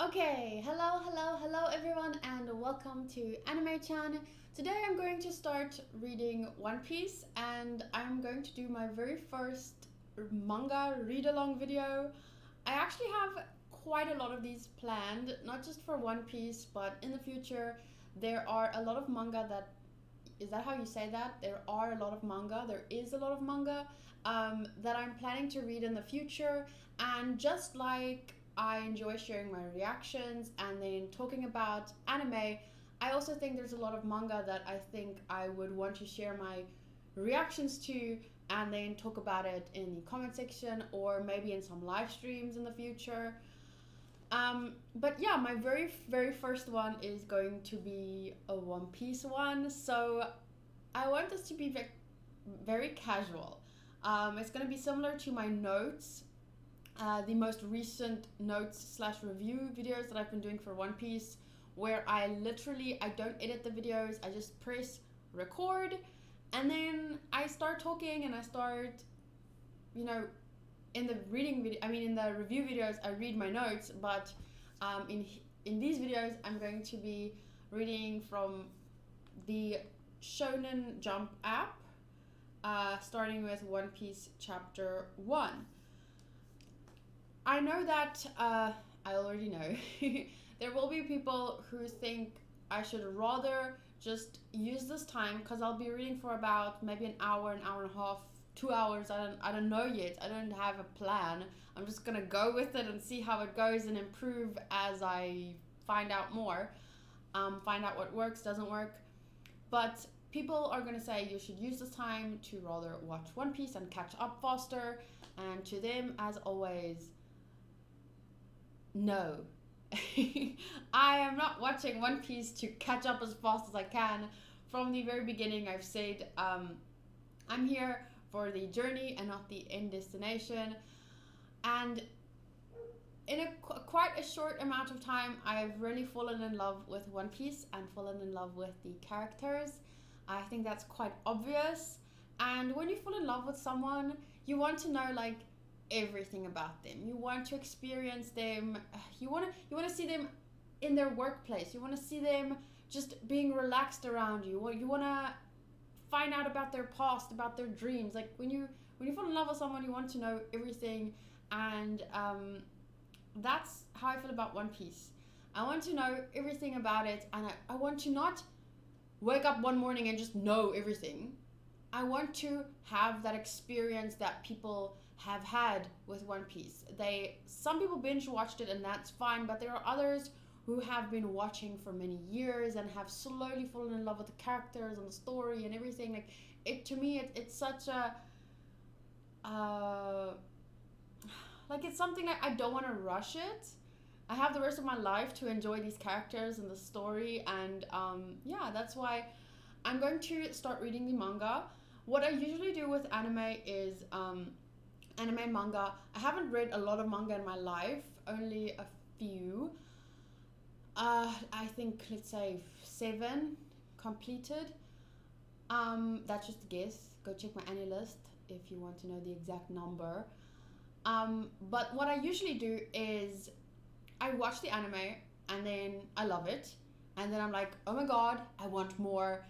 Okay, hello everyone and welcome to Anime-chan. Today I'm going to start reading One Piece and I'm going to do my very first manga read-along video. I actually have quite a lot of these planned, not just for One Piece, but in the future there are a lot of manga that, is that how you say that? There is a lot of manga that I'm planning to read in the future, and just like I enjoy sharing my reactions and then talking about anime, I also think there's a lot of manga that I think I would want to share my reactions to and then talk about it in the comment section or maybe in some live streams in the future. But yeah, my very first one is going to be a One Piece one, so I want this to be very casual. It's going to be similar to my notes, the most recent notes / review videos that I've been doing for One Piece, where I don't edit the videos, I just press record and then I start talking and I start, in the review videos I read my notes, but in these videos I'm going to be reading from the Shonen Jump app, starting with One Piece chapter 1. I know that, I already know, there will be people who think I should rather just use this time, because I'll be reading for about maybe an hour and a half, 2 hours, I don't know yet, I don't have a plan, I'm just gonna go with it and see how it goes and improve as I find out more, find out what works, doesn't work, but people are gonna say you should use this time to rather watch One Piece and catch up faster, and to them, as always, no. I am not watching One Piece to catch up as fast as I can. From the very beginning I've said I'm here for the journey and not the end destination, and in quite a short amount of time I've really fallen in love with One Piece and fallen in love with the characters. I think that's quite obvious, and when you fall in love with someone you want to know everything about them. You want to experience them. You want to see them in their workplace. You want to see them just being relaxed around you. You want to find out about their past, about their dreams. Like when you fall in love with someone, you want to know everything, and that's how I feel about One Piece. I want to know everything about it, and I want to not wake up one morning and just know everything. I want to have that experience that people have had with One Piece. Some people binge watched it and that's fine, but there are others who have been watching for many years and have slowly fallen in love with the characters and the story and everything. To me it's such a it's something I don't want to rush it. I have the rest of my life to enjoy these characters and the story, and that's why I'm going to start reading the manga. What I usually do with anime is anime and manga. I haven't read a lot of manga in my life, only a few. I think, let's say 7 completed. That's just a guess. Go check my anime list if you want to know the exact number. But what I usually do is I watch the anime and then I love it. And then I'm like, oh my god, I want more.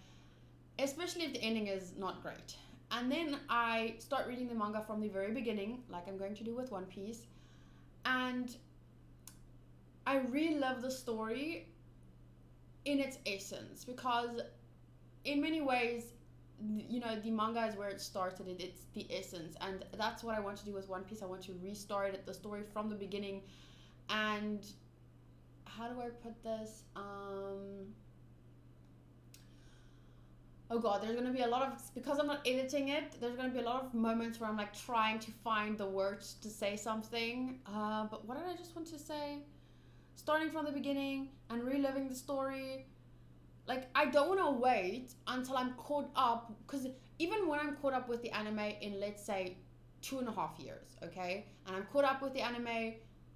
Especially if the ending is not great. And then I start reading the manga from the very beginning, like I'm going to do with One Piece. And I really love the story in its essence, because in many ways, the manga is where it started, it's the essence. And that's what I want to do with One Piece. I want to restart the story from the beginning. And how do I put this? Oh god, there's going to be a lot of, because I'm not editing it, there's going to be a lot of moments where I'm trying to find the words to say something. But what did I just want to say? Starting from the beginning and reliving the story. I don't want to wait until I'm caught up, because even when I'm caught up with the anime in, let's say, 2.5 years, okay? And I'm caught up with the anime,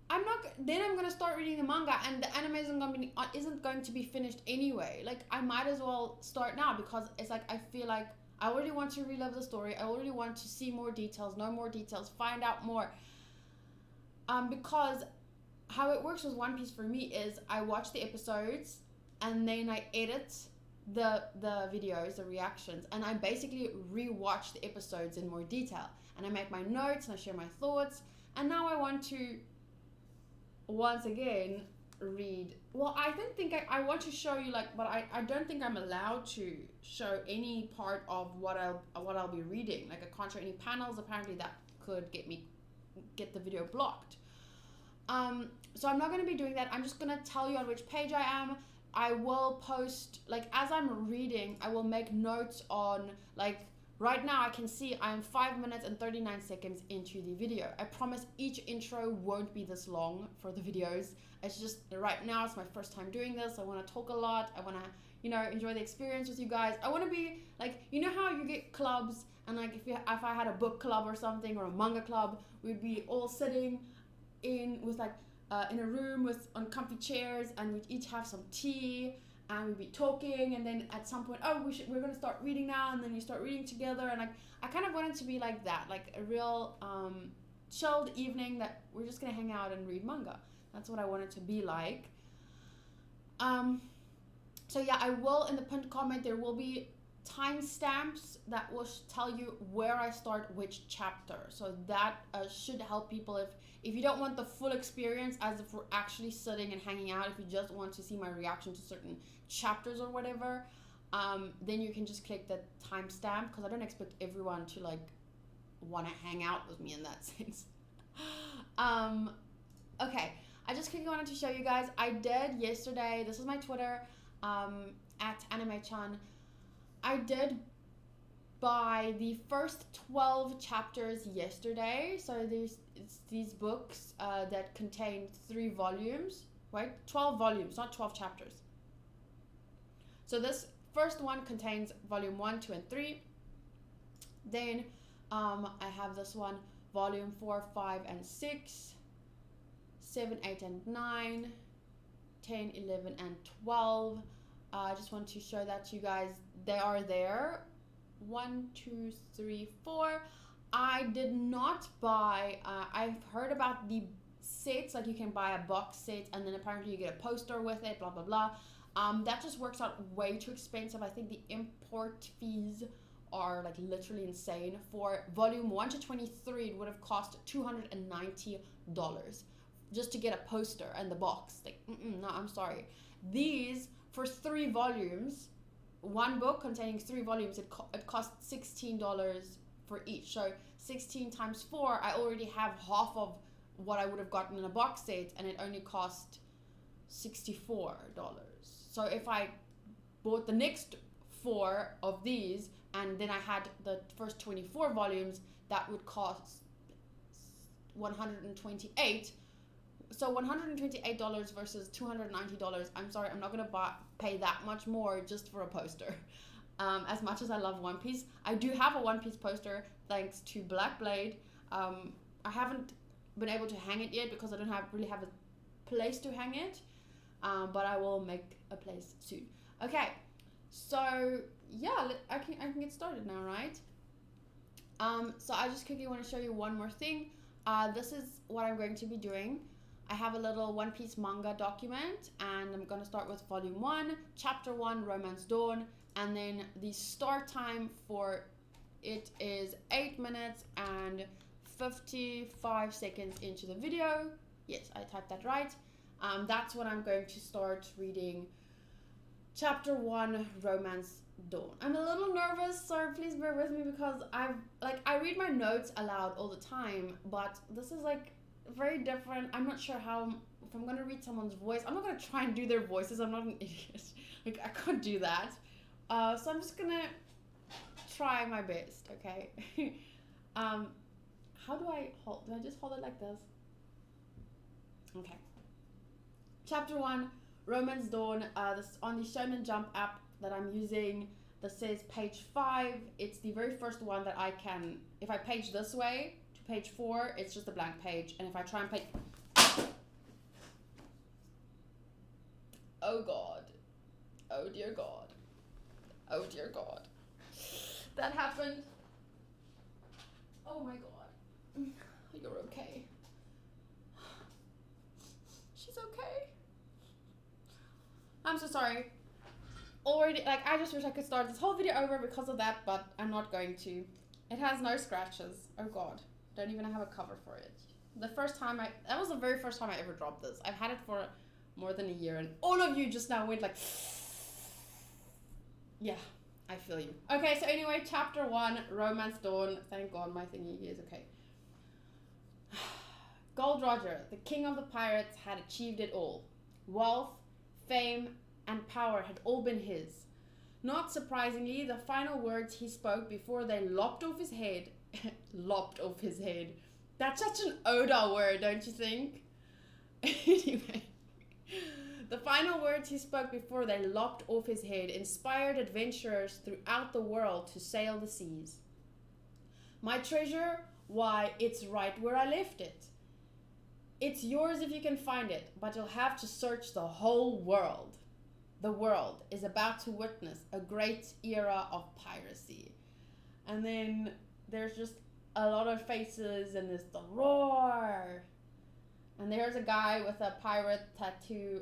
I'm going to start reading the manga, and the anime isn't going to be finished anyway. I might as well start now, because it's I feel like I already want to relive the story. I already want to see more details, know more details, find out more. Because how it works with One Piece for me is I watch the episodes and then I edit the videos, the reactions, and I basically rewatch the episodes in more detail, and I make my notes and I share my thoughts. And now I want to once again read. Well, I don't think I want to show you, like, but I don't think I'm allowed to show any part of what I'll be reading. Like, I can't show any panels. Apparently that could get the video blocked. So I'm not going to be doing that. I'm just going to tell you on which page I am. I will post, like, as I'm reading, I will make notes on, like, right now I can see I'm 5 minutes and 39 seconds into the video. I promise each intro won't be this long for the videos. It's just right now it's my first time doing this. I want to talk a lot. I want to, you know, enjoy the experience with you guys. I want to be like, you know how you get clubs, and like if I had a book club or something, or a manga club, we'd be all sitting in with like in a room with on comfy chairs, and we'd each have some tea, and we'd be talking, and then at some point, oh, we're gonna start reading now, and then you start reading together, and like I kind of wanted to be like that, like a real chilled evening that we're just gonna hang out and read manga. That's what I want it to be like. So yeah, I will, in the pinned comment, there will be timestamps that will tell you where I start which chapter. So that should help people if you don't want the full experience as if we're actually sitting and hanging out. If you just want to see my reaction to certain chapters or whatever, then you can just click the timestamp, because I don't expect everyone to like want to hang out with me in that sense. Okay, I just quickly wanted to show you guys. I did yesterday, this is my Twitter, at AnimeChan. I did buy the first 12 chapters yesterday. So it's these books that contain 3 volumes, right? 12 volumes, not 12 chapters. So this first one contains volume 1, 2, and 3. Then I have this one, volume 4, 5, and 6, 7, 8, and 9, 10, 11, and 12. I just want to show that to you guys. They are there. 1, 2, 3, 4. I did not buy, I've heard about the sets, like you can buy a box set and then apparently you get a poster with it, blah, blah, blah. That just works out way too expensive. I think the import fees are like literally insane. For volume 1 to 23, it would have cost $290 just to get a poster and the box. Like, no, I'm sorry. These, for 3 volumes, one book containing 3 volumes, it costs $16 for each. So 16 times 4, I already have half of what I would have gotten in a box set, and it only cost $64. So if I bought the next 4 of these, and then I had the first 24 volumes, that would cost $128. So $128 versus $290. I'm sorry, I'm not gonna pay that much more just for a poster. As much as I love One Piece, I do have a One Piece poster thanks to Blackblade. I haven't been able to hang it yet because I don't really have a place to hang it, but I will make a place soon. Okay, so yeah, I can get started now, right? So I just quickly want to show you one more thing. This is what I'm going to be doing. I have a little One Piece manga document, and I'm going to start with volume 1, chapter 1, Romance Dawn, and then the start time for it is 8 minutes and 55 seconds into the video. Yes, I typed that right. That's when I'm going to start reading chapter 1, Romance Dawn. I'm a little nervous, so please bear with me, because I read my notes aloud all the time, but this is like very different. I'm not sure if I'm gonna read someone's voice. I'm not gonna try and do their voices. I'm not an idiot. Like, I can't do that. So I'm just gonna try my best, okay? How do I hold? Do I just hold it like this? Okay. Chapter 1, Romance Dawn. This on the Shonen Jump app that I'm using. That says page 5. It's the very first one that I can. If I page this way to page 4, it's just a blank page. And if I try and page, oh God, oh dear God, oh dear God, that happened. Oh my God, you're okay. I'm so sorry. Already, like, I just wish I could start this whole video over because of that, but I'm not going to. It has no scratches. Oh god. Don't even have a cover for it. That was the very first time I ever dropped this. I've had it for more than a year, and all of you just now went like, yeah, I feel you. Okay, so anyway, chapter 1, Romance Dawn. Thank god my thingy is okay. Gold Roger, the king of the pirates, had achieved it all. Wealth, fame, and power had all been his. Not surprisingly, the final words he spoke before they lopped off his head. Lopped off his head. That's such an Oda word, don't you think? Anyway, the final words he spoke before they lopped off his head inspired adventurers throughout the world to sail the seas. My treasure? Why, it's right where I left it. It's yours if you can find it, but you'll have to search the whole world. The world is about to witness a great era of piracy. And then there's just a lot of faces, and there's the roar. And there's a guy with a pirate tattoo.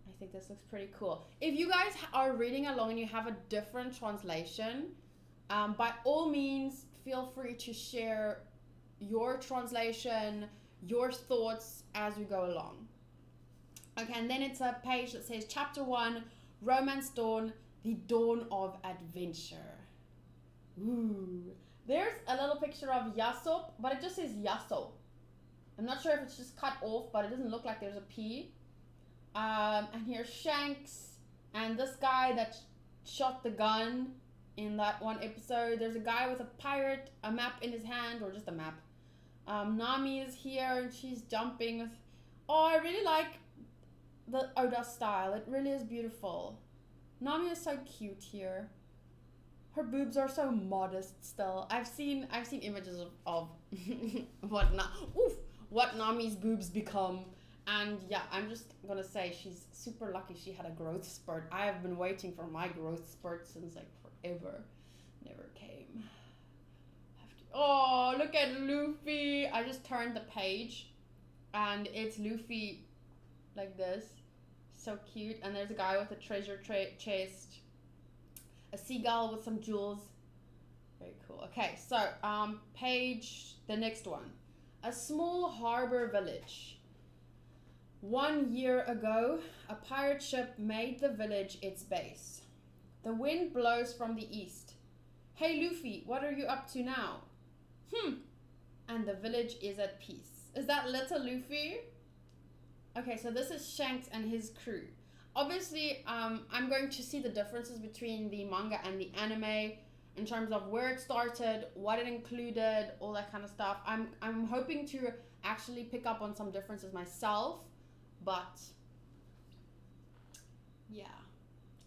I think this looks pretty cool. If you guys are reading along and you have a different translation, by all means, feel free to share your translation, your thoughts as we go along. Okay, and then it's a page that says Chapter 1, Romance Dawn, the Dawn of Adventure. Ooh. There's a little picture of Yasop, but it just says Yasop. I'm not sure if it's just cut off, but it doesn't look like there's a P. And here's Shanks, and this guy that shot the gun in that one episode. There's a guy with a pirate, a map in his hand, or just a map. Nami is here, and she's jumping with... Oh, I really like the Oda style. It really is beautiful. Nami is so cute here. Her boobs are so modest still. I've seen images of what Nami's boobs become. And yeah, I'm just gonna say she's super lucky she had a growth spurt. I have been waiting for my growth spurt since like forever. Never came. Oh, look at Luffy. I just turned the page and it's Luffy like this. So cute. And there's a guy with a treasure chest. A seagull with some jewels. Very cool. Okay, so the next one. A small harbor village. 1 year ago, a pirate ship made the village its base. The wind blows from the east. Hey Luffy, what are you up to now? And the village is at peace. Is that little Luffy? Okay, so this is Shanks and his crew. Obviously, I'm going to see the differences between the manga and the anime in terms of where it started, what it included, all that kind of stuff. I'm hoping to actually pick up on some differences myself, but yeah,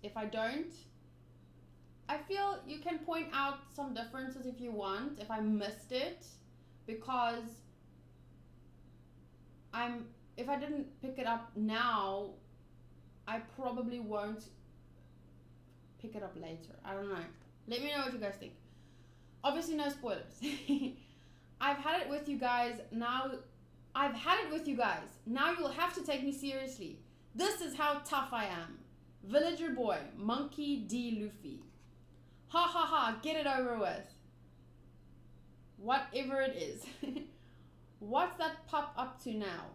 if I don't, I feel you can point out some differences if you want, if I missed it, because if I didn't pick it up now, I probably won't pick it up later. I don't know. Let me know what you guys think. Obviously, no spoilers. I've had it with you guys. Now you'll have to take me seriously. This is how tough I am. Villager boy, Monkey D. Luffy. Ha ha ha, get it over with. Whatever it is. What's that pup up to now?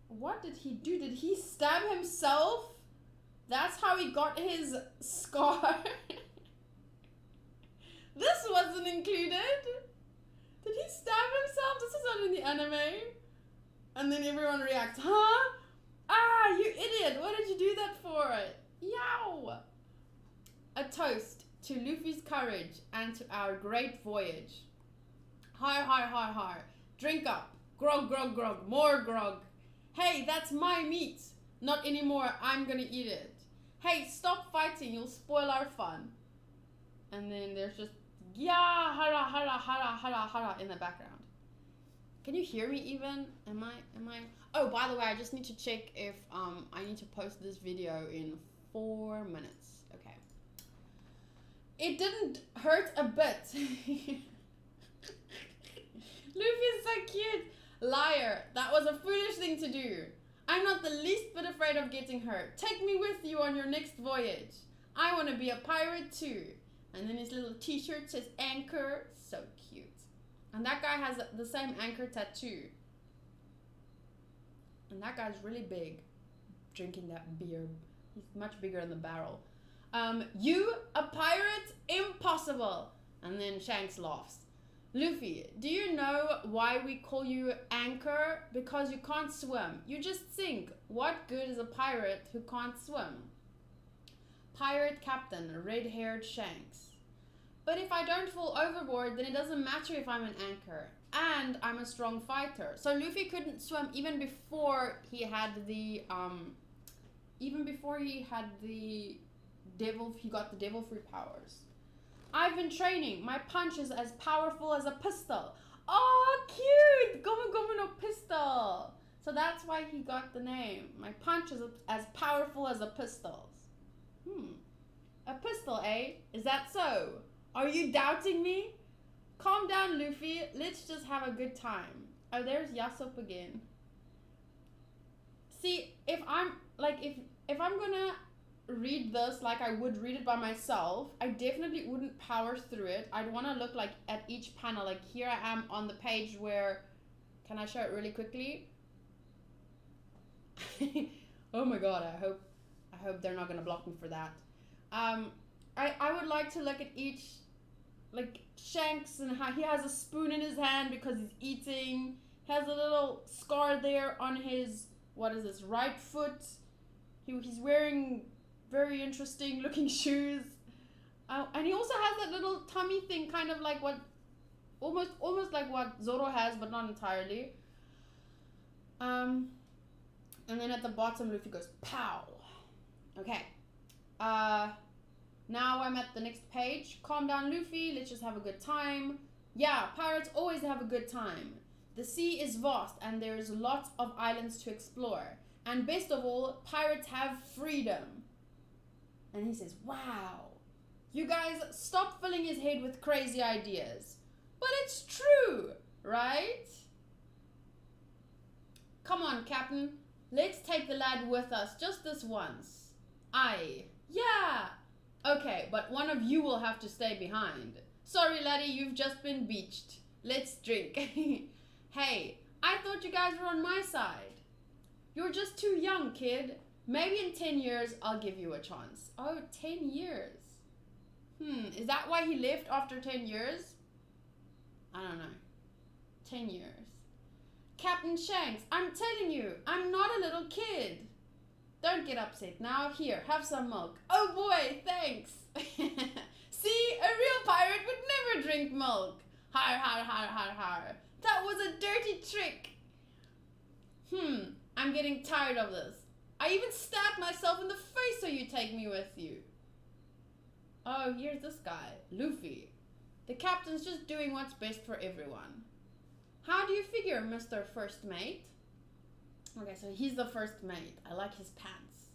What did he do? Did he stab himself? That's how he got his scar. This wasn't included. Did he stab himself? This is not in the anime. And then everyone reacts, huh? Ah, you idiot. What did you do that for? Yow. A toast to Luffy's courage and to our great voyage. Har, har, har, har. Drink up. Grog, grog, grog. More grog. Hey, that's my meat. Not anymore. I'm gonna eat it. Hey, stop fighting. You'll spoil our fun. And then there's just yeah, hara, hara, hara, hara, hara in the background. Can you hear me even? Am I? Oh, by the way, I just need to check if I need to post this video in 4 minutes. Okay. It didn't hurt a bit. Luffy is so cute. Liar. That was a foolish thing to do. I'm not the least bit afraid of getting hurt. Take me with you on your next voyage. I want to be a pirate too. And then his little t-shirt says anchor. So cute. And that guy has the same anchor tattoo. And that guy's really big. Drinking that beer. He's much bigger in the barrel. You, a pirate? Impossible. And then Shanks laughs. Luffy, do you know why we call you anchor? Because you can't swim. You just sink. What good is a pirate who can't swim? Pirate captain, red-haired Shanks. But if I don't fall overboard, then it doesn't matter if I'm an anchor. And I'm a strong fighter. So Luffy couldn't swim even before he had the he got the devil fruit powers. I've been training. My punch is as powerful as a pistol. Oh, cute! Gomu Gomu no pistol. So that's why he got the name. My punch is as powerful as a pistol. A pistol, eh? Is that so? Are you doubting me? Calm down, Luffy. Let's just have a good time. Oh, there's Yasop again. See, if I'm gonna read this like I would read it by myself, I definitely wouldn't power through it. I'd want to look like at each panel. Like here I am on the page where, can I show it really quickly? Oh my god, I hope they're not gonna block me for that. I would like to look at each, like Shanks and how he has a spoon in his hand because he's eating. He has a little scar there on his, what is this, right foot. He's wearing very interesting looking shoes. And he also has that little tummy thing, kind of like what, almost like what Zoro has, but not entirely. And then at the bottom, Luffy goes, pow. Okay. Now I'm at the next page. Calm down, Luffy. Let's just have a good time. Yeah, pirates always have a good time. The sea is vast and there's lots of islands to explore. And best of all, pirates have freedom. And he says, wow. You guys, stop filling his head with crazy ideas. But it's true, right? Come on, Captain. Let's take the lad with us just this once. Aye. Yeah. Okay, but one of you will have to stay behind. Sorry, laddie, you've just been beached. Let's drink. Hey, I thought you guys were on my side. You're just too young, kid. Maybe in 10 years, I'll give you a chance. Oh, 10 years. Is that why he left after 10 years? I don't know. 10 years. Captain Shanks, I'm telling you, I'm not a little kid. Don't get upset now. Here, have some milk. Oh boy, thanks. See, a real pirate would never drink milk. Har, har, har, har, har. That was a dirty trick. I'm getting tired of this. I even stabbed myself in the face so you take me with you. Oh, here's this guy, Luffy. The captain's just doing what's best for everyone. How do you figure, Mr. First Mate? Okay, so he's the first mate. I like his pants.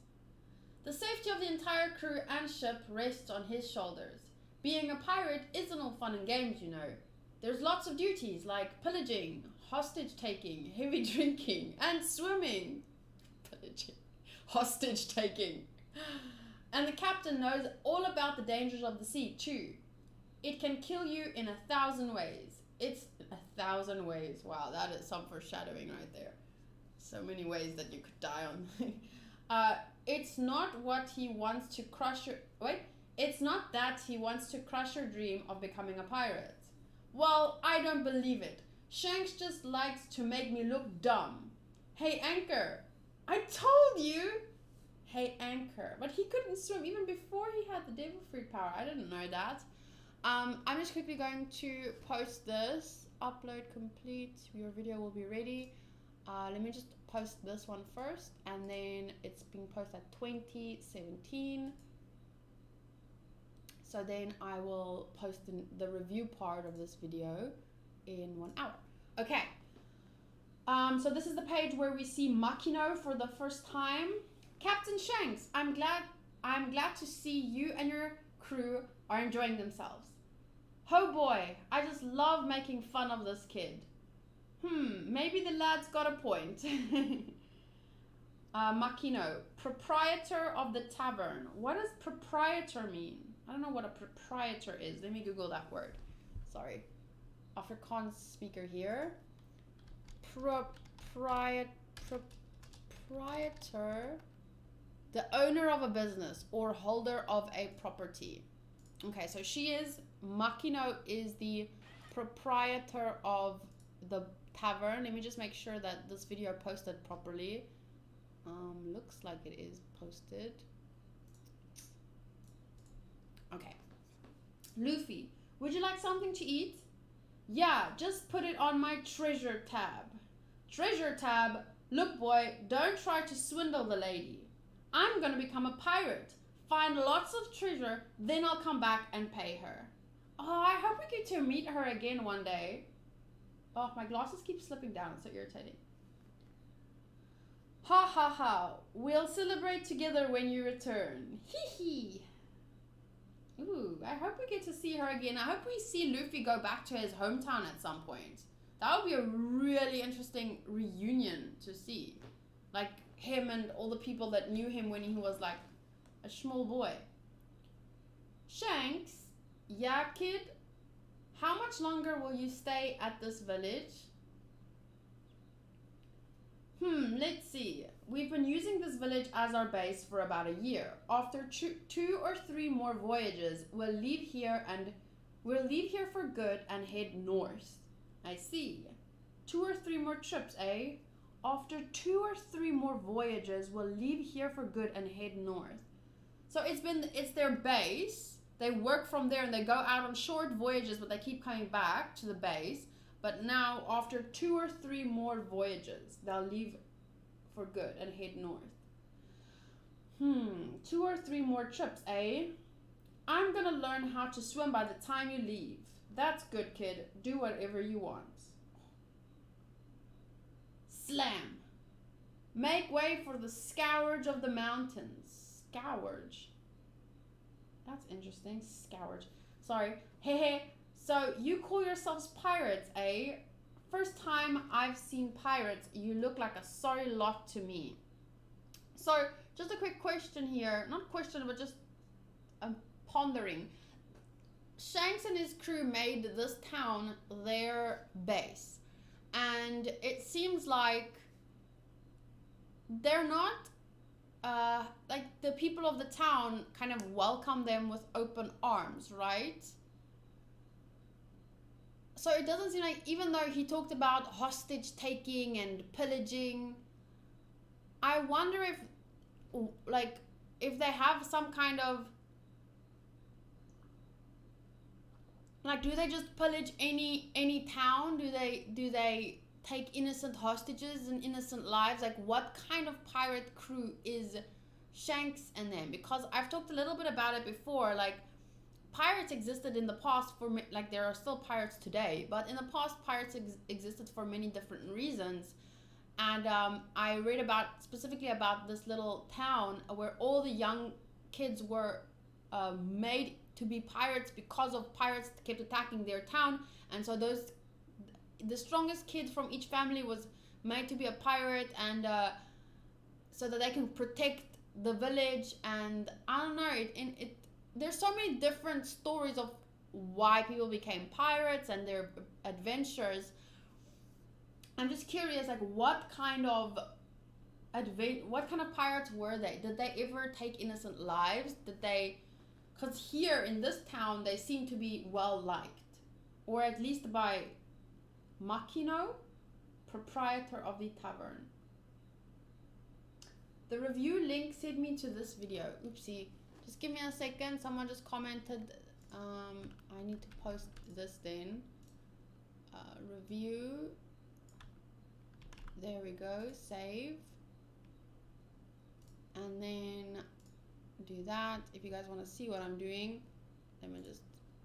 The safety of the entire crew and ship rests on his shoulders. Being a pirate isn't all fun and games, you know. There's lots of duties like pillaging, hostage taking, heavy drinking, and swimming. Pillaging, hostage taking. And the captain knows all about the dangers of the sea too. It can kill you in 1,000 ways. It's 1,000 ways. Wow, that is some foreshadowing right there. So many ways that you could die on. It's not what he wants to crush your... Wait. It's not that he wants to crush your dream of becoming a pirate. Well, I don't believe it. Shanks just likes to make me look dumb. Hey, Anchor. I told you. Hey, Anchor. But he couldn't swim even before he had the devil fruit power. I didn't know that. I'm just quickly going to post this. Upload complete. Your video will be ready. Let me just post this one first, and then it's being posted at 2017. So then I will post the review part of this video in 1 hour. Okay. So this is the page where we see Makino for the first time. Captain Shanks, I'm glad to see you and your crew are enjoying themselves. Oh boy, I just love making fun of this kid. Maybe the lad's got a point. Makino, proprietor of the tavern. What does proprietor mean? I don't know what a proprietor is. Let me Google that word. Sorry. Afrikaans speaker here. Proprietor. The owner of a business or holder of a property. Okay, so Makino is the proprietor of the tavern. Let me just make sure that this video posted properly. Looks like it is posted. Okay. Luffy, would you like something to eat? Yeah, just put it on my treasure tab. Treasure tab? Look boy, don't try to swindle the lady. I'm gonna become a pirate. Find lots of treasure, then I'll come back and pay her. Oh, I hope we get to meet her again one day. Oh, my glasses keep slipping down. It's so irritating. Ha ha ha. We'll celebrate together when you return. Hee hee. Ooh, I hope we get to see her again. I hope we see Luffy go back to his hometown at some point. That would be a really interesting reunion to see. Like him and all the people that knew him when he was like a small boy. Shanks, yeah kid? How much longer will you stay at this village? Let's see. We've been using this village as our base for about a year. After 2 or 3 more voyages, we'll leave here for good and head north. I see. 2 or 3 more trips, eh? After 2 or 3 more voyages, we'll leave here for good and head north. So it's their base. They work from there and they go out on short voyages, but they keep coming back to the base. But now, after 2 or 3 more voyages, they'll leave for good and head north. 2 or 3 more trips, eh? I'm gonna learn how to swim by the time you leave. That's good, kid. Do whatever you want. Slam. Make way for the scourge of the mountains. Scourge. That's interesting. Scourge. Sorry. Hey. So you call yourselves pirates, eh? First time I've seen pirates, you look like a sorry lot to me. So just a quick question here. Not question, but just pondering. Shanks and his crew made this town their base. And it seems like they're not, like the people of the town kind of welcome them with open arms, right? So it doesn't seem like, even though he talked about hostage taking and pillaging, I wonder if they have some kind of, like, do they just pillage any town? Do they take innocent hostages and innocent lives? Like, what kind of pirate crew is Shanks and them? Because I've talked a little bit about it before, like, pirates existed in the past like there are still pirates today, but in the past pirates existed for many different reasons. And I read specifically about this little town where all the young kids were made to be pirates because of pirates kept attacking their town, and so the strongest kid from each family was made to be a pirate, and so that they can protect the village. And I don't know, there's so many different stories of why people became pirates and their adventures. I'm just curious, like, what kind of pirates were they? Did they ever take innocent lives? Because here in this town, they seem to be well liked, or at least by Makino, proprietor of the tavern. The review link sent me to this video. Oopsie. Just give me a second. Someone just commented. I need to post this then. Review. There we go. Save. And then do that. If you guys want to see what I'm doing, let me just.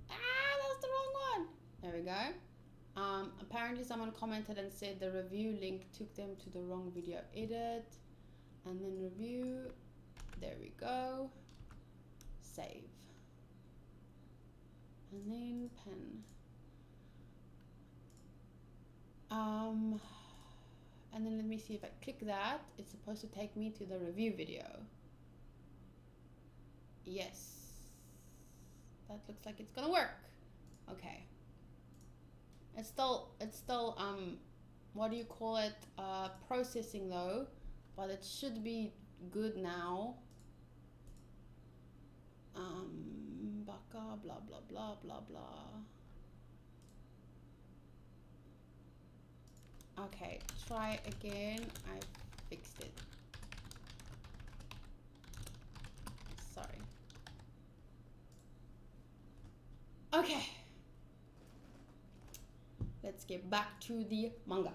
That's the wrong one. There we go. Apparently someone commented and said the review link took them to the wrong video. Edit. And then review. There we go. Save. And then pen. And then let me see if I click that. It's supposed to take me to the review video. Yes. That looks like it's gonna work. Okay. It's still what do you call it? Processing though. But it should be good now. Baka, blah blah blah blah blah. Okay, try again. I fixed it. Sorry. Okay. Let's get back to the manga.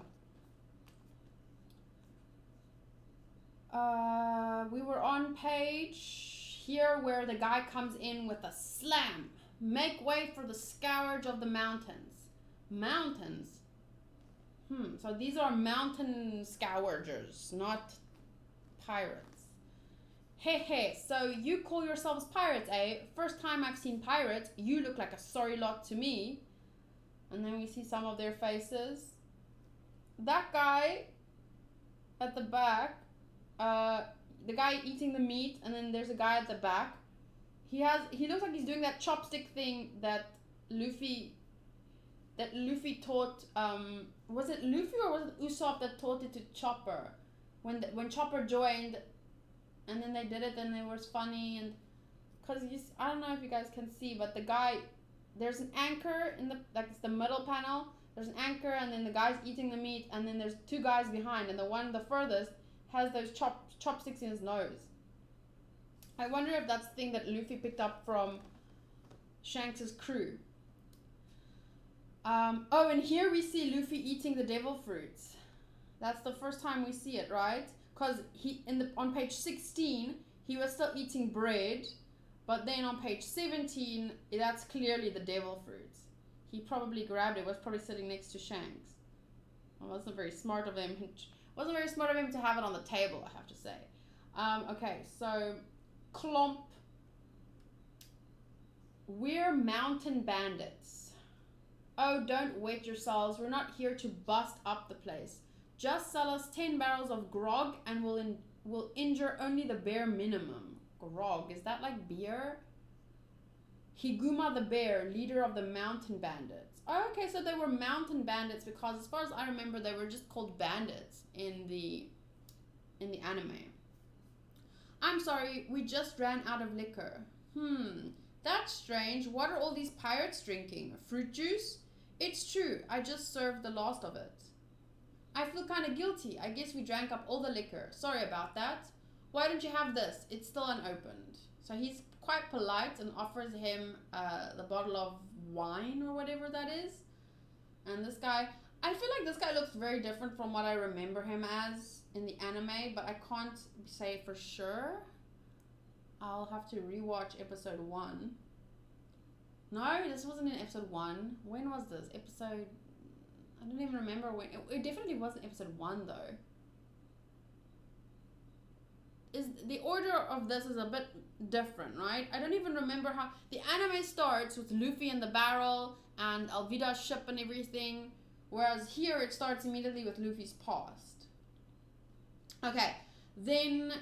We were on page here where the guy comes in with a slam. Make way for the scourge of the mountains. Mountains? So these are mountain scourgers, not pirates. Hey, so you call yourselves pirates, eh? First time I've seen pirates, you look like a sorry lot to me. And then we see some of their faces. That guy at the back, the guy eating the meat, and then there's a guy at the back. He looks like he's doing that chopstick thing that Luffy taught. Was it Luffy or was it Usopp that taught it to Chopper? When Chopper joined, and then they did it, and it was funny, and cause I don't know if you guys can see, but the guy, there's an anchor in the it's the middle panel. There's an anchor, and then the guy's eating the meat, and then there's two guys behind, and the one the furthest has those chopsticks in his nose. I wonder if that's the thing that Luffy picked up from Shanks's crew. Oh, and here we see Luffy eating the devil fruits. That's the first time we see it, right? Because on page 16, he was still eating bread, but then on page 17, that's clearly the devil fruits. He probably grabbed it, was probably sitting next to Shanks. It wasn't very smart of him. Wasn't very smart of him to have it on the table, I have to say. Okay, so Clump. We're mountain bandits. Oh, don't wet yourselves. We're not here to bust up the place. Just sell us 10 barrels of grog and we'll injure only the bare minimum. Grog, is that like beer? Higuma the bear, leader of the mountain bandits. Oh, okay, so they were mountain bandits because as far as I remember, they were just called bandits in the anime. I'm sorry, we just ran out of liquor. That's strange. What are all these pirates drinking? Fruit juice? It's true, I just served the last of it. I feel kind of guilty. I guess we drank up all the liquor. Sorry about that. Why don't you have this? It's still unopened. So he's quite polite and offers him the bottle of wine or whatever that is. And this guy, I feel like this guy looks very different from what I remember him as in the anime, but I can't say for sure. I'll have to rewatch episode 1. No, this wasn't in episode 1. When was this? Episode... I don't even remember when. It definitely wasn't episode 1 though. The order of this is a bit different, right? I don't even remember how... The anime starts with Luffy in the barrel and Alvida's ship and everything. Whereas here it starts immediately with Luffy's past. Okay. Then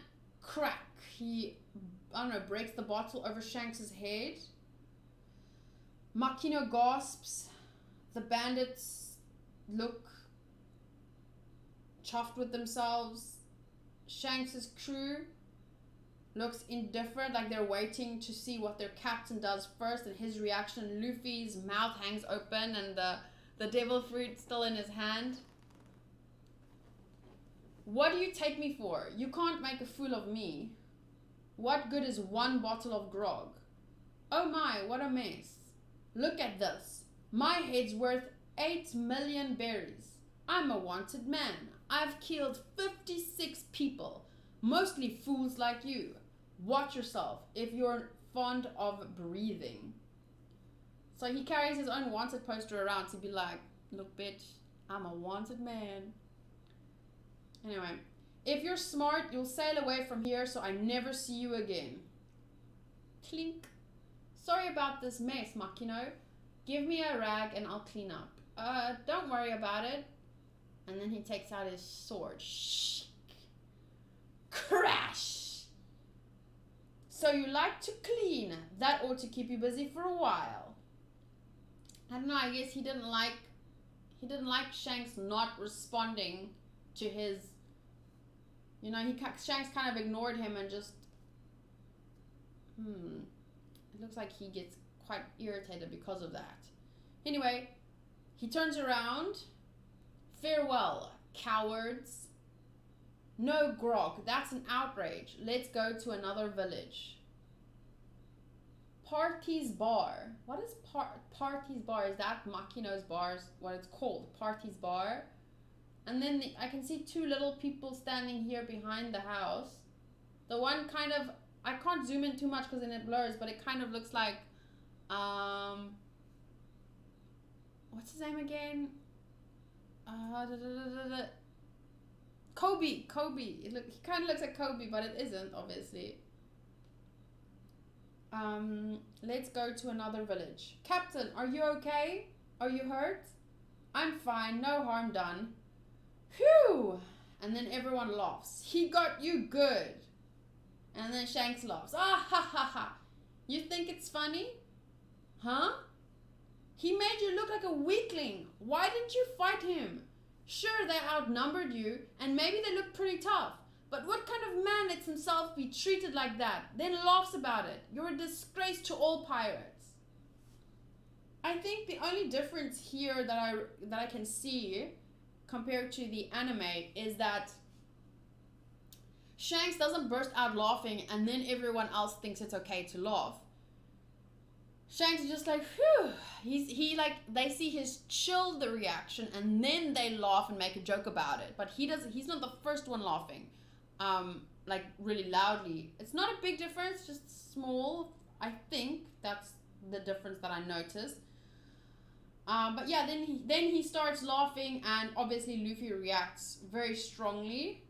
crack. He... I don't know, breaks the bottle over Shanks' head. Makino gasps. The bandits look chuffed with themselves. Shanks' crew looks indifferent, like they're waiting to see what their captain does first, and his reaction. Luffy's mouth hangs open and the devil fruit still in his hand. What do you take me for? You can't make a fool of me. What good is one bottle of grog? Oh my, what a mess. Look at this. My head's worth 8 million berries. I'm a wanted man. I've killed 56 people, mostly fools like you. Watch yourself if you're fond of breathing. So he carries his own wanted poster around to be like, look bitch, I'm a wanted man. Anyway. If you're smart, you'll sail away from here so I never see you again. Clink. Sorry about this mess, Makino. Give me a rag and I'll clean up. Don't worry about it. And then he takes out his sword. Shh. Crash! So you like to clean. That ought to keep you busy for a while. I don't know, I guess he didn't like Shanks not responding to his, you know, Shanks kind of ignored him and just, it looks like he gets quite irritated because of that. Anyway, he turns around. Farewell, cowards. No grog, that's an outrage. Let's go to another village. Party's Bar. What is Party's Bar? Is that Makino's bar? What it's called? Party's Bar. And then I can see two little people standing here behind the house. The one kind of, I can't zoom in too much because then it blurs, but it kind of looks like, what's his name again? Kobe. He kind of looks like Kobe, but it isn't, obviously. Let's go to another village. Captain, are you okay? Are you hurt? I'm fine, no harm done. Phew! And then everyone laughs. He got you good. And then Shanks laughs. Ah ha ha ha. You think it's funny? Huh? He made you look like a weakling. Why didn't you fight him? Sure, they outnumbered you, and maybe they look pretty tough. But what kind of man lets himself be treated like that, then laughs about it? You're a disgrace to all pirates. I think the only difference here that I can see compared to the anime is that Shanks doesn't burst out laughing and then everyone else thinks it's okay to laugh. Shanks is just like, phew. They see his chilled reaction and then they laugh and make a joke about it. But he's not the first one laughing, like really loudly. It's not a big difference, just small. I think that's the difference that I noticed. But yeah, then he starts laughing and obviously Luffy reacts very strongly.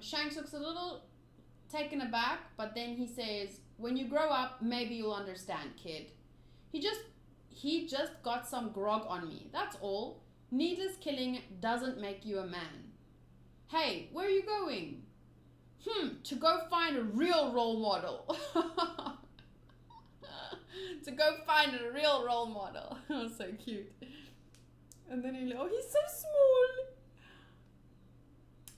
Shanks looks a little taken aback, but then he says, when you grow up, maybe you'll understand, kid. He just got some grog on me, that's all. Needless killing doesn't make you a man. Hey, where are you going? To go find a real role model. To go find a real role model. Oh, so cute. And then he's so small.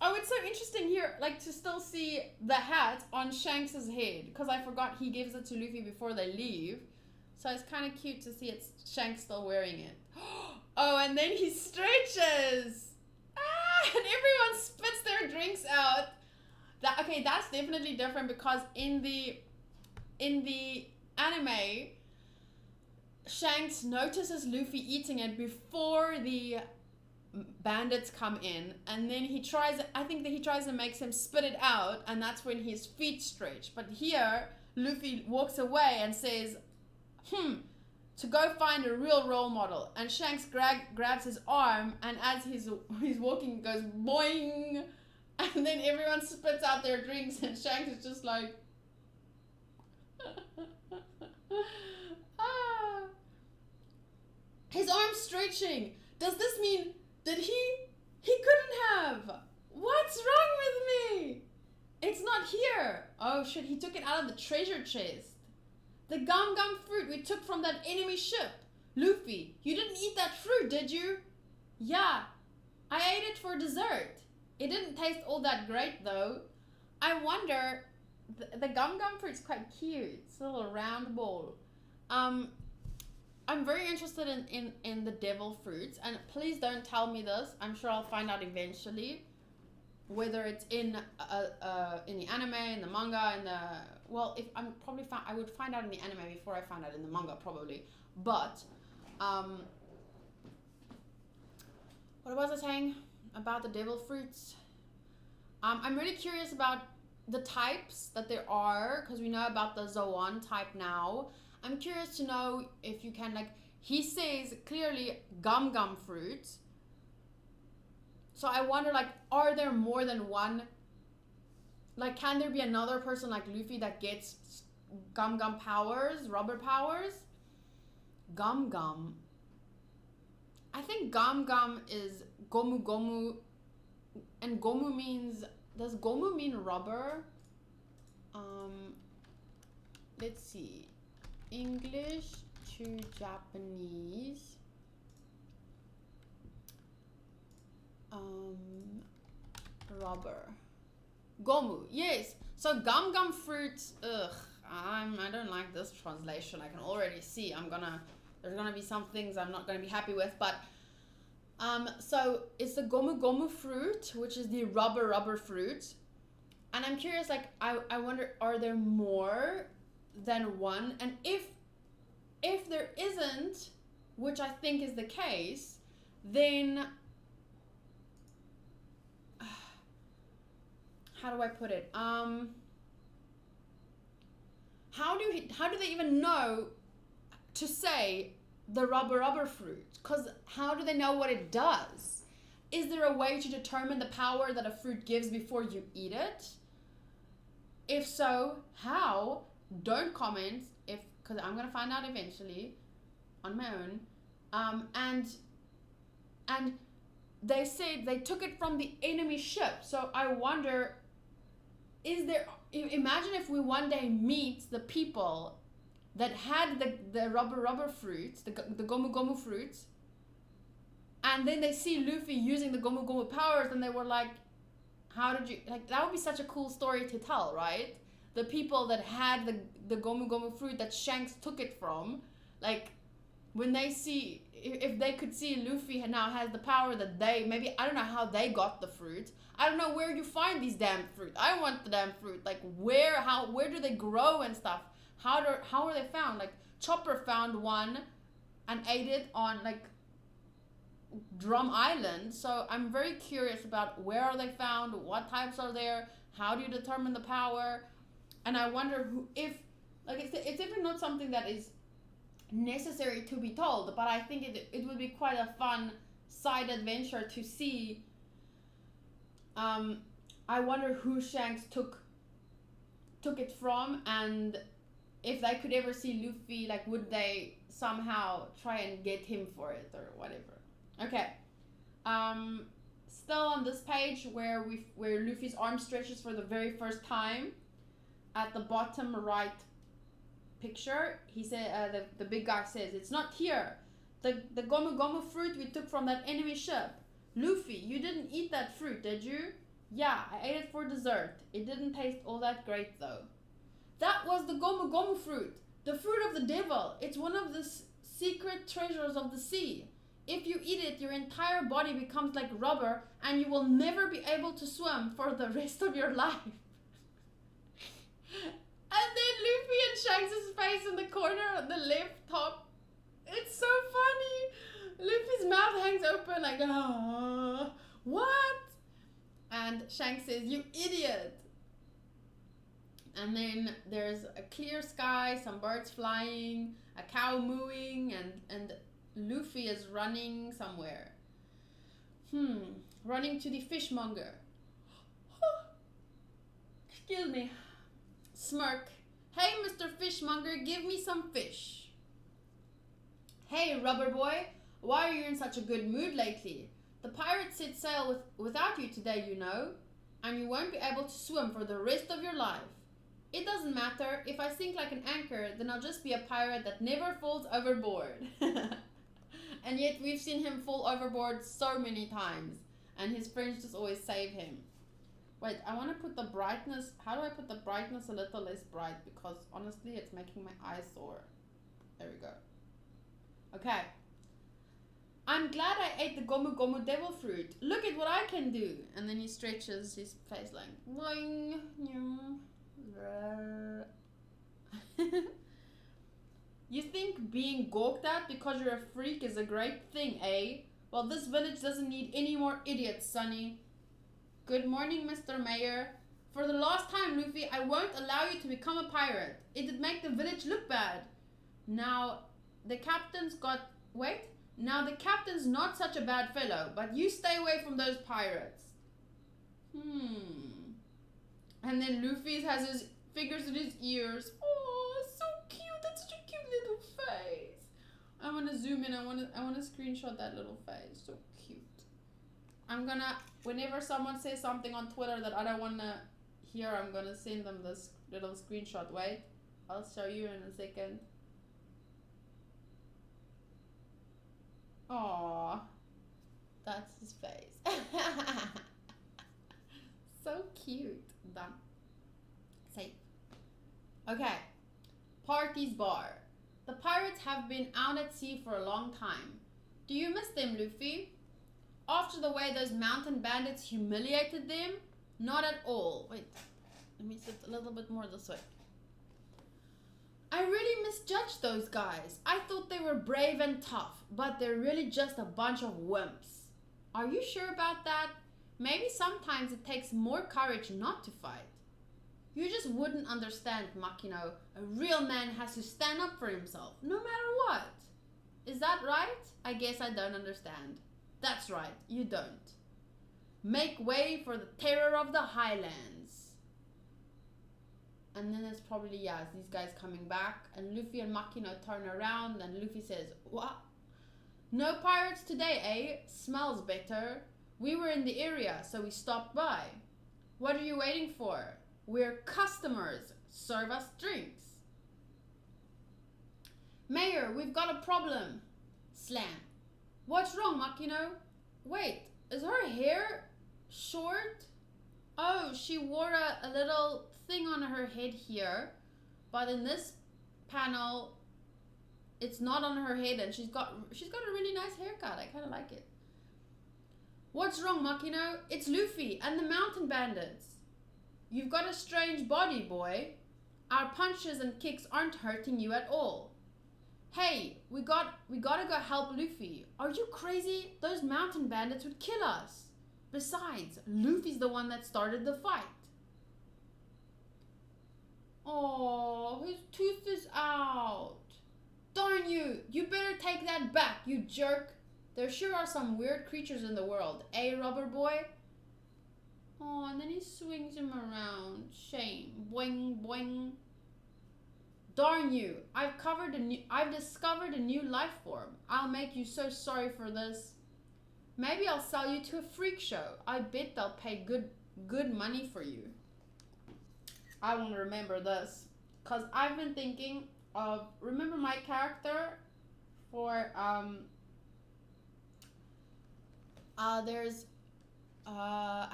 Oh, it's so interesting here, like, to still see the hat on Shanks's head, because I forgot he gives it to Luffy before they leave. So it's kind of cute to see it's Shanks still wearing it. Oh, and then he stretches. And everyone spits their drinks out. That's definitely different, because in the anime, Shanks notices Luffy eating it before the bandits come in, and then I think that he tries and makes him spit it out, and that's when his feet stretch. But here, Luffy walks away and says, to go find a real role model. And Shanks grabs his arm, and as he's walking, goes boing, and then everyone spits out their drinks, and Shanks is just like, His arm's stretching. Does this mean that he couldn't have? What's wrong with me? It's not here. Oh shit, he took it out of the treasure chest. The gum fruit we took from that enemy ship. Luffy, you didn't eat that fruit, did you? Yeah, I ate it for dessert. It didn't taste all that great though. I wonder, the gum fruit's quite cute. It's a little round ball. I'm very interested in the devil fruits, and please don't tell me this. I'm sure I'll find out eventually, whether it's in the anime, in the manga, if I would find out in the anime before I find out in the manga probably. But what was I saying about the devil fruits? I'm really curious about the types that there are, because we know about the Zoan type now. I'm curious to know if you can, like, he says clearly gum fruit. So I wonder, like, are there more than one? Like, can there be another person like Luffy that gets gum powers, rubber powers? Gum. I think gum is Gomu Gomu, and Gomu means, does Gomu mean rubber? Let's see, English to Japanese. Rubber. Gomu, yes. So gum fruits. Ugh, I don't like this translation. I can already see there's gonna be some things I'm not gonna be happy with. But so it's the gomu fruit, which is the rubber fruit. And I'm curious, like I wonder, are there more than one? And if there isn't, which I think is the case, then how do I put it? How do they even know to say the rubber fruit? Because how do they know what it does? Is there a way to determine the power that a fruit gives before you eat it? If so, how? Don't comment, because I'm gonna find out eventually on my own. And they said they took it from the enemy ship. So I wonder, imagine if we one day meet the people that had the rubber fruits, the gomu fruits, and then they see Luffy using the gomu powers, and they were like, how did you, like, that would be such a cool story to tell, right? The people that had the gomu fruit that Shanks took it from, like, when they see, if they could see Luffy now has the power that they, maybe, I don't know how they got the fruit. I don't know where you find these damn fruit. I want the damn fruit. Like, where do they grow and stuff? How are they found? Like, Chopper found one and ate it on, like, Drum Island. So I'm very curious about where are they found, what types are there, how do you determine the power? And I wonder if it's definitely not something that is necessary to be told, but I think it would be quite a fun side adventure to see. I wonder who Shanks took it from, and if they could ever see Luffy, like, would they somehow try and get him for it or whatever. Okay. Still on this page where Luffy's arm stretches for the very first time, at the bottom right picture, he said, the big guy says, "It's not here. The gomu fruit we took from that enemy ship. Luffy, you didn't eat that fruit, did you?" "Yeah, I ate it for dessert. It didn't taste all that great though." That was the gomu fruit, the fruit of the devil. It's one of the secret treasures of the sea. If you eat it, your entire body becomes like rubber and you will never be able to swim for the rest of your life. And then Luffy and Shanks' face in the corner on the left top. It's so funny. Luffy's mouth hangs open like, what? And Shanks says, "You idiot." And then there's a clear sky, some birds flying, a cow mooing, and Luffy is running somewhere. Running to the fishmonger. Excuse me. Smirk. "Hey, Mr. Fishmonger, give me some fish." "Hey, rubber boy, why are you in such a good mood lately? The pirates set sail without you today, you know, and you won't be able to swim for the rest of your life. It doesn't matter. If I sink like an anchor, then I'll just be a pirate that never falls overboard." And yet we've seen him fall overboard so many times, and his friends just always save him. Wait, I want to put the brightness. How do I put the brightness a little less bright? Because honestly, it's making my eyes sore. There we go. Okay. "I'm glad I ate the gomu devil fruit. Look at what I can do." And then he stretches his face like, boing. "You think being gawked at because you're a freak is a great thing, eh? Well, this village doesn't need any more idiots, sonny. Good morning, Mr. Mayor. For the last time, Luffy, I won't allow you to become a pirate. It'd make the village look bad. Now the captain's not such a bad fellow, but you stay away from those pirates." And then Luffy has his fingers in his ears. Oh, so cute. That's such a cute little face. I want to zoom in. I want to screenshot that little face. So cute. I'm gonna, whenever someone says something on Twitter that I don't wanna hear, I'm gonna send them this little screenshot. Wait, I'll show you in a second. Aww, that's his face. So cute. Done. Safe. Okay. Party's bar. The pirates have been out at sea for a long time. Do you miss them, Luffy? After the way those mountain bandits humiliated them? Not at all. Wait, let me sit a little bit more this way. I really misjudged those guys. I thought they were brave and tough, but they're really just a bunch of wimps. Are you sure about that? Maybe sometimes it takes more courage not to fight. You just wouldn't understand, Makino. A real man has to stand up for himself, no matter what. Is that right? I guess I don't understand. That's right, you don't. Make way for the terror of the highlands. And then it's probably, yeah, these guys coming back. And Luffy and Makino turn around and Luffy says, what? No pirates today, eh? Smells better. We were in the area, so we stopped by. What are you waiting for? We're customers. Serve us drinks. Mayor, we've got a problem. Slam. What's wrong, Makino? Wait, is her hair short? Oh, she wore a little thing on her head here, but in this panel, it's not on her head, and she's got a really nice haircut. I kind of like it. What's wrong, Makino? It's Luffy and the mountain bandits. You've got a strange body, boy. Our punches and kicks aren't hurting you at all. Hey, we gotta go help Luffy. Are you crazy? Those mountain bandits would kill us. Besides, Luffy's the one that started the fight. Oh, his tooth is out. Darn you! You better take that back, you jerk. There sure are some weird creatures in the world, eh, rubber boy? Oh, and then he swings him around. Shame. Boing, boing. Darn you. I've discovered a new life form. I'll make you so sorry for this. Maybe I'll sell you to a freak show. I bet they'll pay good money for you. I want to remember this. Because I've been thinking of, remember my character for, I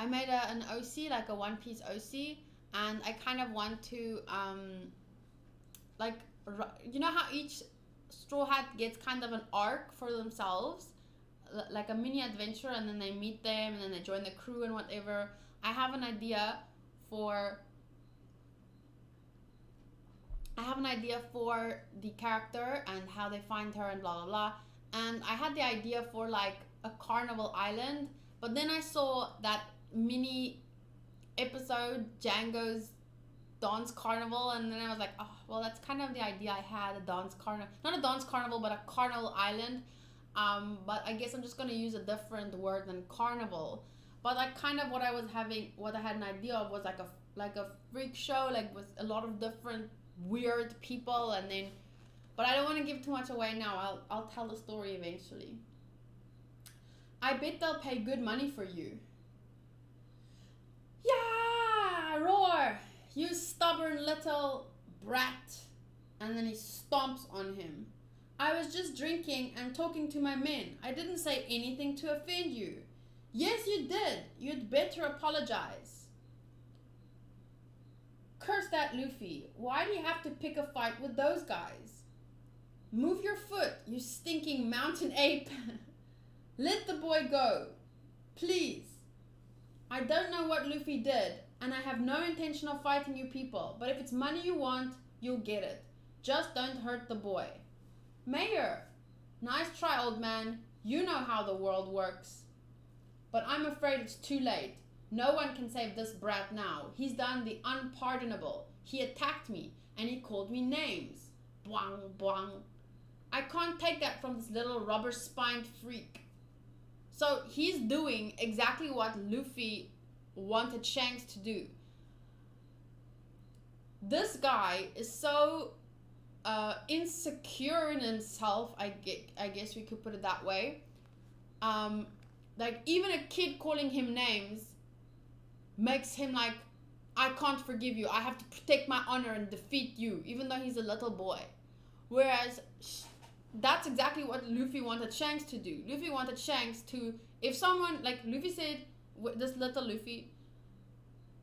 made an OC, like a One Piece OC, and I kind of want to, like, you know how each Straw Hat gets kind of an arc for themselves, like a mini adventure, and then they meet them, and then they join the crew and whatever. I have an idea for the character and how they find her and blah blah blah. And I had the idea for like a carnival island, but then I saw that mini episode, Django's Dance Carnival, and then I was like, oh, well, that's kind of the idea I had, a dance carnival, not a dance carnival, but a carnival island. But I guess I'm just gonna use a different word than carnival. But like kind of what I had an idea of was like a freak show, like with a lot of different weird people, and then, but I don't want to give too much away now. I'll tell the story eventually. I bet they'll pay good money for you. Yeah, roar, you stubborn little brat. And then he stomps on him. I was just drinking and talking to my men. I didn't say anything to offend you. Yes, you did. You'd better apologize. Curse that Luffy. Why do you have to pick a fight with those guys? Move your foot, you stinking mountain ape. Let the boy go. Please. I don't know what Luffy did, and I have no intention of fighting you people, but if it's money you want, you'll get it. Just don't hurt the boy. Mayor. Nice try, old man. You know how the world works. But I'm afraid it's too late. No one can save this brat now. He's done the unpardonable. He attacked me, and he called me names. Boing, boing. I can't take that from this little rubber-spined freak. So he's doing exactly what Luffy wanted Shanks to do. This guy is so insecure in himself, I guess we could put it that way, like, even a kid calling him names makes him like, I can't forgive you. I have to protect my honor and defeat you, even though he's a little boy. Whereas that's exactly what Luffy wanted Shanks to do. Luffy wanted Shanks to, if someone, like Luffy said, this little Luffy,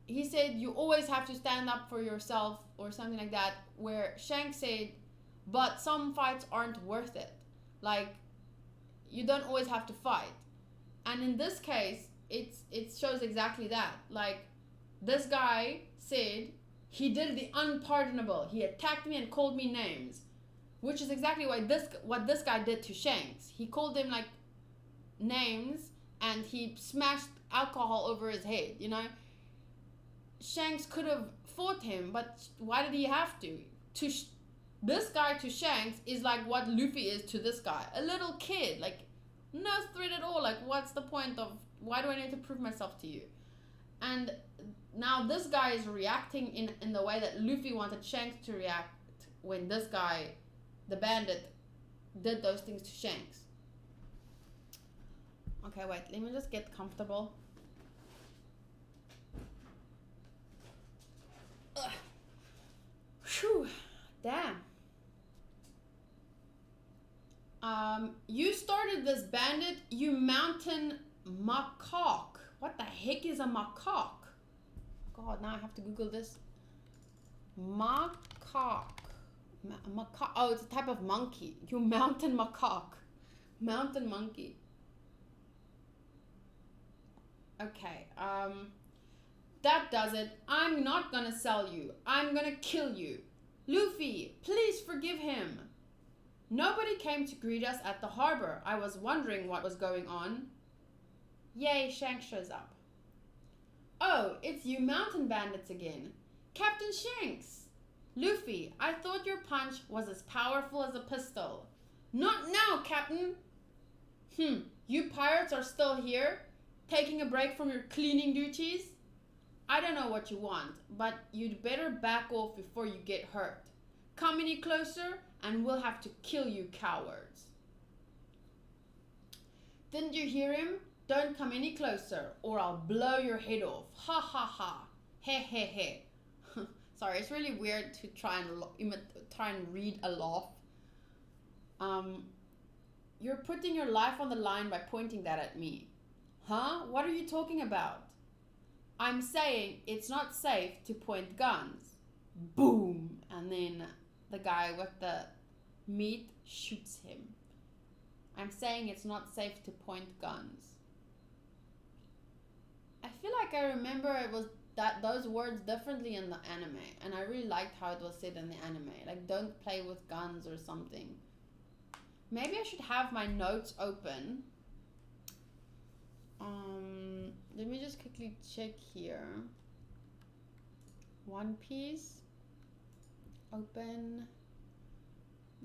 he said, you always have to stand up for yourself or something like that, where Shanks said, but some fights aren't worth it. Like, you don't always have to fight. And in this case, it shows exactly that. Like, this guy said he did the unpardonable. He attacked me and called me names, which is exactly what this guy did to Shanks. He called him like names and he smashed alcohol over his head, you know. Shanks could have fought him, but why did he have to? This guy to Shanks is like what Luffy is to this guy. A little kid, like no threat at all. Like, what's the point of, why do I need to prove myself to you? And now this guy is reacting in the way that Luffy wanted Shanks to react when this guy, the bandit, did those things to Shanks. Okay, wait, let me just get comfortable. Ugh. Whew, damn. You started this, bandit, you mountain macaque. What the heck is a macaque? God, now I have to Google this. Macaque. Macaque. Oh, it's a type of monkey. You mountain macaque. Mountain monkey. Okay, that does it. I'm not gonna sell you. I'm gonna kill you. Luffy, please forgive him. Nobody came to greet us at the harbor. I was wondering what was going on. Yay, Shanks shows up. Oh, it's you mountain bandits again. Captain Shanks. Luffy, I thought your punch was as powerful as a pistol. Not now, Captain. You pirates are still here? Taking a break from your cleaning duties? I don't know what you want, but you'd better back off before you get hurt. Come any closer and we'll have to kill you, cowards. Didn't you hear him? Don't come any closer or I'll blow your head off. Ha ha ha. He he he. Sorry, it's really weird to try and read a laugh. You're putting your life on the line by pointing that at me. Huh? What are you talking about? I'm saying it's not safe to point guns. Boom! And then the guy with the meat shoots him. I'm saying it's not safe to point guns. I feel like I remember it was those words differently in the anime, and I really liked how it was said in the anime. Like, don't play with guns or something. Maybe I should have my notes open. Let me just quickly check here. One Piece. Open.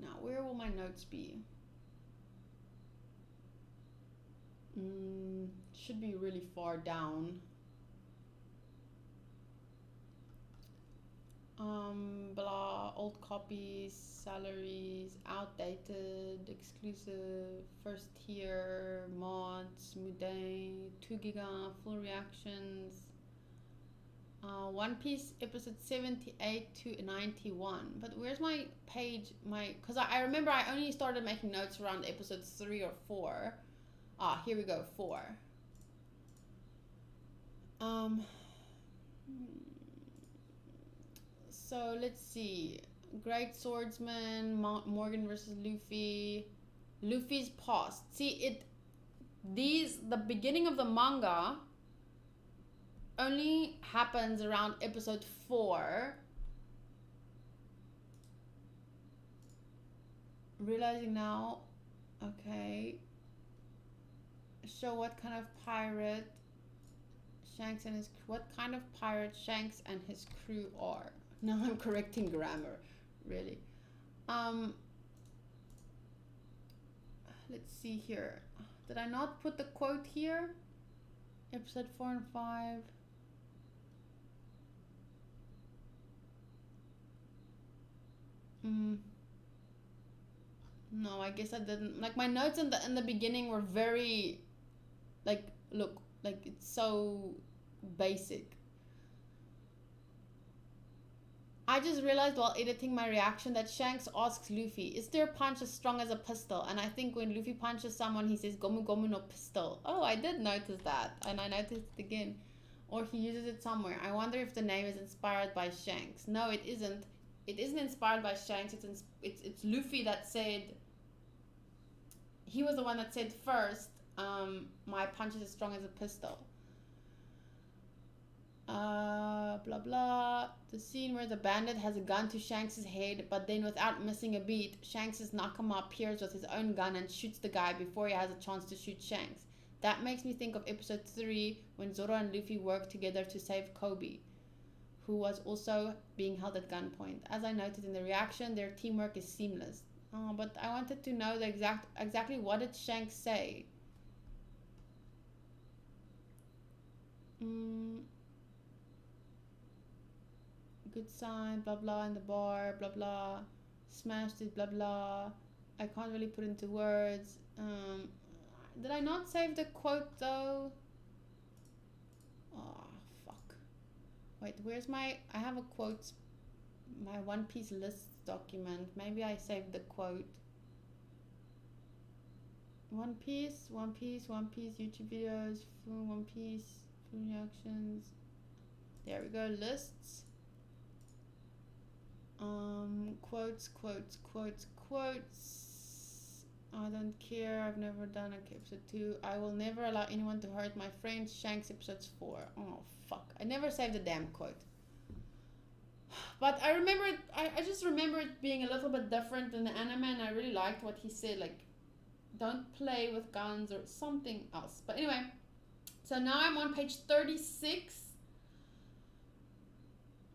Now, where will my notes be? Should be really far down. Blah, old copies, salaries, outdated, exclusive, first tier, mods, Muday, 2 giga, full reactions. One Piece episode 78 to 91. But where's my page? Because I remember I only started making notes around episode 3 or 4. Ah, here we go, 4. So let's see. Great Swordsman, Morgan versus Luffy. Luffy's past. See, the beginning of the manga only happens around episode 4. Realizing now, okay. Show what kind of pirate Shanks and his what kind of pirate Shanks and his crew are. Now I'm correcting grammar, really. Let's see here. Did I not put the quote here? Episode 4 and 5. No, I guess I didn't. Like, my notes in the beginning were very Like, look, like, it's so basic. I just realized while editing my reaction that Shanks asks Luffy, is their punch as strong as a pistol? And I think when Luffy punches someone, he says, gomu gomu no pistol. Oh, I did notice that. And I noticed it again. Or he uses it somewhere. I wonder if the name is inspired by Shanks. No, it isn't. It isn't inspired by Shanks. It's Luffy that said... He was the one that said first, my punch is as strong as a pistol. Blah blah. The scene where the bandit has a gun to Shanks' head, but then without missing a beat, Shanks' Nakama appears with his own gun and shoots the guy before he has a chance to shoot Shanks. That makes me think of episode 3 when Zoro and Luffy worked together to save Kobe, who was also being held at gunpoint. As I noted in the reaction, their teamwork is seamless. Oh, but I wanted to know the exactly what did Shanks say. Good sign, blah blah in the bar, blah blah. Smashed it, blah blah. I can't really put into words. Did I not save the quote though? Oh, fuck. Wait, where's my... I have a quote. My One Piece list document. Maybe I saved the quote. One Piece, YouTube videos, One Piece, reactions. There we go, lists. Quotes. I don't care. I've never done episode 2. I will never allow anyone to hurt my friend. Shanks episodes 4. Oh, fuck. I never saved the damn quote. But I remember it, I just remember it being a little bit different in the anime, and I really liked what he said, like, don't play with guns or something else. But anyway, so now I'm on page 36.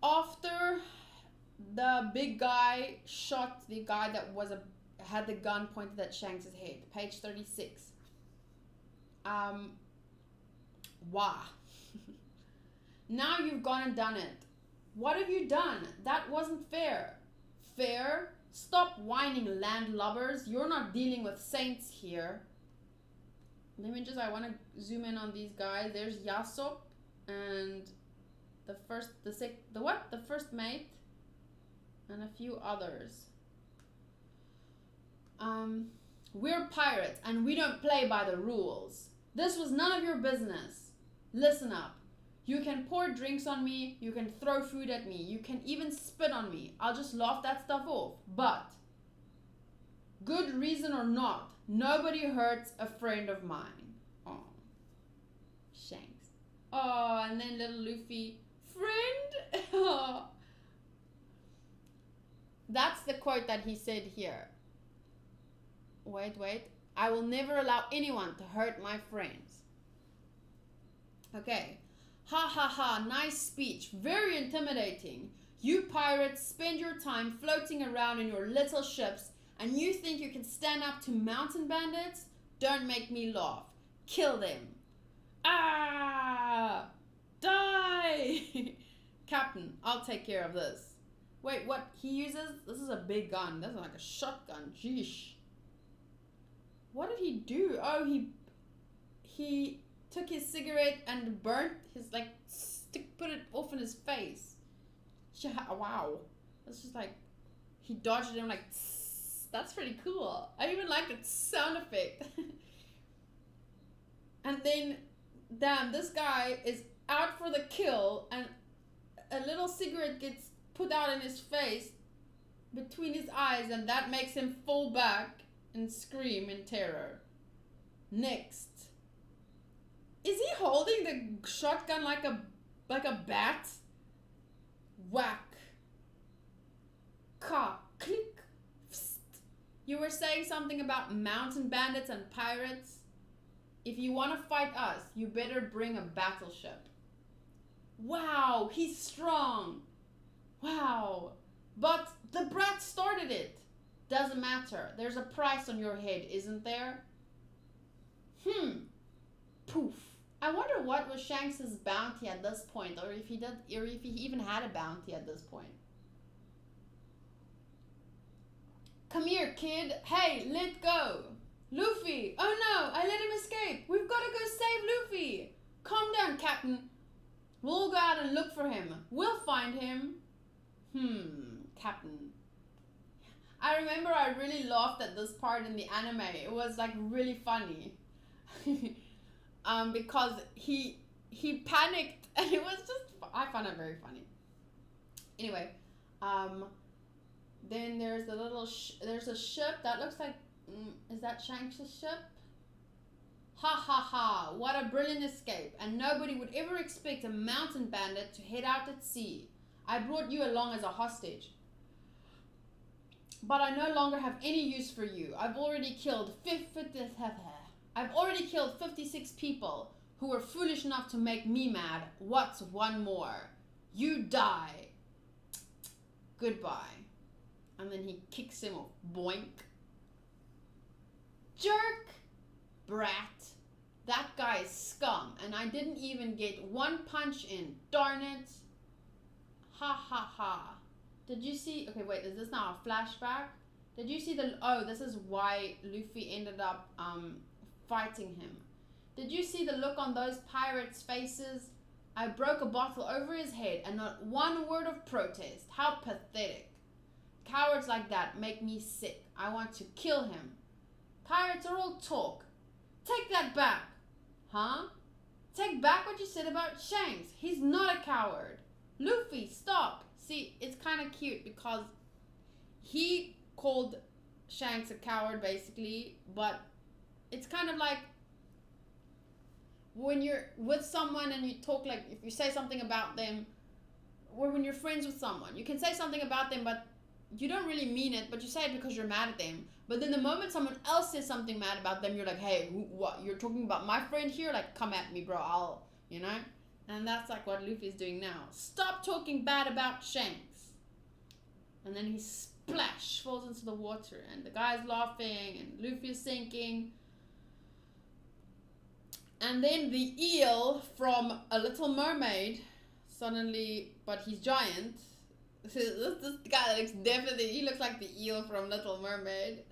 After the big guy shot the guy that had the gun pointed at Shanks' head. Page 36. Wow. Now you've gone and done it. What have you done? That wasn't fair. Fair? Stop whining, landlubbers. You're not dealing with saints here. Let me I want to zoom in on these guys. There's Yasop and the first mate and a few others. We're pirates and we don't play by the rules. This was none of your business. Listen up. You can pour drinks on me, you can throw food at me, you can even spit on me. I'll just laugh that stuff off. But, good reason or not, nobody hurts a friend of mine. Oh, Shanks. Oh, and then little Luffy, friend? Oh. That's the quote that he said here. Wait. I will never allow anyone to hurt my friends. Okay. Ha ha ha, nice speech. Very intimidating. You pirates spend your time floating around in your little ships and you think you can stand up to mountain bandits? Don't make me laugh. Kill them. Ah! Die! Captain, I'll take care of this. Wait, what he uses? This is a big gun. This is like a shotgun. Jeesh. What did he do? Oh, he took his cigarette and burnt his, like, put it off in his face. Wow. That's just like, he dodged it and like, tss. That's pretty cool. I even like the sound effect. And then, damn, this guy is out for the kill and a little cigarette gets put out in his face between his eyes and that makes him fall back and scream in terror. Next. Is he holding the shotgun like a bat? Whack. Ka. Click. Psst. You were saying something about mountain bandits and pirates? If you want to fight us, you better bring a battleship. Wow, he's strong. Wow. But the brat started it. Doesn't matter. There's a price on your head, isn't there? Poof. I wonder what was Shanks's bounty at this point, or if he even had a bounty at this point. Come here, kid. Hey, let go. Luffy! Oh no! I let him escape! We've got to go save Luffy! Calm down, Captain. We'll go out and look for him. We'll find him. Captain. I remember I really laughed at this part in the anime. It was like really funny. Because he panicked and it was just, I found it very funny. Anyway, then there's a little, there's a ship that looks like, is that Shanks' ship? Ha ha ha, what a brilliant escape, and nobody would ever expect a mountain bandit to head out at sea. I brought you along as a hostage, but I no longer have any use for you. I've already killed 56 people who were foolish enough to make me mad. What's one more? You die. Goodbye. And then he kicks him off. Boink. Jerk. Brat. That guy is scum, and I didn't even get one punch in. Darn it. Ha ha ha. Did you see? Okay, wait, is this now a flashback? Did you see the, oh, this is why Luffy ended up fighting him. Did you see the look on those pirates' faces? I broke a bottle over his head and not one word of protest. How pathetic. Cowards like that make me sick. I want to kill him. Pirates are all talk. Take that back. Huh? Take back what you said about Shanks. He's not a coward. Luffy, stop. See, it's kind of cute because he called Shanks a coward basically, but it's kind of like when you're with someone and you talk, like if you say something about them, or when you're friends with someone, you can say something about them but you don't really mean it, but you say it because you're mad at them. But then the moment someone else says something mad about them, you're like, hey, what, you're talking about my friend here? Like, come at me, bro. I'll, you know? And that's like what Luffy's doing now. Stop talking bad about Shanks. And then he splash falls into the water and the guy's laughing and Luffy's sinking. And then the eel from A Little Mermaid suddenly, but he's giant. This guy looks definitely, he looks like the eel from Little Mermaid.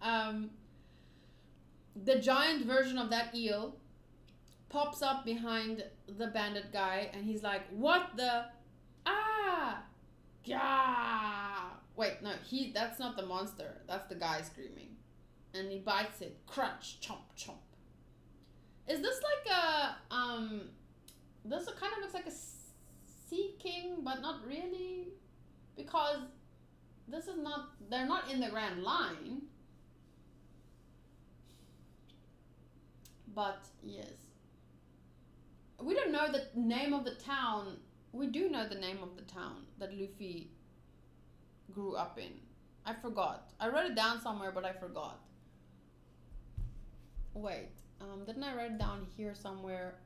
The giant version of that eel pops up behind the bandit guy and he's like, what the, yeah. Wait, no, that's not the monster, that's the guy screaming. And he bites it, crunch, chomp, chomp. Is this like a, this kind of looks like a Sea King, but not really, because this is not, they're not in the Grand Line. But yes, we don't know the name of the town. We do know the name of the town that Luffy grew up in. I forgot. I wrote it down somewhere, but I forgot. Wait, didn't I write it down here somewhere?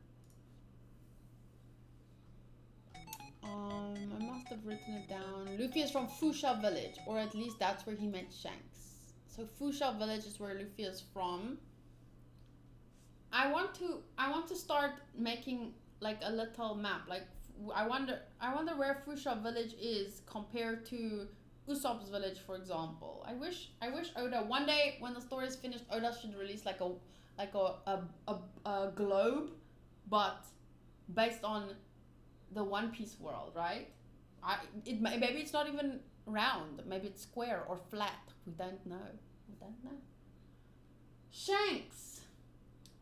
I must have written it down. Luffy is from Fusha Village, or at least that's where he met Shanks. So Fusha Village is where Luffy is from. I want to start making like a little map. Like I wonder where Fusha Village is compared to Usopp's village, for example. I wish Oda, one day when the story is finished, Oda should release like a globe, but based on the One Piece world, right? Maybe it's not even round. Maybe it's square or flat. We don't know. Shanks.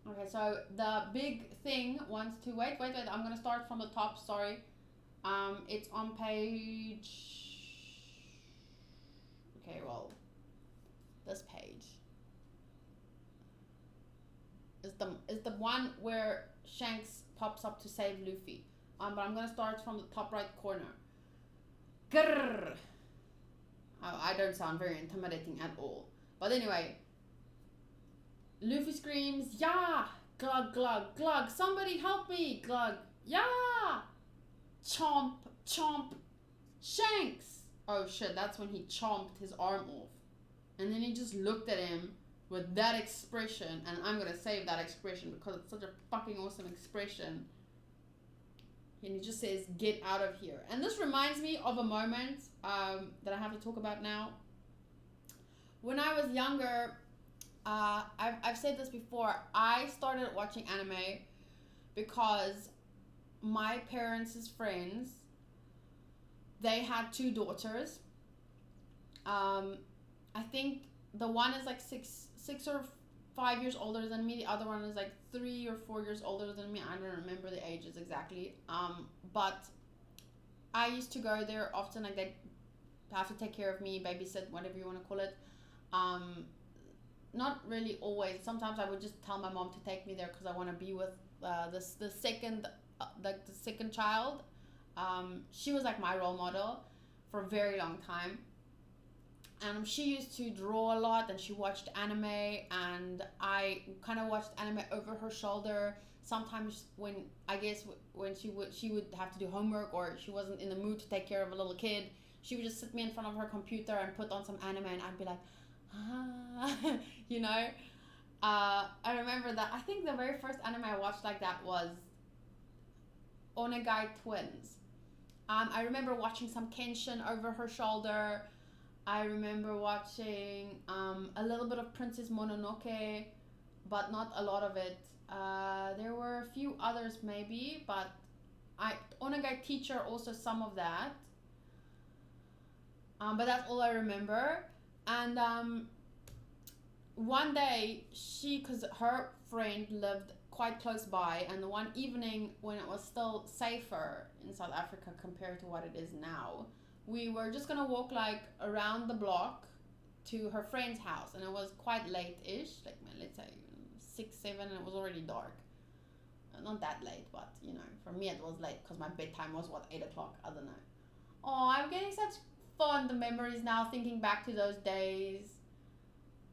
Okay, so the big thing wants to wait. I'm gonna start from the top. Sorry. It's on page. Okay, well, this page is the one where Shanks pops up to save Luffy. But I'm gonna start from the top right corner. Grrr. Oh, I don't sound very intimidating at all. But anyway, Luffy screams, "Yeah! Glug, glug, glug! Somebody help me! Glug! Yeah! Chomp, chomp! Shanks!" Oh shit! That's when he chomped his arm off, and then he just looked at him with that expression, and I'm gonna save that expression because it's such a fucking awesome expression. And he just says, "Get out of here." And this reminds me of a moment that I have to talk about now. when I was younger, I've said this before, I started watching anime because my parents' friends, they had 2 daughters. I think the one is like six or 5 years older than me. The other one is like 3 or 4 years older than me. I don't remember the ages exactly. But I used to go there often. Like they have to take care of me, babysit, whatever you want to call it. Not really always. Sometimes I would just tell my mom to take me there because I want to be with the second child. She was like my role model for a very long time. And she used to draw a lot, and she watched anime, and I kind of watched anime over her shoulder. Sometimes when she would have to do homework, or she wasn't in the mood to take care of a little kid, she would just sit me in front of her computer and put on some anime, and I'd be like, you know. I remember that. I think the very first anime I watched like that was Onegai Twins. I remember watching some Kenshin over her shoulder. I remember watching a little bit of Princess Mononoke, but not a lot of it. There were a few others maybe, but Onegai Teacher also some of that. But that's all I remember. And one day, because her friend lived quite close by, and one evening when it was still safer in South Africa compared to what it is now, we were just gonna walk like around the block to her friend's house, and it was quite late-ish, like let's say 6, 7, and it was already dark. Not that late, but you know, for me it was late because my bedtime was 8 o'clock. I don't know. Oh, I'm getting such fond memories now, thinking back to those days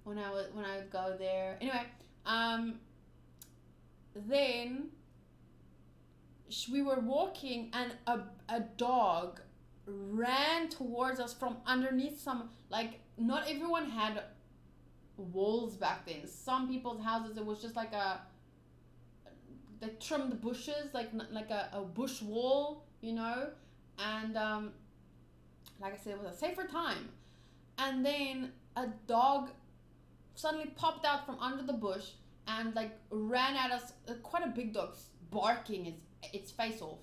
when I would go there. Anyway, then we were walking, and a dog ran towards us from underneath some, like, not everyone had walls back then. Some people's houses, it was just like they trimmed bushes, like a bush wall, you know. And like I said, it was a safer time. And then a dog suddenly popped out from under the bush and like ran at us, quite a big dog, barking its face off.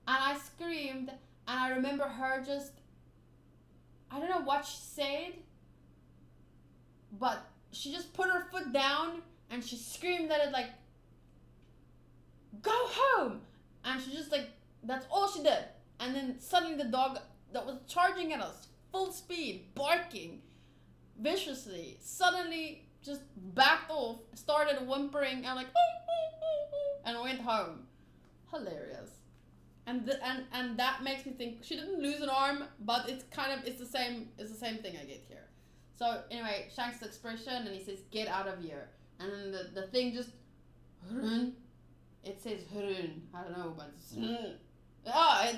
And I screamed, and I remember her just, I don't know what she said, but she just put her foot down and she screamed at it like, "Go home!" And she just like, that's all she did. And then suddenly the dog that was charging at us, full speed, barking viciously, suddenly just backed off, started whimpering, and like, and went home. Hilarious. And that makes me think she didn't lose an arm, but it's the same thing I get here. So anyway, Shanks' expression, and he says, "Get out of here." And then the thing just, it says Hurun. I don't know, but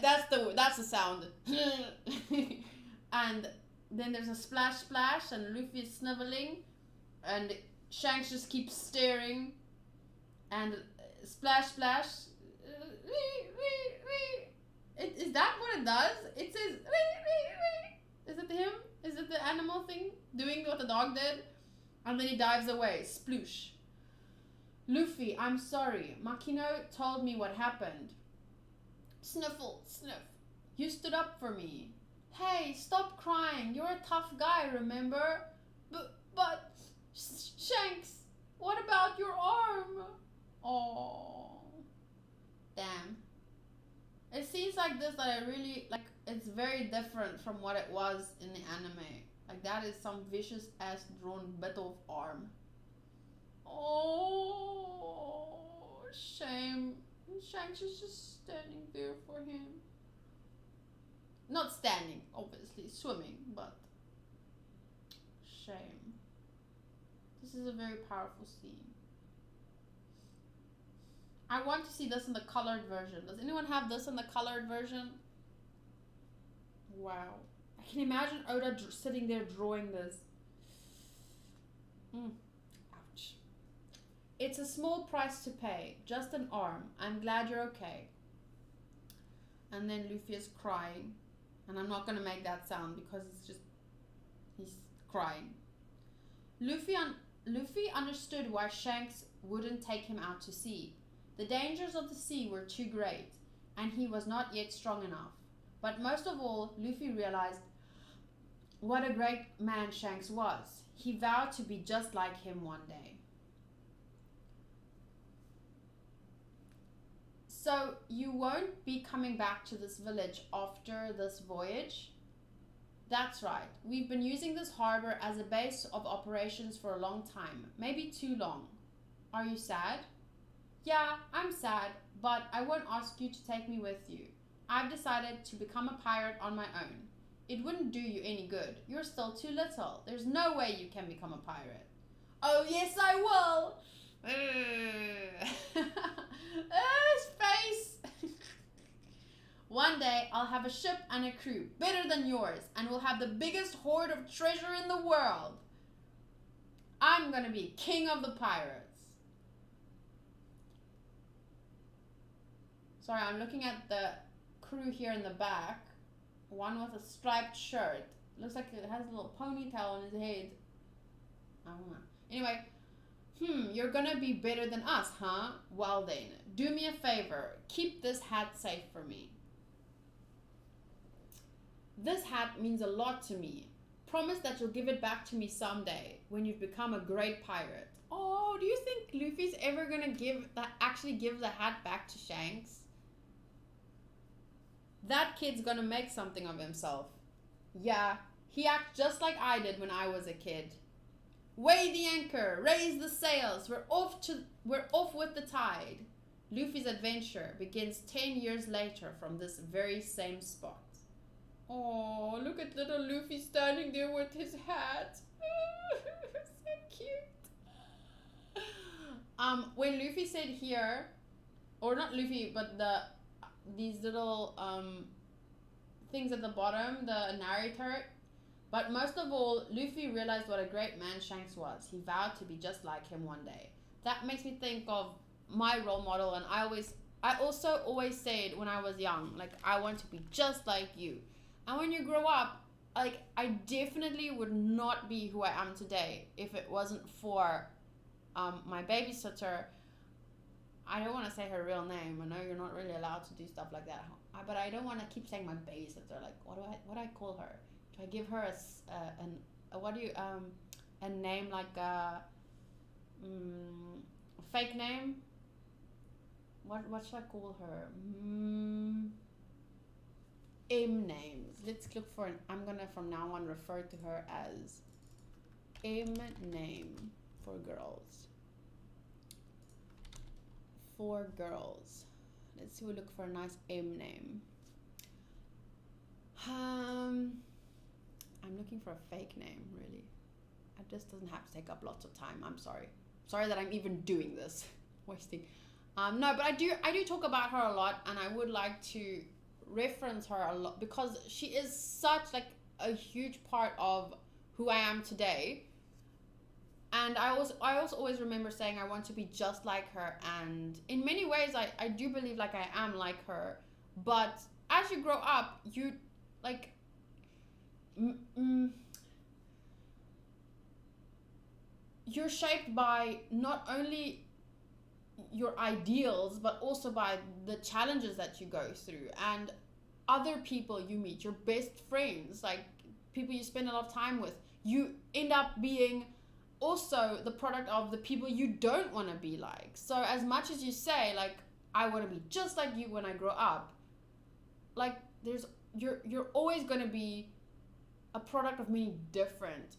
that's the sound. And then there's a splash, and Luffy is sniveling, and Shanks just keeps staring, and splash. Is that what it does? It says, is it him? Is it the animal thing doing what the dog did? And then he dives away. Sploosh. Luffy, I'm sorry. Makino told me what happened. Sniffle, sniff. You stood up for me. Hey, stop crying. You're a tough guy, remember? But Shanks, what about your arm? Oh, damn. It seems like this that I really, like, it's very different from what it was in the anime. Like, that is some vicious ass drawn bit of arm. Oh, shame. Shanks is just standing there for him. Not standing, obviously, swimming, but shame. This is a very powerful scene. I want to see this in the colored version. Does anyone have this in the colored version? Wow. I can imagine Oda sitting there drawing this. Ouch. It's a small price to pay. Just an arm. I'm glad you're okay. And then Luffy is crying. And I'm not going to make that sound because it's just, he's crying. Luffy understood why Shanks wouldn't take him out to sea. The dangers of the sea were too great, and he was not yet strong enough. But most of all, Luffy realized what a great man Shanks was. He vowed to be just like him one day. So, you won't be coming back to this village after this voyage? That's right. We've been using this harbor as a base of operations for a long time. Maybe too long. Are you sad? Yeah, I'm sad, but I won't ask you to take me with you. I've decided to become a pirate on my own. It wouldn't do you any good. You're still too little. There's no way you can become a pirate. Oh, yes, I will. His face. One day, I'll have a ship and a crew better than yours, and we'll have the biggest hoard of treasure in the world. I'm gonna be king of the pirates. Sorry, I'm looking at the crew here in the back. One with a striped shirt. Looks like it has a little ponytail on his head. I don't know. Anyway, you're gonna be better than us, huh? Well then, do me a favor. Keep this hat safe for me. This hat means a lot to me. Promise that you'll give it back to me someday when you've become a great pirate. Oh, do you think Luffy's ever gonna actually give the hat back to Shanks? That kid's gonna make something of himself. Yeah, he acts just like I did when I was a kid. Weigh the anchor, raise the sails, we're off with the tide. Luffy's adventure begins 10 years later from this very same spot. Oh, look at little Luffy standing there with his hat. So cute. When Luffy said here, or not Luffy, but these little things at the bottom, the narrator. But most of all, Luffy realized what a great man Shanks was. He vowed to be just like him one day. That makes me think of my role model, and I also always said when I was young, like, I want to be just like you. And when you grow up, like, I definitely would not be who I am today if it wasn't for my babysitter. I don't want to say her real name. I know you're not really allowed to do stuff like that, but I don't want to keep saying my babysitter. Like, what do I call her? Do I give her a name like a fake name? What should I call her? M names. Let's look for I'm gonna from now on refer to her as M name for girls. For girls. Let's see, we look for a nice M name. I'm looking for a fake name, really. This doesn't have to take up lots of time. I'm sorry. Sorry that I'm even doing this. Wasting. No, but I do talk about her a lot, and I would like to reference her a lot because she is such like a huge part of who I am today. And I also always remember saying I want to be just like her, and in many ways I do believe like I am like her. But as you grow up, you like you're shaped by not only your ideals but also by the challenges that you go through and other people you meet, your best friends, like people you spend a lot of time with. You end up being also the product of the people you don't want to be like. So as much as you say like I want to be just like you when I grow up, like you're always going to be a product of many different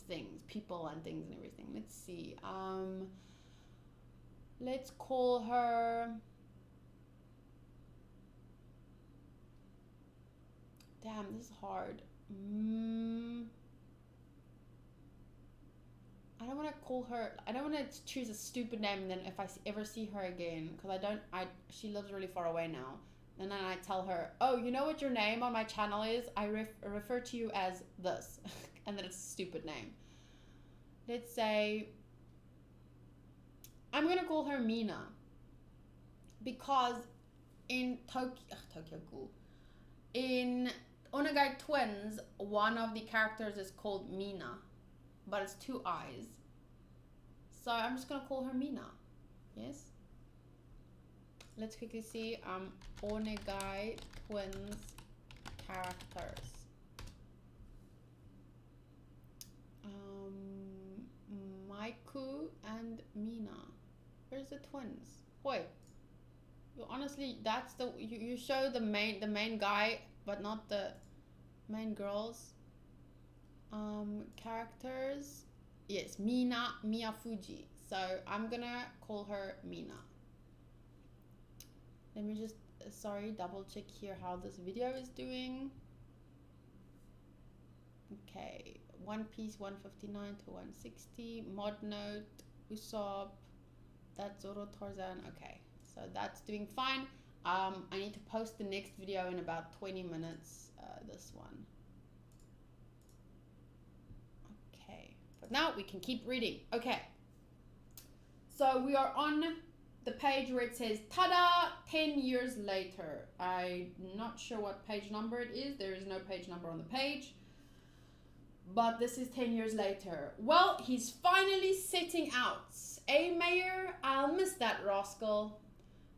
things, people and things and everything. Let's see. Let's call her. Damn, this is hard. I don't want to call her. I don't want to choose a stupid name, and then if I ever see her again, because she lives really far away now. And then I tell her, oh, you know what your name on my channel is? I refer to you as this. And then it's a stupid name. Let's say, I'm going to call her Mina. Because in Tokyo Ghoul, in Onegai Twins, one of the characters is called Mina. but it's 2 eyes. So I'm just gonna call her Mina. Yes. Let's quickly see Onegai twins characters. Maiku and Mina. Where's the twins? Wait. Honestly, that's the you show the main guy, but not the main girls. Characters. Yes, Mina Miyafuji. So I'm gonna call her Mina. Let me just double check here how this video is doing. Okay, One Piece 159 to 160. Mod note Usopp. That's Zoro Tarzan. Okay, so that's doing fine. I need to post the next video in about 20 minutes. This one. Okay, but now we can keep reading. Okay, so we are on the page where it says "Tada! 10 years later." I'm not sure what page number it is. There is no page number on the page. But this is 10 years later. Well, he's finally setting out. Mayor, I'll miss that rascal.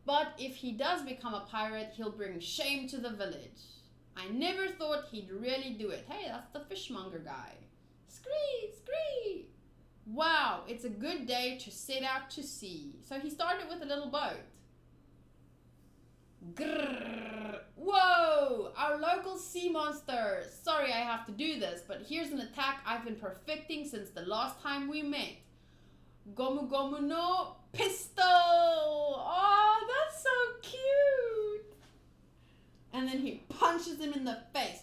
But if he does become a pirate, he'll bring shame to the village. I never thought he'd really do it. Hey, that's the fishmonger guy. Scree, scree. Wow, it's a good day to set out to sea. So he started with a little boat. Grrr. Whoa, our local sea monster. Sorry I have to do this, but here's an attack I've been perfecting since the last time we met. Gomu Gomu no pistol. Oh, that's so cute. And then he punches him in the face.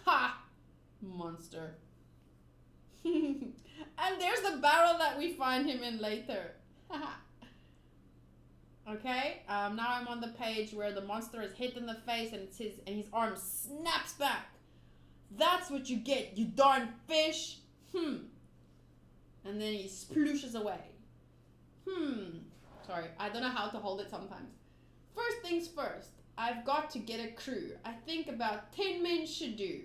Ha! Monster. And there's the barrel that we find him in later. Okay, now I'm on the page where the monster is hit in the face and his arm snaps back. That's what you get, you darn fish. And then he splooshes away. Sorry, I don't know how to hold it sometimes. First things first, I've got to get a crew. I think about 10 men should do.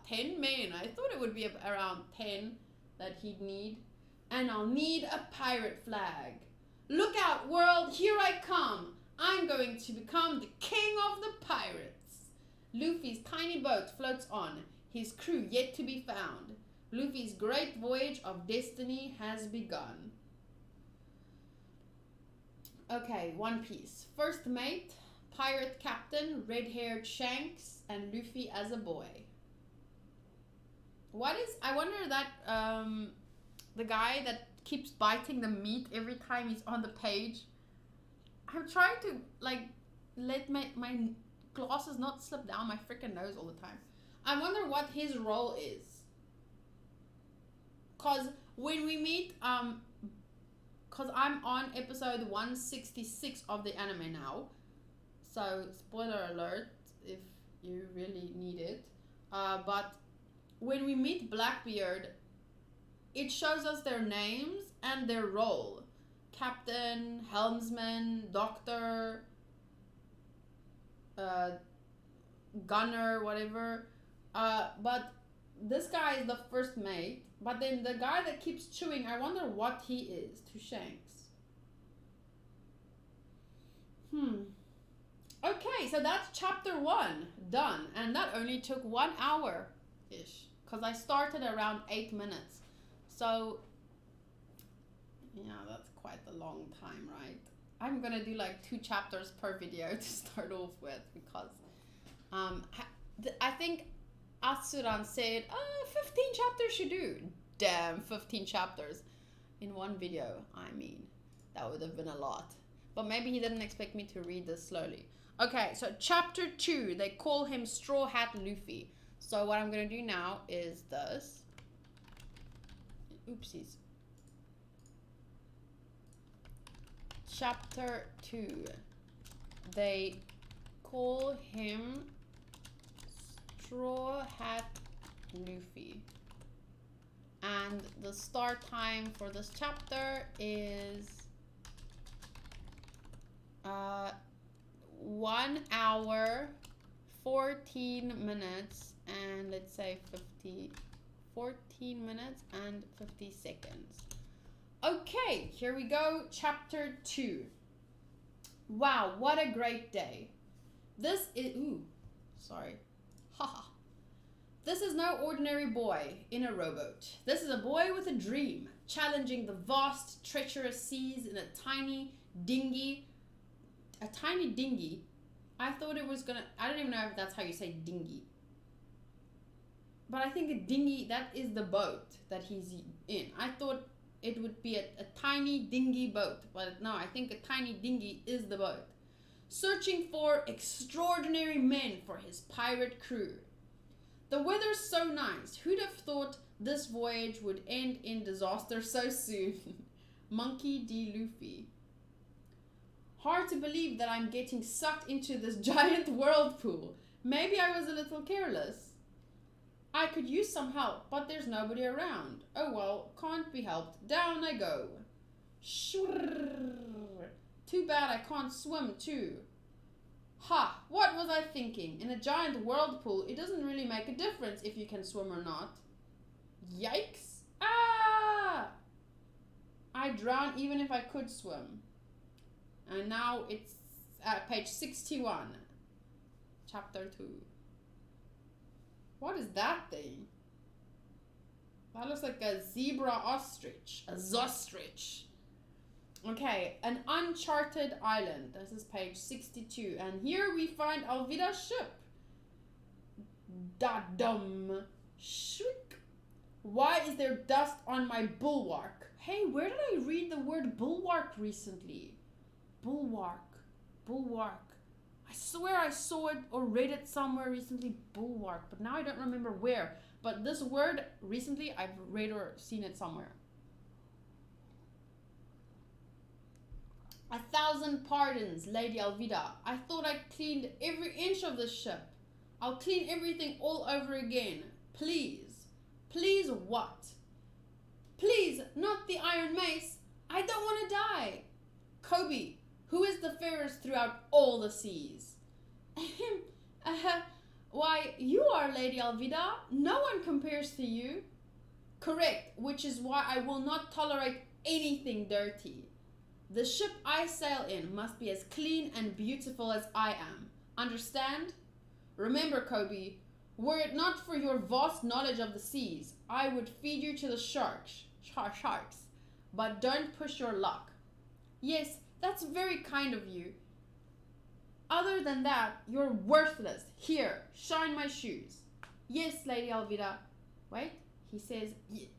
10 men. I thought it would be around 10 that he'd need. And I'll need a pirate flag. Look out, world, here I come. I'm going to become the king of the pirates. Luffy's tiny boat floats on, his crew yet to be found. Luffy's great voyage of destiny has begun. Okay, One Piece. First mate, pirate captain, red-haired Shanks, and Luffy as a boy. I wonder that, the guy that keeps biting the meat every time he's on the page. I'm trying to let my glasses not slip down my freaking nose all the time. I wonder what his role is. Cause when we meet, cause I'm on episode 166 of the anime now. So spoiler alert if you really need it. But when we meet Blackbeard, it shows us their names and their role. Captain, helmsman, doctor, gunner, whatever. But this guy is the first mate. But then the guy that keeps chewing, I wonder what he is to Shanks. Okay, so that's chapter 1 done. And that only took 1 hour-ish. Because I started around 8 minutes. So, yeah, that's quite a long time, right? I'm gonna do like 2 chapters per video to start off with because I think Arsalan said 15 chapters should do. Damn, 15 chapters in one video. I mean, that would have been a lot. But maybe he didn't expect me to read this slowly. Okay, so chapter 2, they call him Straw Hat Luffy. So what I'm gonna do now is this. Oopsies. Chapter 2. They call him Straw Hat Luffy. And the start time for this chapter is 1 hour, 14 minutes, and let's say 14 minutes and 50 seconds. Okay, here we go. Chapter 2. Wow, what a great day. This is... Ooh, sorry. Haha. This is no ordinary boy in a rowboat. This is a boy with a dream, challenging the vast, treacherous seas in a tiny dinghy. A tiny dinghy? I thought it was gonna... I don't even know if that's how you say dinghy. But I think a dinghy, that is the boat that he's in. I thought it would be a tiny dinghy boat. But no, I think a tiny dinghy is the boat. Searching for extraordinary men for his pirate crew. The weather's so nice. Who'd have thought this voyage would end in disaster so soon? Monkey D. Luffy. Hard to believe that I'm getting sucked into this giant whirlpool. Maybe I was a little careless. I could use some help, but there's nobody around. Oh well, can't be helped. Down I go. Shurr. Too bad I can't swim too. Ha! What was I thinking? In a giant whirlpool, it doesn't really make a difference if you can swim or not. Yikes! Ah! I'd drown even if I could swim. And now it's at page 61. Chapter 2. What is that thing? That looks like a zebra ostrich. A zostrich. Okay, an uncharted island. This is page 62. And here we find Alvida's ship. Da-dum. Shriek. Why is there dust on my bulwark? Hey, where did I read the word bulwark recently? Bulwark. Bulwark. I swear I saw it or read it somewhere recently. Bulwark. But now I don't remember where. But this word, recently, I've read or seen it somewhere. 1,000 pardons, Lady Alvida. I thought I cleaned every inch of the ship. I'll clean everything all over again. Please. Please what? Please, not the iron mace. I don't want to die. Kobe, who is the fairest throughout all the seas? Why, you are, Lady Alvida. No one compares to you. Correct, which is why I will not tolerate anything dirty. The ship I sail in must be as clean and beautiful as I am. Understand? Remember, Kobe, were it not for your vast knowledge of the seas, I would feed you to the sharks. But don't push your luck. Yes, that's very kind of you. Other than that, you're worthless. Here, shine my shoes. Yes, Lady Alvida. Wait, he says,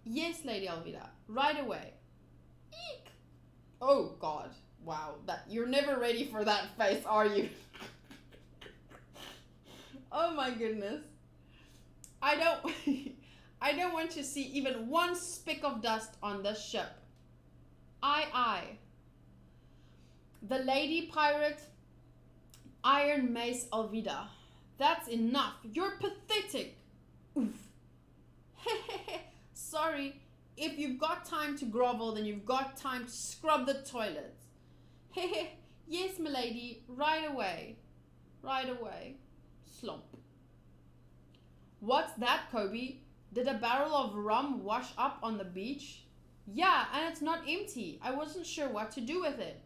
yes, Lady Alvida. Right away. Eek. Oh, God. Wow, you're never ready for that face, are you? Oh, my goodness. I don't want to see even one speck of dust on this ship. Aye. The Lady Pirate, Iron Mace Alvida. That's enough. You're pathetic. Oof. Sorry. If you've got time to grovel, then you've got time to scrub the toilets. Yes, milady. Right away. Right away. Slump. What's that, Kobe? Did a barrel of rum wash up on the beach? Yeah, and it's not empty. I wasn't sure what to do with it.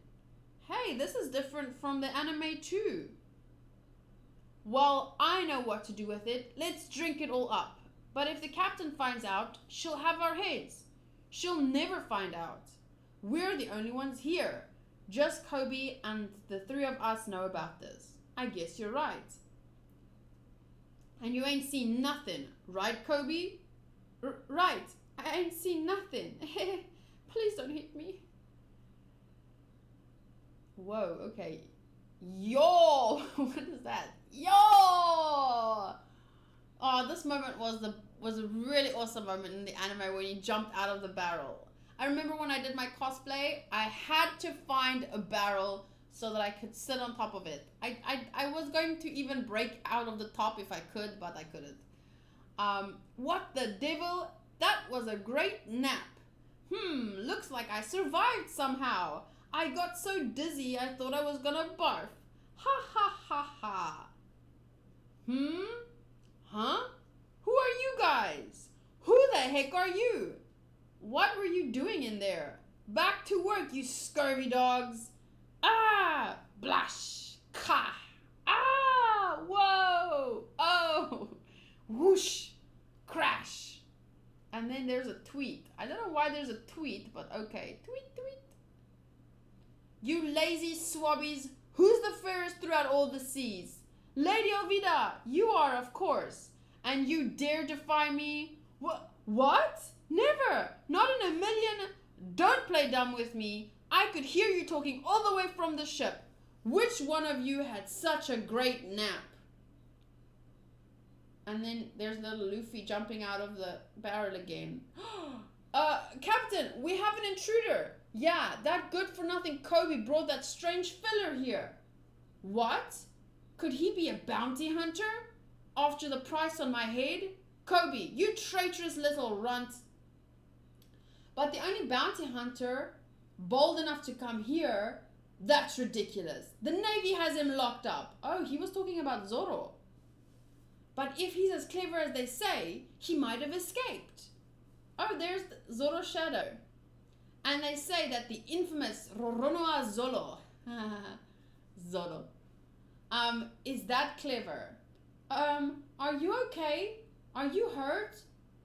Hey, this is different from the anime too. Well, I know what to do with it. Let's drink it all up. But if the captain finds out, she'll have our heads. She'll never find out. We're the only ones here. Just Kobe and the three of us know about this. I guess you're right. And you ain't seen nothing, right, Kobe? Right. I ain't seen nothing. Please don't hit me. Whoa, okay. Yo! What is that? Yo! Oh, this moment was a really awesome moment in the anime when he jumped out of the barrel. I remember when I did my cosplay, I had to find a barrel so that I could sit on top of it. I was going to even break out of the top if I could, but I couldn't. What the devil? That was a great nap. Looks like I survived somehow. I got so dizzy I thought I was gonna barf. Ha ha ha ha. Huh? heck are you? What were you doing in there? Back to work, you scurvy dogs. Ah! Blash! Ka! Ah! Whoa! Oh! Whoosh! Crash! And then there's a tweet. I don't know why there's a tweet, but okay. Tweet, tweet. You lazy swabbies, who's the fairest throughout all the seas? Lady Elvida, you are, of course. And you dare defy me? What? Never! Not in a million! Don't play dumb with me. I could hear you talking all the way from the ship. Which one of you had such a great nap? And then there's little Luffy jumping out of the barrel again. Captain, we have an intruder. Yeah, that good-for-nothing Kobe brought that strange filler here. What? Could he be a bounty hunter? After the price on my head? Kobe, you traitorous little runt. But the only bounty hunter bold enough to come here, that's ridiculous. The Navy has him locked up. Oh, he was talking about Zoro. But if he's as clever as they say, he might have escaped. Oh, there's Zoro's shadow. And they say that the infamous Roronoa Zolo, Zolo, is that clever. Are you okay? Are you hurt?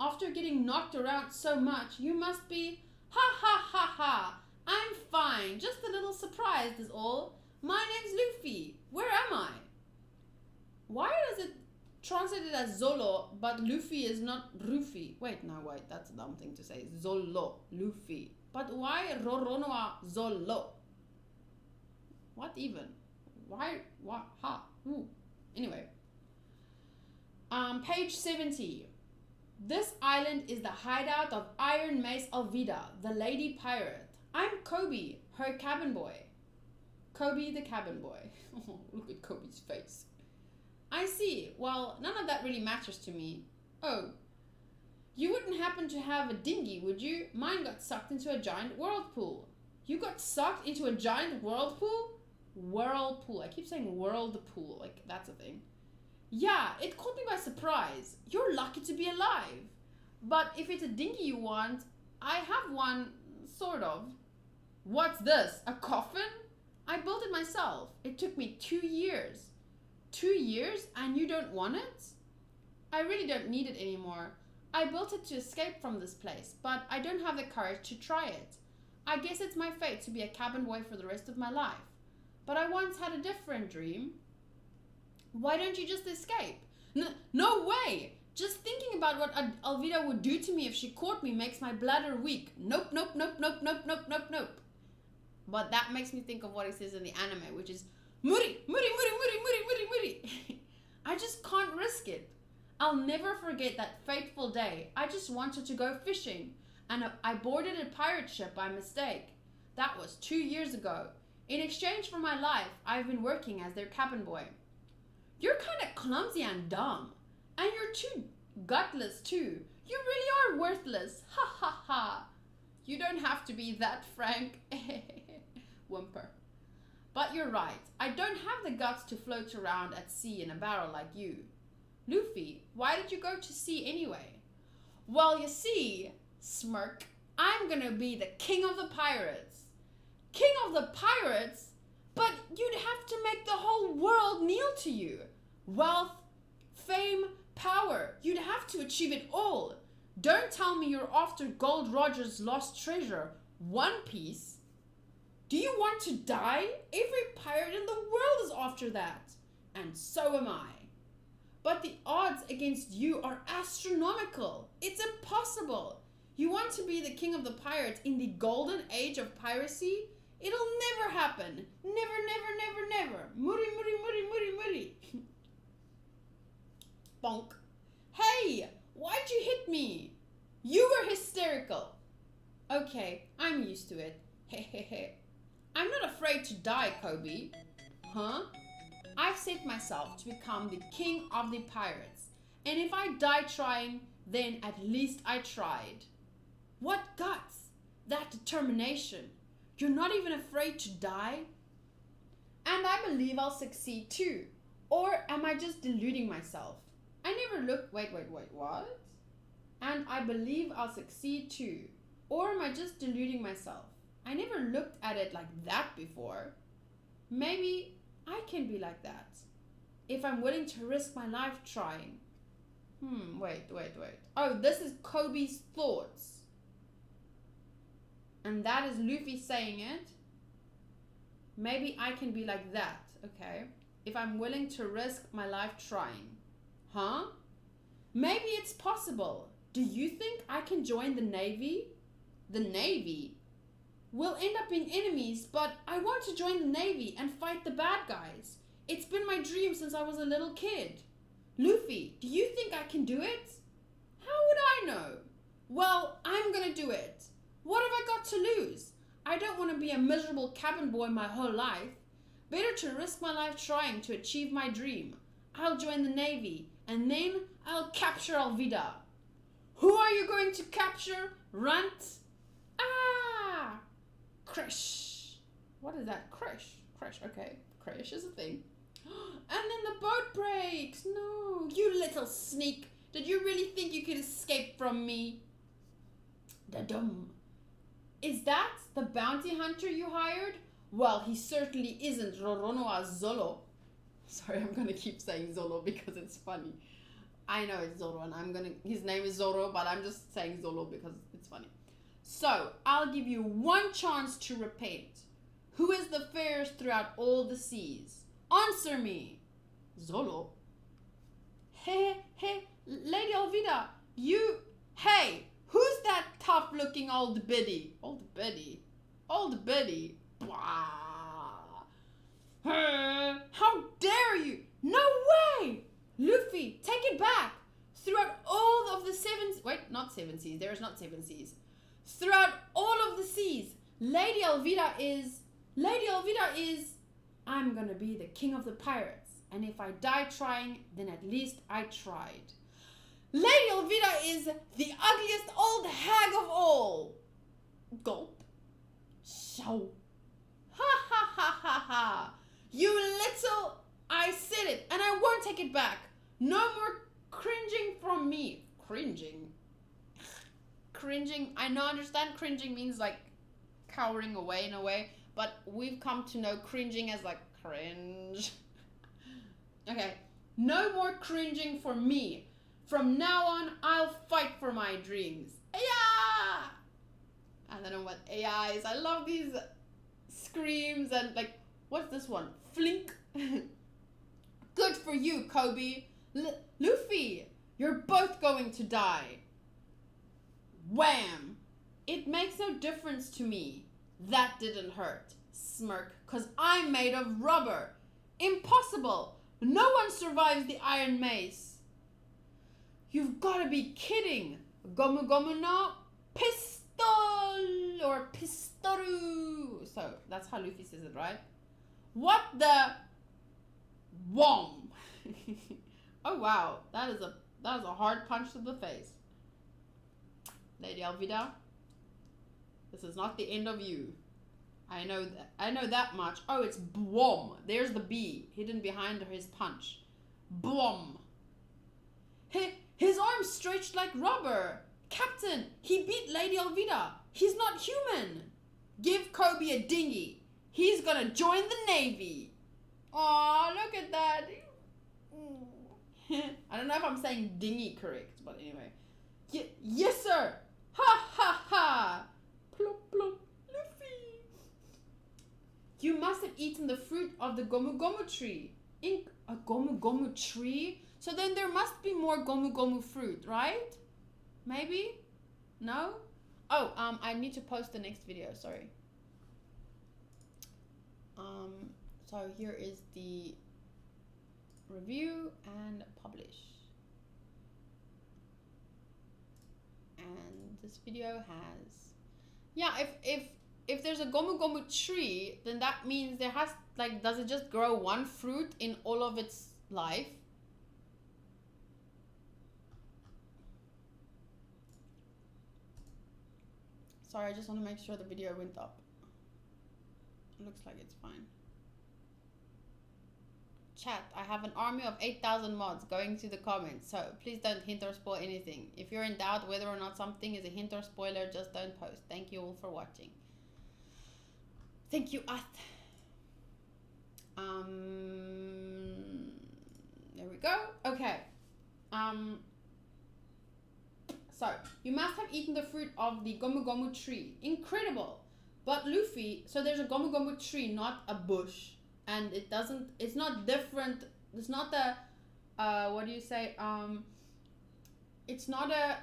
After getting knocked around so much, you must be, ha ha ha ha. I'm fine, just a little surprised is all. My name's Luffy. Where am I? Why does it translated as Zolo, but Luffy is not Ruffy? Wait, that's a dumb thing to say. Zolo, Luffy. But why Roronoa Zolo? What even? Why? What? Ha? Ooh. Anyway. Page 70. This island is the hideout of Iron Mace Alvida, the lady pirate. I'm Kobe, her cabin boy. Kobe the cabin boy. Oh, look at Kobe's face. I see. Well, none of that really matters to me. Oh. You wouldn't happen to have a dinghy, would you? Mine got sucked into a giant whirlpool. You got sucked into a giant whirlpool? Whirlpool. I keep saying whirlpool, like that's a thing. Yeah, it caught me by surprise. You're lucky to be alive. But if it's a dinghy you want, I have one, sort of. What's this? A coffin? I built it myself. It took me 2 years. 2 years and you don't want it? I really don't need it anymore. I built it to escape from this place, but I don't have the courage to try it. I guess it's my fate to be a cabin boy for the rest of my life. But I once had a different dream. Why don't you just escape? No way! Just thinking about what Alvida would do to me if she caught me makes my bladder weak. Nope, nope, nope, nope, nope, nope, nope, nope. But that makes me think of what he says in the anime, which is Muri, Muri, Muri, Muri, Muri, Muri, Muri. I just can't risk it. I'll never forget that fateful day. I just wanted to go fishing, and I boarded a pirate ship by mistake. That was 2 years ago. In exchange for my life, I've been working as their cabin boy. You're kind of clumsy and dumb. And you're too gutless too. You really are worthless. Ha ha ha. You don't have to be that frank. Whimper. But you're right. I don't have the guts to float around at sea in a barrel like you. Luffy, why did you go to sea anyway? Well, you see, smirk, I'm gonna be the king of the pirates. King of the pirates? But you'd have to make the whole world kneel to you. Wealth, fame, power. You'd have to achieve it all. Don't tell me you're after Gold Roger's lost treasure, One Piece. Do you want to die? Every pirate in the world is after that. And so am I. But the odds against you are astronomical. It's impossible. You want to be the king of the pirates in the golden age of piracy? It'll never happen. Never, never, never, never. Muri, muri, muri, muri, muri. Bonk. Hey, why'd you hit me? You were hysterical. Okay, I'm used to it. Hehehe. I'm not afraid to die, Kobe. Huh? I've set myself to become the king of the pirates. And if I die trying, then at least I tried. What guts? That determination. You're not even afraid to die? And I believe I'll succeed too. Or am I just deluding myself? I never look... Wait, what? And I believe I'll succeed too. Or am I just deluding myself? I never looked at it like that before. Maybe I can be like that. If I'm willing to risk my life trying. Wait. Oh, this is Kobe's thoughts. And that is Luffy saying it. Maybe I can be like that, okay? If I'm willing to risk my life trying. Huh? Maybe it's possible. Do you think I can join the Navy? The Navy? We'll end up being enemies, but I want to join the Navy and fight the bad guys. It's been my dream since I was a little kid. Luffy, do you think I can do it? How would I know? Well, I'm gonna do it. What have I got to lose? I don't want to be a miserable cabin boy my whole life. Better to risk my life trying to achieve my dream. I'll join the Navy, and then I'll capture Alvida. Who are you going to capture, runt? Ah! Crash. What is that? Crash. Okay. Crash is a thing. And then the boat breaks. No. You little sneak. Did you really think you could escape from me? Da-dum. Is that the bounty hunter you hired? Well, he certainly isn't Roronoa Zolo. Sorry, I'm going to keep saying Zolo because it's funny. I know it's Zoro and his name is Zoro, but I'm just saying Zolo because it's funny. So, I'll give you one chance to repent. Who is the fairest throughout all the seas? Answer me. Zolo. Hey, Lady Alvida, hey, who's that tough-looking old biddy? Old biddy? Blah. How dare you? No way! Luffy, take it back. Throughout all of the not seven seas. There is not seven seas. Throughout all of the seas, Lady Alvida is, I'm gonna be the king of the pirates. And if I die trying, then at least I tried. Lady Alvida is the ugliest old hag of all. Gulp. So. Ha. You little, I said it, and I won't take it back. No more cringing from me. Cringing. I understand cringing means like cowering away in a way, but we've come to know cringing as like cringe. Okay, no more cringing for me. From now on, I'll fight for my dreams. Yeah! I don't know what AI is. I love these screams and like, what's this one? Flink. Good for you, Kobe. Luffy, you're both going to die. Wham! It makes no difference to me. That didn't hurt. Smirk, 'cause I'm made of rubber. Impossible. No one survives the iron mace. You've got to be kidding. Gomu Gomu no pistol or pistoru. So that's how Luffy says it, right? What the wom? Oh wow, that is a hard punch to the face. Lady Alvida, this is not the end of you. I know that much. Oh, it's Bwom. There's the B hidden behind his punch. Bwom. His arms stretched like rubber. Captain, he beat Lady Alvida. He's not human. Give Kobe a dinghy. He's gonna join the Navy. Aw, look at that. I don't know if I'm saying dinghy correct, but anyway. Yes, sir. Ha. Plop, plop. Luffy. You must have eaten the fruit of the Gomu Gomu tree. A Gomu Gomu tree? So then there must be more Gomu Gomu fruit, right? Maybe? No? Oh, I need to post the next video, sorry. So here is the review and publish. And this video has, yeah, if there's a Gomu Gomu tree, then that means there has, like, does it just grow one fruit in all of its life? Sorry, I just want to make sure the video went up. It looks like it's fine. chat. I have an army of 8,000 mods going to the comments, so please don't hint or spoil anything. If you're in doubt whether or not something is a hint or spoiler, just don't post. Thank you all for watching. Thank you, Ath. There we go. Okay. So, you must have eaten the fruit of the Gomu Gomu tree. Incredible. But Luffy, so there's a Gomu Gomu tree, not a bush. And it's not different. It's not a, what do you say? It's not a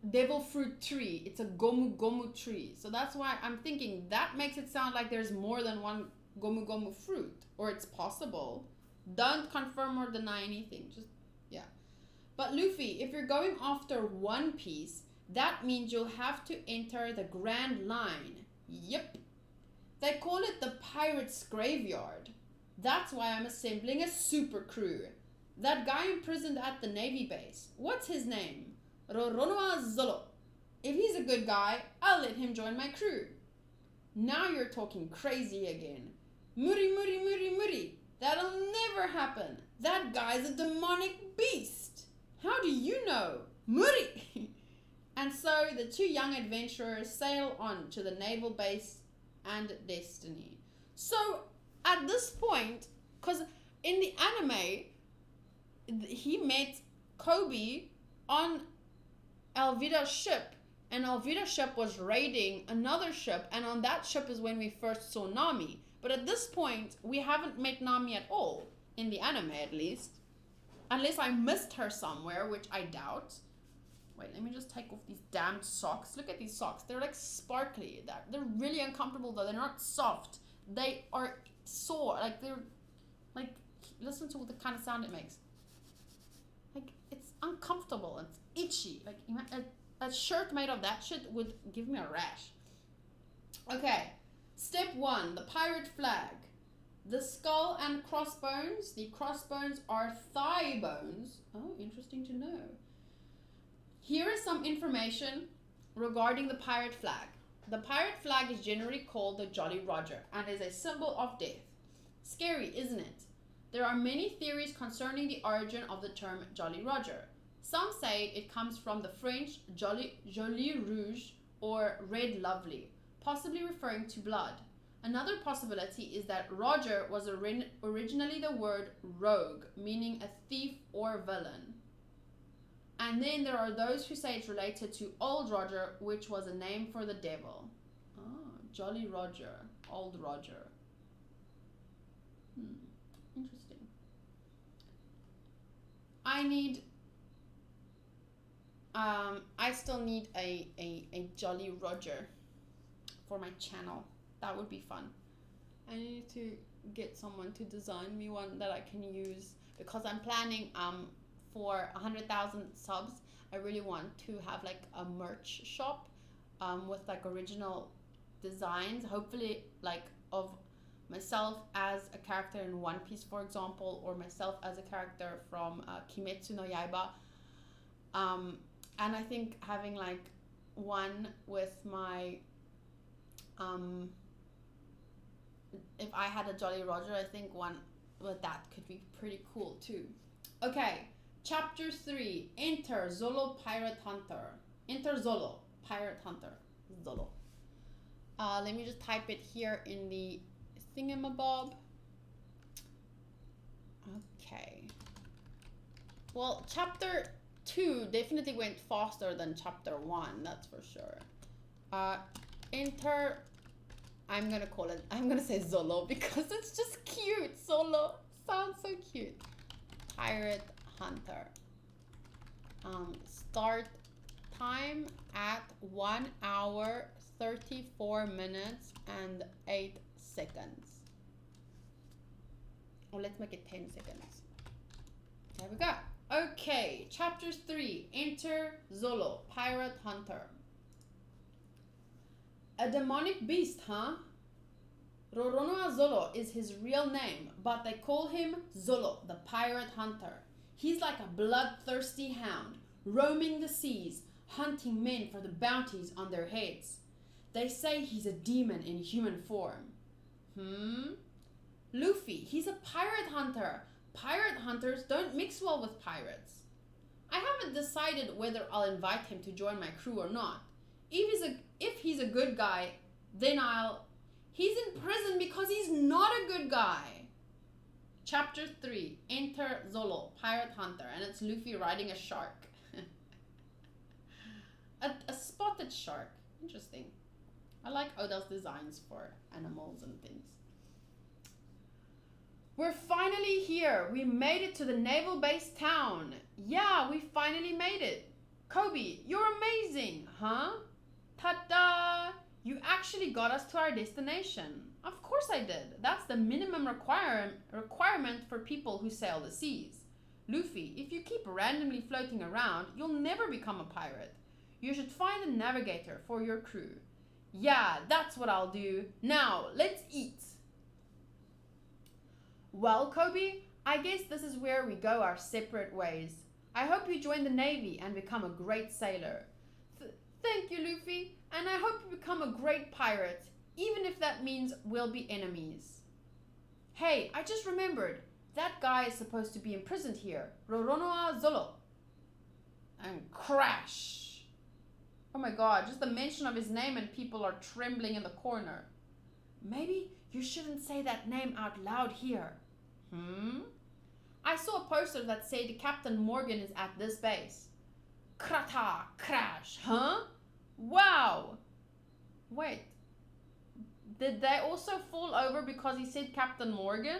devil fruit tree. It's a Gomu Gomu tree. So that's why I'm thinking that makes it sound like there's more than one Gomu Gomu fruit. Or it's possible. Don't confirm or deny anything. Just, yeah. But Luffy, if you're going after One Piece, that means you'll have to enter the Grand Line. Yep. They call it the Pirate's Graveyard. That's why I'm assembling a super crew. That guy imprisoned at the Navy base. What's his name? Roronoa Zolo. If he's a good guy, I'll let him join my crew. Now you're talking crazy again. Muri Muri Muri Muri. That'll never happen. That guy's a demonic beast. How do you know? Muri! And so the two young adventurers sail on to the naval base and destiny. So at this point, because in the anime, he met Kobe on Alvida's ship, and Alvida's ship was raiding another ship, and on that ship is when we first saw Nami. But at this point, we haven't met Nami at all, in the anime at least. Unless I missed her somewhere, which I doubt. Wait, let me just take off these damn socks. Look at these socks. They're like sparkly. They're really uncomfortable though. They're not soft. They are sore. Like they're like, listen to the kind of sound it makes. Like it's uncomfortable. It's itchy. Like a shirt made of that shit would give me a rash. Okay. Step 1, the pirate flag. The skull and crossbones. The crossbones are thigh bones. Oh, interesting to know. Here is some information regarding the pirate flag. The pirate flag is generally called the Jolly Roger and is a symbol of death. Scary, isn't it? There are many theories concerning the origin of the term Jolly Roger. Some say it comes from the French Joli Rouge or Red Lovely, possibly referring to blood. Another possibility is that Roger was originally the word rogue, meaning a thief or villain. And then there are those who say it's related to Old Roger, which was a name for the devil. Oh, Jolly Roger, Old Roger. Interesting. I still need a Jolly Roger for my channel. That would be fun. I need to get someone to design me one that I can use because I'm planning for 100,000 subs. I really want to have like a merch shop with like original designs, hopefully like of myself as a character in One Piece, for example, or myself as a character from Kimetsu no Yaiba. And I think having like one with my if I had a Jolly Roger, I think one with that could be pretty cool too. Okay, chapter 3. Enter Zolo Pirate Hunter. Enter Zolo Pirate Hunter. Zolo. Let me just type it here in the thingamabob. Okay. Well, chapter 2 definitely went faster than chapter 1, that's for sure. Enter, I'm gonna say Zolo because it's just cute. Zolo sounds so cute. Pirate Hunter. Start time at 1 hour 34 minutes and 8 seconds. Oh, let's make it 10 seconds. There we go. Okay, chapter 3. Enter Zolo, Pirate Hunter. A demonic beast, huh? Roronoa Zolo is his real name, but they call him Zolo, the Pirate Hunter. He's like a bloodthirsty hound, roaming the seas, hunting men for the bounties on their heads. They say he's a demon in human form. Luffy, he's a pirate hunter, pirate hunters don't mix well with pirates. I haven't decided whether I'll invite him to join my crew or not. If he's a good guy, then he's in prison because he's not a good guy. Chapter 3, Enter Zolo, pirate hunter, and it's Luffy riding a shark. a spotted shark. Interesting. I like Oda's designs for animals and things. We're finally here. We made it to the naval base town. Yeah, we finally made it. Kobe, you're amazing, huh? Ta-da! You actually got us to our destination. Of course I did. That's the minimum requirement for people who sail the seas. Luffy, if you keep randomly floating around, you'll never become a pirate. You should find a navigator for your crew. Yeah, that's what I'll do. Now, let's eat. Well, Kobe, I guess this is where we go our separate ways. I hope you join the Navy and become a great sailor. Thank you, Luffy, and I hope you become a great pirate, even if that means we'll be enemies. Hey, I just remembered, that guy is supposed to be imprisoned here, Roronoa Zolo. And crash. Oh my god, just the mention of his name and people are trembling in the corner. Maybe you shouldn't say that name out loud here. I saw a poster that said Captain Morgan is at this base. Krata, crash, huh? Wow. Wait. Did they also fall over because he said Captain Morgan?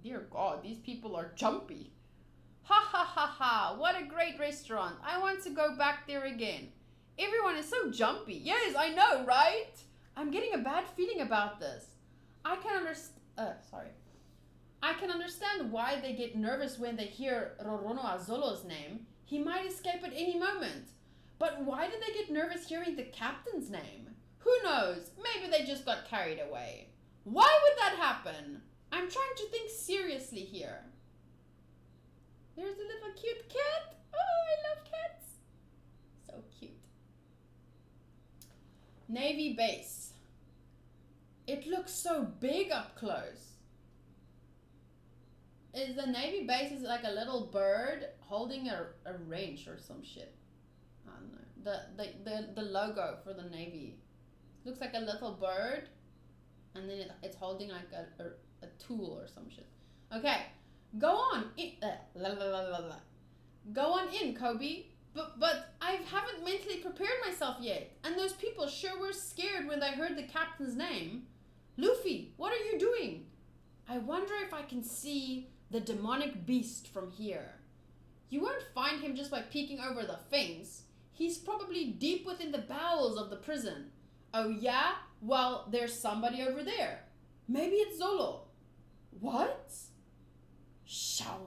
Dear God, these people are jumpy. Ha ha ha ha, what a great restaurant. I want to go back there again. Everyone is so jumpy. Yes, I know, right? I'm getting a bad feeling about this. I can understand why they get nervous when they hear Roronoa Zolo's name. He might escape at any moment. But why did they get nervous hearing the captain's name? Who knows? Maybe they just got carried away. Why would that happen? I'm trying to think seriously here. There's a little cute cat. Oh, I love cats. So cute. Navy base. It looks so big up close. Is the Navy base is like a little bird holding a wrench or some shit. I don't know. The logo for the Navy looks like a little bird, and then it's holding like a tool or some shit. Okay, go on in. Go on in, Kobe. But I haven't mentally prepared myself yet, and those people sure were scared when they heard the captain's name. Luffy, what are you doing? I wonder if I can see the demonic beast from here. You won't find him just by peeking over the fence. He's probably deep within the bowels of the prison. Oh yeah? Well, there's somebody over there. Maybe it's Zolo. What? Show.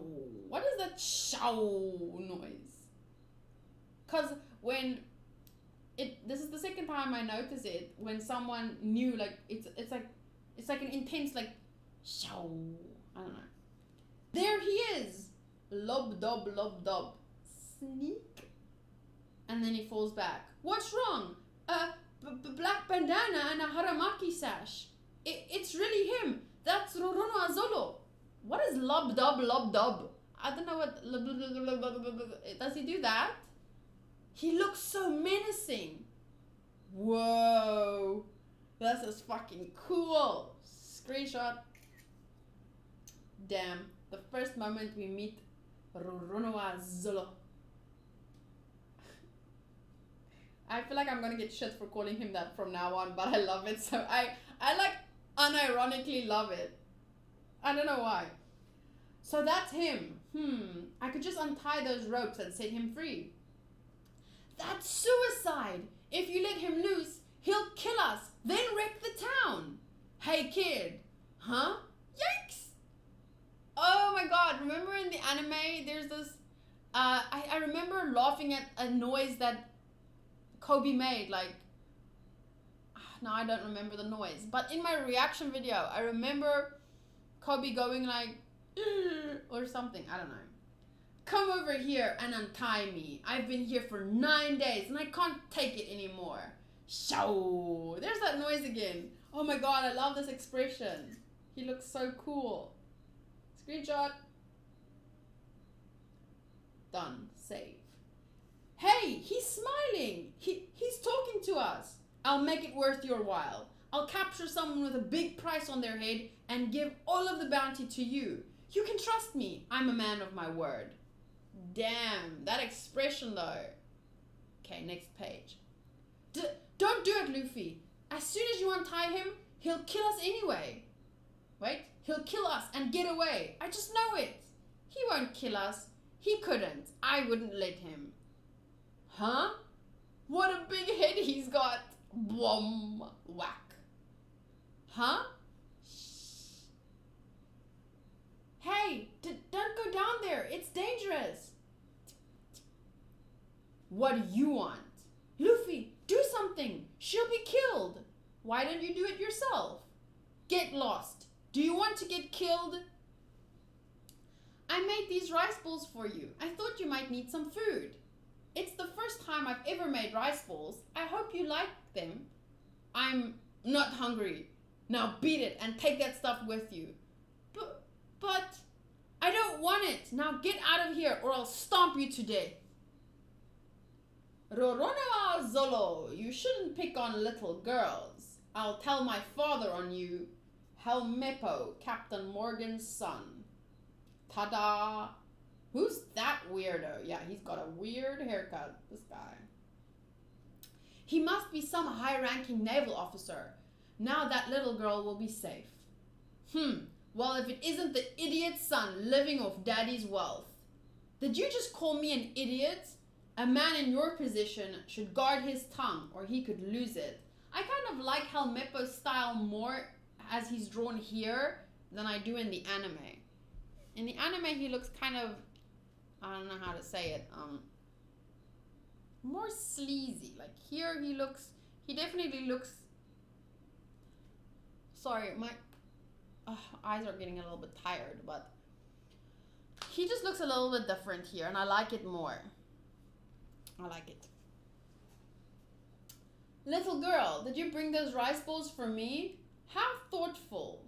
What is that show noise? Cause this is the second time I notice it when someone new, like it's like an intense like show. I don't know. There he is. Lob dob lob dob. Sneak. And then he falls back. What's wrong? Black bandana and a haramaki sash. It's really him. That's Roronoa Zolo. What is lob dob lob dob? I don't know what. Does he do that? He looks so menacing. Whoa. This is fucking cool. Screenshot. Damn. The first moment we meet Roronoa Zolo. I feel like I'm gonna get shit for calling him that from now on, but I love it. So I like unironically love it. I don't know why. So that's him. I could just untie those ropes and set him free. That's suicide. If you let him loose, he'll kill us, then wreck the town. Hey kid. Huh? Yikes. Oh my god, remember in the anime, there's this, I remember laughing at a noise that Kobe made, like, now I don't remember the noise, but in my reaction video, I remember Kobe going like, or something, I don't know. Come over here and untie me. I've been here for 9 days and I can't take it anymore. Show. There's that noise again. Oh my god, I love this expression. He looks so cool. Screenshot. Done. Save. Hey, he's smiling. He's talking to us. I'll make it worth your while. I'll capture someone with a big price on their head and give all of the bounty to you. You can trust me. I'm a man of my word. Damn, that expression though. Okay, next page. Don't do it, Luffy. As soon as you untie him, he'll kill us anyway. Wait, he'll kill us and get away. I just know it. He won't kill us. He couldn't. I wouldn't let him. Huh? What a big head he's got. Boom. Whack. Huh? Shh. Hey, don't go down there. It's dangerous. What do you want? Luffy, do something. She'll be killed. Why don't you do it yourself? Get lost. Do you want to get killed? I made these rice balls for you. I thought you might need some food. It's the first time I've ever made rice balls. I hope you like them. I'm not hungry. Now beat it and take that stuff with you. But I don't want it. Now get out of here or I'll stomp you to death. Rorona Zolo, you shouldn't pick on little girls. I'll tell my father on you. Helmeppo, Captain Morgan's son. Ta-da! Who's that weirdo? Yeah, he's got a weird haircut, this guy. He must be some high-ranking naval officer. Now that little girl will be safe. Well, if it isn't the idiot's son living off daddy's wealth. Did you just call me an idiot? A man in your position should guard his tongue or he could lose it. I kind of like Helmeppo's style more as he's drawn here than I do in the anime. In the anime, he looks kind of, I don't know how to say it, more sleazy. Like here, he definitely looks, sorry, my eyes are getting a little bit tired, but he just looks a little bit different here, and I like it more. I like it. Little girl, did you bring those rice balls for me? How thoughtful.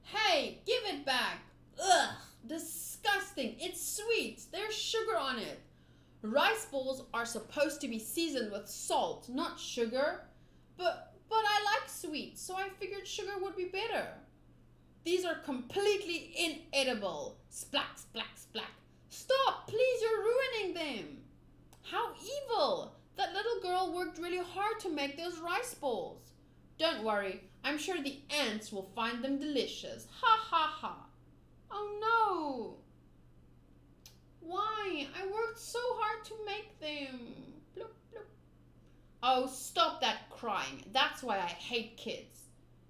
Hey, give it back. Ugh, disgusting. It's sweet. There's sugar on it. Rice balls are supposed to be seasoned with salt, not sugar. But I like sweet, so I figured sugar would be better. These are completely inedible. Splack, splack, splack. Stop, please, you're ruining them. How evil. That little girl worked really hard to make those rice balls. Don't worry, I'm sure the ants will find them delicious. Ha ha ha. Oh no. Why? I worked so hard to make them. Bloop, bloop. Oh, stop that crying. That's why I hate kids.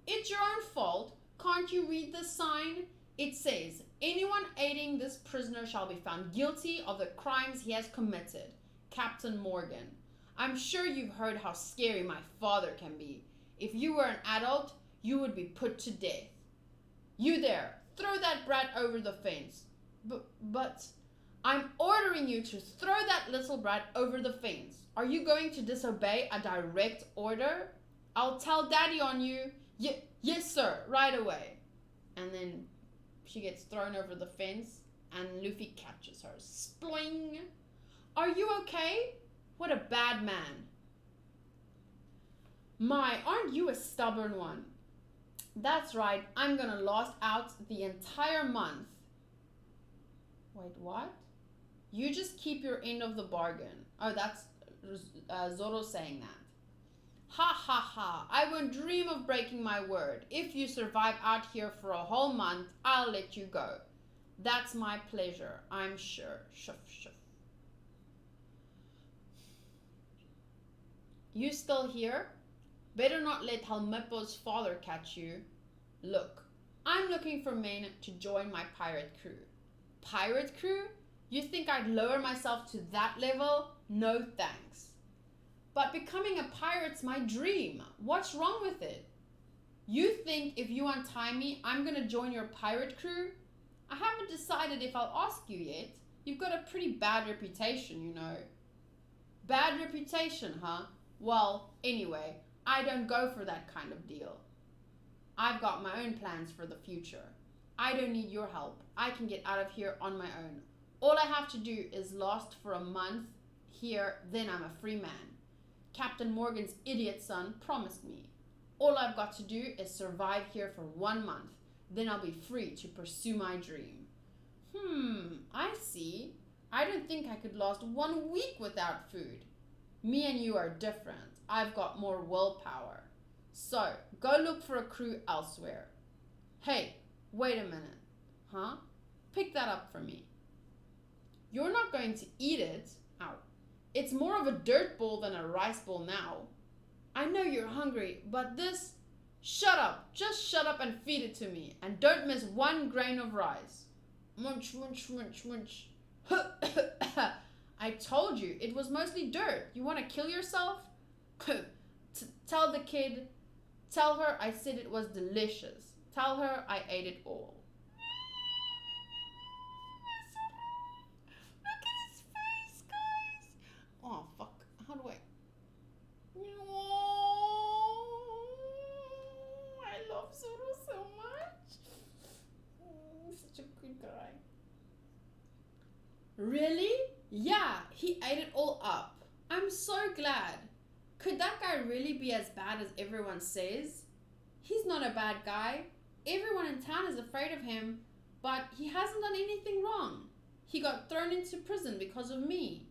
It's your own fault. Can't you read the sign? It says, anyone aiding this prisoner shall be found guilty of the crimes he has committed. Captain Morgan. I'm sure you've heard how scary my father can be. If you were an adult, you would be put to death. You there, throw that brat over the fence. But I'm ordering you to throw that little brat over the fence. Are you going to disobey a direct order? I'll tell Daddy on you. Yes, sir, right away. And then she gets thrown over the fence and Luffy catches her. Spling. Are you okay? What a bad man. My, aren't you a stubborn one? That's right, I'm gonna last out the entire month. Wait, what? You just keep your end of the bargain. Oh, that's Zoro saying that. Ha ha ha, I won't dream of breaking my word. If you survive out here for a whole month, I'll let you go. That's my pleasure, I'm sure. Shuff, shuff. You still here? Better not let Helmeppo's father catch you. Look, I'm looking for men to join my pirate crew. Pirate crew? You think I'd lower myself to that level? No thanks. But becoming a pirate's my dream. What's wrong with it? You think if you untie me, I'm gonna join your pirate crew? I haven't decided if I'll ask you yet. You've got a pretty bad reputation, you know. Bad reputation, huh? Well, anyway, I don't go for that kind of deal. I've got my own plans for the future. I don't need your help. I can get out of here on my own. All I have to do is last for a month here, then I'm a free man. Captain Morgan's idiot son promised me. All I've got to do is survive here for 1 month. Then I'll be free to pursue my dream. I see. I don't think I could last 1 week without food. Me and you are different. I've got more willpower. So, go look for a crew elsewhere. Hey, wait a minute. Huh? Pick that up for me. You're not going to eat it. Ow. It's more of a dirt ball than a rice ball now. I know you're hungry, but this... Shut up. Just shut up and feed it to me. And don't miss 1 grain of rice. Munch, munch, munch, munch. I told you, it was mostly dirt. You want to kill yourself? Tell the kid. Tell her I said it was delicious. Tell her I ate it all. Look at his face, guys. Oh, fuck. How do I... I love Zoro so much. Such a good guy. Really? Yeah, he ate it all up. I'm so glad. Could that guy really be as bad as everyone says? He's not a bad guy. Everyone in town is afraid of him, but he hasn't done anything wrong. He got thrown into prison because of me.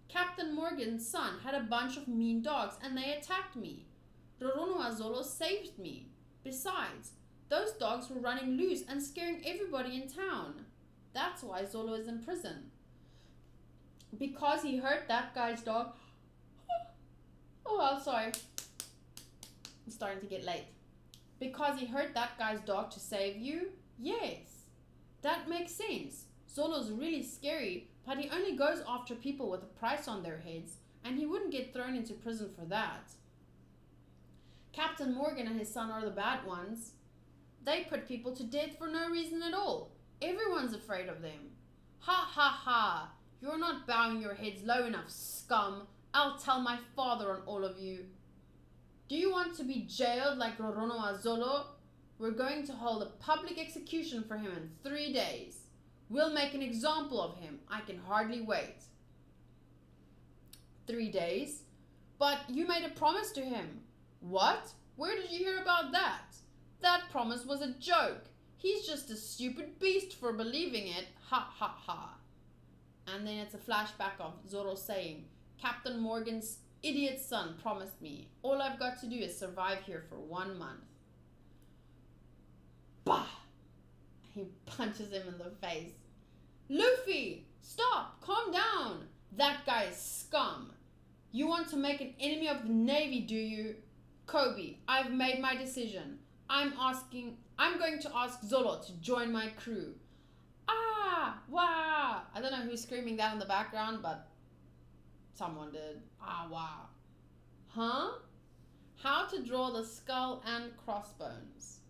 Captain Morgan's son had a bunch of mean dogs and they attacked me. Roronoa saved me. Besides, those dogs were running loose and scaring everybody in town. That's why Zolo is in prison. Because he hurt that guy's dog. Oh, well, sorry. It's starting to get late. Because he hurt that guy's dog to save you? Yes. That makes sense. Zolo's really scary, but he only goes after people with a price on their heads, and he wouldn't get thrown into prison for that. Captain Morgan and his son are the bad ones. They put people to death for no reason at all. Everyone's afraid of them. Ha ha ha. You're not bowing your heads low enough, scum. I'll tell my father on all of you. Do you want to be jailed like Roronoa Zolo? We're going to hold a public execution for him in 3 days. We'll make an example of him. I can hardly wait. 3 days? But you made a promise to him. What? Where did you hear about that? That promise was a joke. He's just a stupid beast for believing it. Ha ha ha. And then it's a flashback of Zoro saying, Captain Morgan's idiot son promised me. All I've got to do is survive here for 1 month. Bah! He punches him in the face. Luffy! Stop! Calm down! That guy is scum. You want to make an enemy of the Navy, do you? Kobe, I've made my decision. I'm going to ask Zolo to join my crew. Ah! Wow! I don't know who's screaming that in the background, but someone did. Ah, wow. Huh? How to draw the skull and crossbones.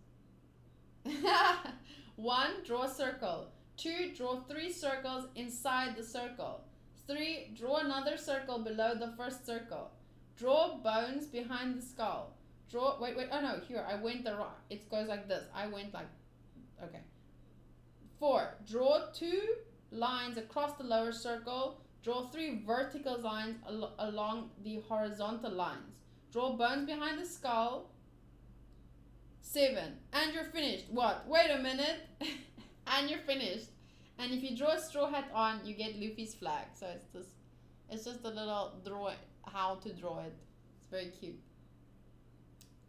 1. Draw a circle. 2. Draw 3 circles inside the circle. 3. Draw another circle below the first circle. Draw bones behind the skull. Draw, wait, oh no, here, I went the wrong, it goes like this. I went like, okay. 4. Draw 2 lines across the lower circle. Draw 3 vertical lines along the horizontal lines. Draw bones behind the skull. 7. And you're finished. What? Wait a minute. And you're finished. And if you draw a straw hat on, you get Luffy's flag. So it's just a little draw, how to draw it. It's very cute.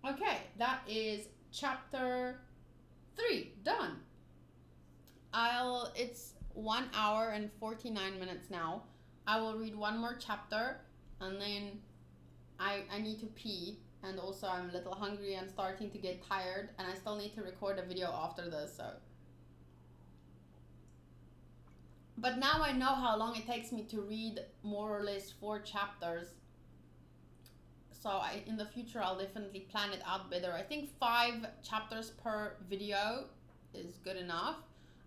Okay, that is chapter 3 done. It's 1 hour and 49 minutes now. I will read one more chapter and then I need to pee, and also I'm a little hungry and starting to get tired, and I still need to record a video after this, so. But now I know how long it takes me to read more or less 4 chapters. So in the future, I'll definitely plan it out better. I think 5 chapters per video is good enough.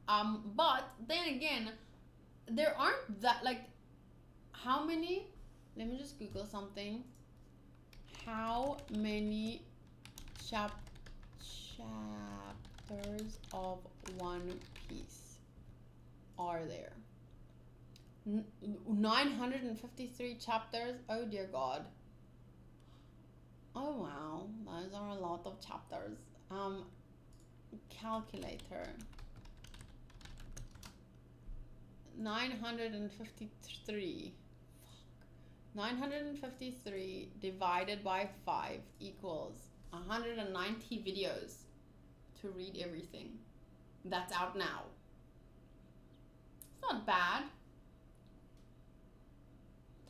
But then again, there aren't that, like, how many? Let me just Google something. How many chapters chapters of One Piece are there? 953 chapters. Oh dear God. Oh wow, those are a lot of chapters. Calculator. 953. 953 divided by 5 equals 190 videos to read everything that's out now. It's not bad.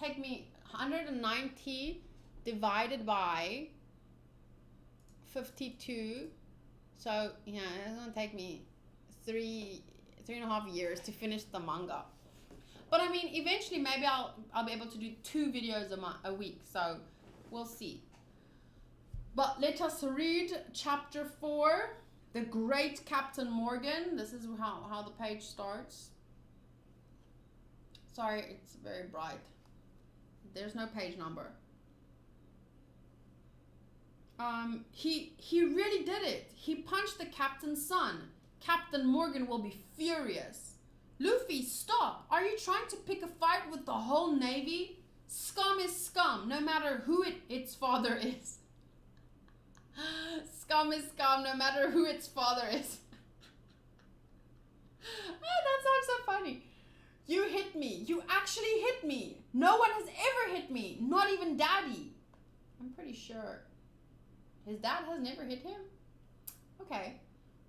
Take me 190 divided by 52. So yeah, it's gonna take me three and a half years to finish the manga. But I mean, eventually maybe I'll be able to do 2 videos a week. So we'll see. But let us read chapter 4, The Great Captain Morgan. This is how the page starts. Sorry, it's very bright. There's no page number. He really did it. He punched the captain's son. Captain Morgan will be furious. Luffy, stop! Are you trying to pick a fight with the whole navy? Scum is scum, no matter who its father is. Scum is scum, no matter who its father is. Oh, that sounds so funny. You hit me. You actually hit me. No one has ever hit me. Not even Daddy. I'm pretty sure. His dad has never hit him? Okay.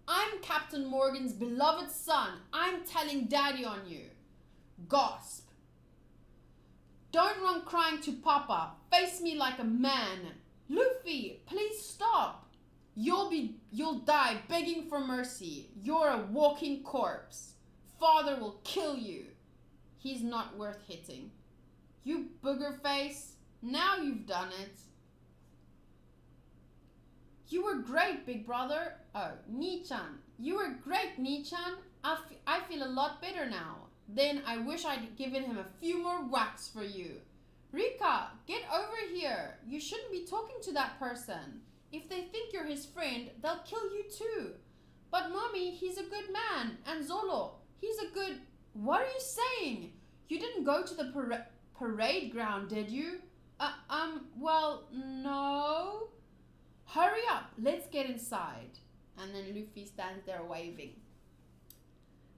I'm Captain Morgan's beloved son. I'm telling Daddy on you. Gasp. Don't run crying to Papa. Face me like a man. Luffy, please stop. You'll die begging for mercy. You're a walking corpse. Father will kill you. He's not worth hitting. You booger face. Now you've done it. You were great, big brother. Oh, Ni-chan. You were great, Ni-chan. I feel a lot better now. Then I wish I'd given him a few more whacks for you. Rika, get over here. You shouldn't be talking to that person. If they think you're his friend, they'll kill you too. But Mommy, he's a good man. And Zolo, he's a good... What are you saying? You didn't go to the parade ground, did you? Well, no. Hurry up, let's get inside. And then Luffy stands there waving.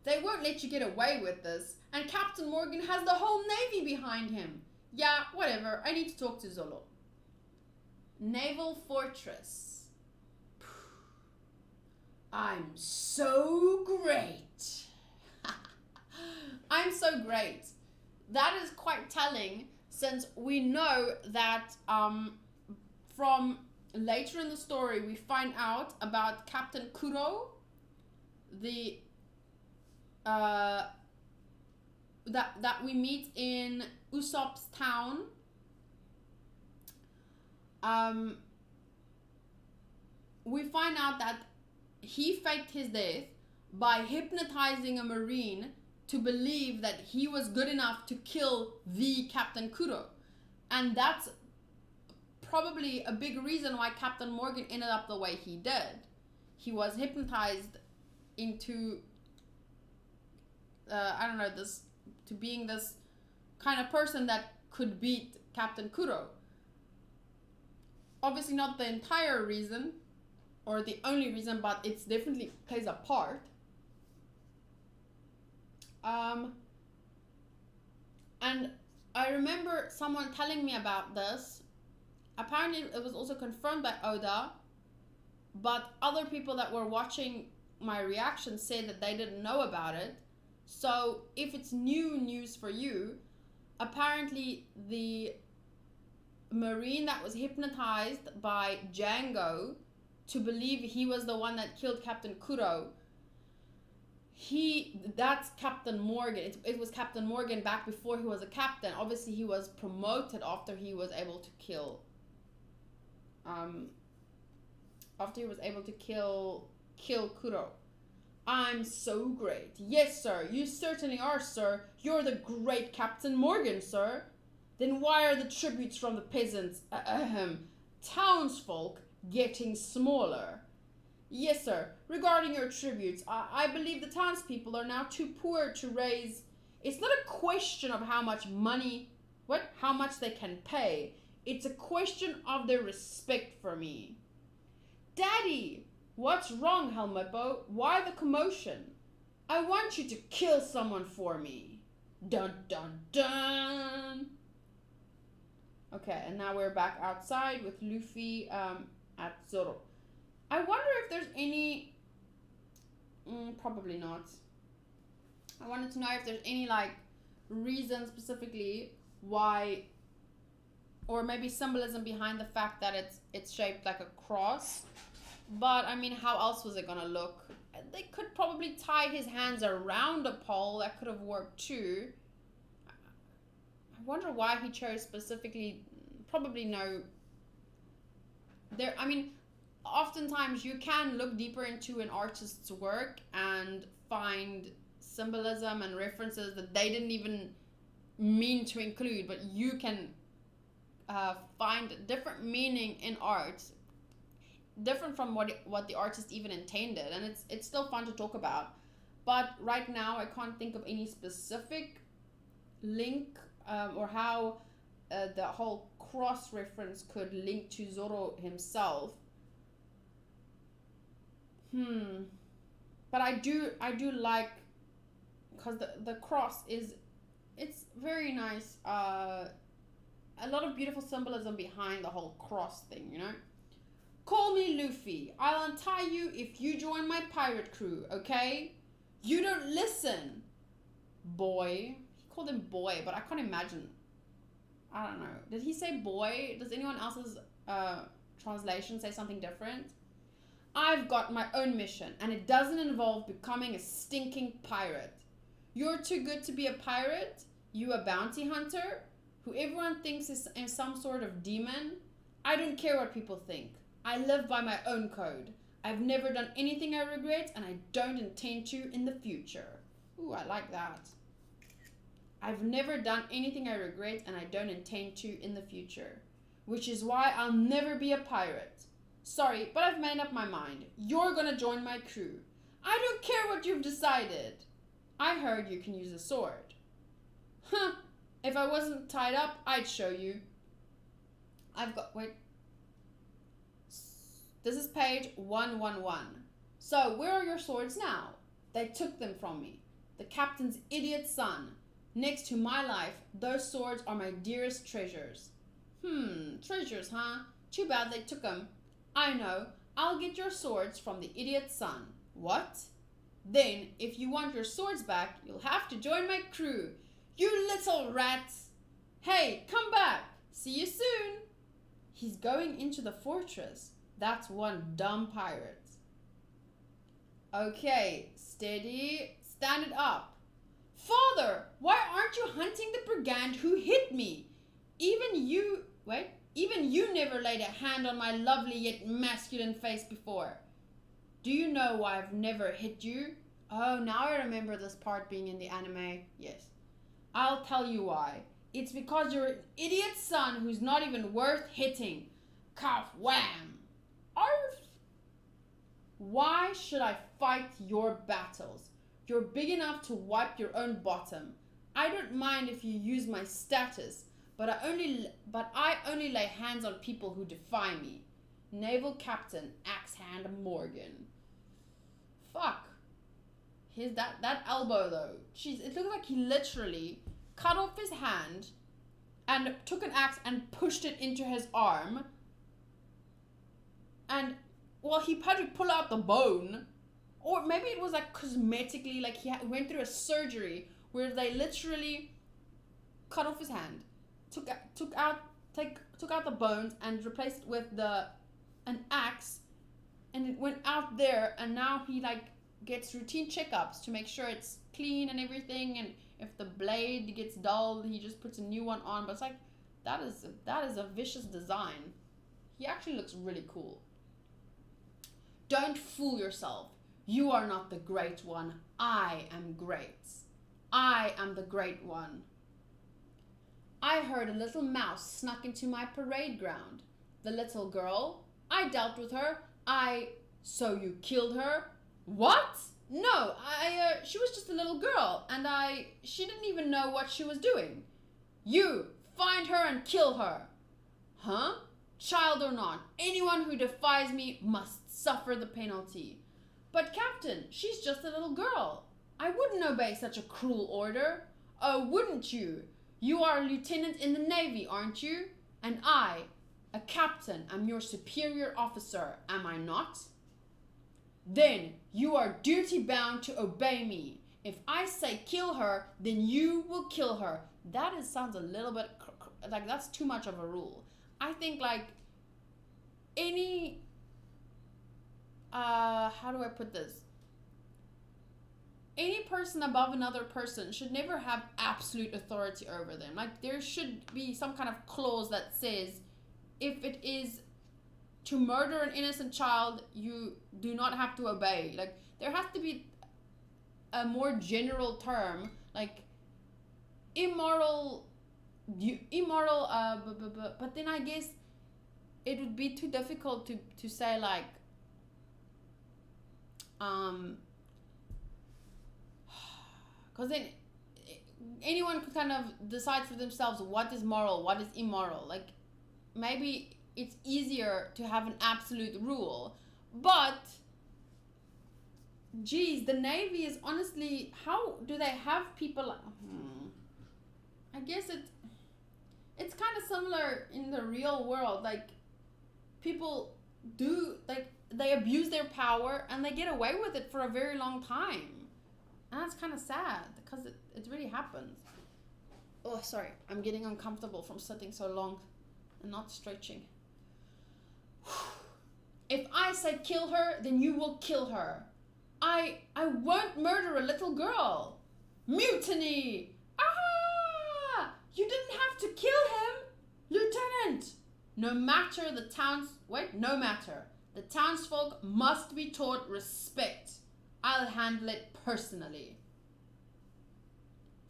They won't let you get away with this. And Captain Morgan has the whole navy behind him. Yeah, whatever. I need to talk to Zolo. Naval Fortress. I'm so great. I'm so great. That is quite telling, since we know that from later in the story we find out about Captain Kuro, the that we meet in Usopp's town. We find out that he faked his death by hypnotizing a marine to believe that he was good enough to kill the Captain Kuro. And that's probably a big reason why Captain Morgan ended up the way he did. He was hypnotized into, to being this kind of person that could beat Captain Kuro. Obviously not the entire reason, or the only reason, but it's definitely plays a part. And I remember someone telling me about this. Apparently it was also confirmed by Oda, but other people that were watching my reaction said that they didn't know about it. So if it's new news for you, apparently the Marine that was hypnotized by Django to believe he was the one that killed Captain Kuro, that's Captain Morgan. It was Captain Morgan back before he was a captain. Obviously he was promoted after he was able to kill Kuro. I'm so great. Yes, sir. You certainly are, sir. You're the great Captain Morgan, sir. Then why are the tributes from the peasants, townsfolk, getting smaller? Yes, sir. Regarding your tributes, I believe the townspeople are now too poor to raise. It's not a question of how much money, how much they can pay. It's a question of their respect for me. Daddy, what's wrong, Helmeppo? Why the commotion? I want you to kill someone for me. Dun dun dun. Okay, and now we're back outside with Luffy at Zoro. I wonder if there's any... probably not. I wanted to know if there's any, like, reason specifically why... Or maybe symbolism behind the fact that it's shaped like a cross. But, I mean, how else was it gonna look? They could probably tie his hands around a pole. That could have worked too. I wonder why he chose specifically... Probably no... There, I mean... Oftentimes you can look deeper into an artist's work and find symbolism and references that they didn't even mean to include, but you can find different meaning in art, different from what the artist even intended, and it's still fun to talk about. But right now I can't think of any specific link or how the whole cross reference could link to Zoro himself. But I do like, because the cross it's very nice. A lot of beautiful symbolism behind the whole cross thing, you know. Call me Luffy. I'll untie you if you join my pirate crew, okay? You don't listen, boy. He called him boy, but I can't imagine. I don't know. Did he say boy? Does anyone else's translation say something different? I've got my own mission, and it doesn't involve becoming a stinking pirate. You're too good to be a pirate? You a bounty hunter? Who everyone thinks is some sort of demon? I don't care what people think. I live by my own code. I've never done anything I regret, and I don't intend to in the future. Ooh, I like that. I've never done anything I regret, and I don't intend to in the future. Which is why I'll never be a pirate. Sorry, but I've made up my mind. You're gonna join my crew. I don't care what you've decided. I heard you can use a sword. Huh. If I wasn't tied up, I'd show you. Wait. This is page 111. So, where are your swords now? They took them from me. The captain's idiot son. Next to my life, those swords are my dearest treasures. Treasures, huh? Too bad they took them. I know. I'll get your swords from the idiot's son. What? Then, if you want your swords back, you'll have to join my crew. You little rats! Hey, come back! See you soon! He's going into the fortress. That's one dumb pirate. Okay, steady. Stand it up. Father, why aren't you hunting the brigand who hit me? Even you never laid a hand on my lovely yet masculine face before. Do you know why I've never hit you? Oh, now I remember this part being in the anime. Yes. I'll tell you why. It's because you're an idiot son who's not even worth hitting. Cough, wham. Arf. Why should I fight your battles? You're big enough to wipe your own bottom. I don't mind if you use my status, but I only lay hands on people who defy me. Naval Captain Axe Hand Morgan. Fuck. That elbow though. Jeez, it looks like he literally cut off his hand and took an axe and pushed it into his arm. And, well, he had to pull out the bone. Or maybe it was like cosmetically, like he went through a surgery where they literally cut off his hand, took out the bones and replaced it with an axe, and it went out there, and now he like gets routine checkups to make sure it's clean and everything, and if the blade gets dulled, he just puts a new one on. But it's like, that is a vicious design. He actually looks really cool. Don't fool yourself. You are not the great one. I am great. I am the great one. I heard a little mouse snuck into my parade ground. The little girl, I dealt with her. So you killed her? What? No, she was just a little girl, and she didn't even know what she was doing. You, find her and kill her. Huh? Child or not, anyone who defies me must suffer the penalty. But Captain, she's just a little girl. I wouldn't obey such a cruel order. Oh, wouldn't you? You are a lieutenant in the Navy, aren't you? And I, a captain, am your superior officer, am I not? Then you are duty-bound to obey me. If I say kill her, then you will kill her. That sounds a little bit like that's too much of a rule. I think like any, how do I put this? Any person above another person should never have absolute authority over them. Like there should be some kind of clause that says if it is to murder an innocent child, you do not have to obey. Like there has to be a more general term, like immoral, but then I guess it would be too difficult to say like, because then anyone could kind of decide for themselves what is moral, what is immoral. Like maybe it's easier to have an absolute rule, but geez, the Navy is honestly, how do they have people? I guess it's kind of similar in the real world. Like people do, like they abuse their power and they get away with it for a very long time, and that's kind of sad because it really happens. Oh, sorry, I'm getting uncomfortable from sitting so long and not stretching. If I say kill her, then you will kill her. I won't murder a little girl. Mutiny! Ah! You didn't have to kill him, Lieutenant. No matter. The townsfolk must be taught respect. I'll handle it personally.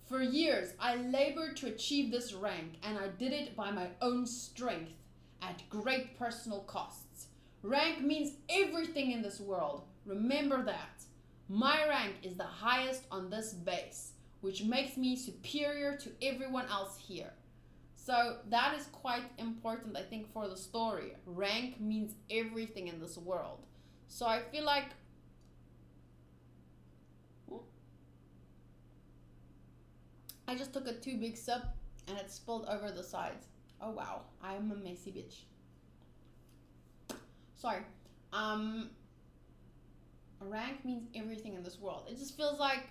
For years, I labored to achieve this rank, and I did it by my own strength, at great personal costs. Rank means everything in this world. Remember that. My rank is the highest on this base, which makes me superior to everyone else here. So that is quite important, I think, for the story. Rank means everything in this world. So I feel like I just took a too big sip and it spilled over the sides. Oh wow, I am a messy bitch. Sorry. Rank means everything in this world. It just feels like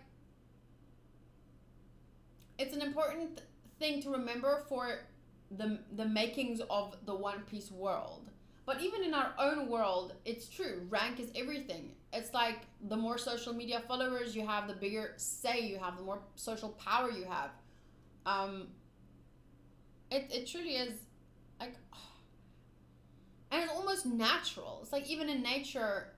it's an important thing to remember for the makings of the One Piece world. But even in our own world, it's true. Rank is everything. It's like the more social media followers you have, the bigger say you have, the more social power you have. It truly is like, and it's almost natural. It's like even in nature,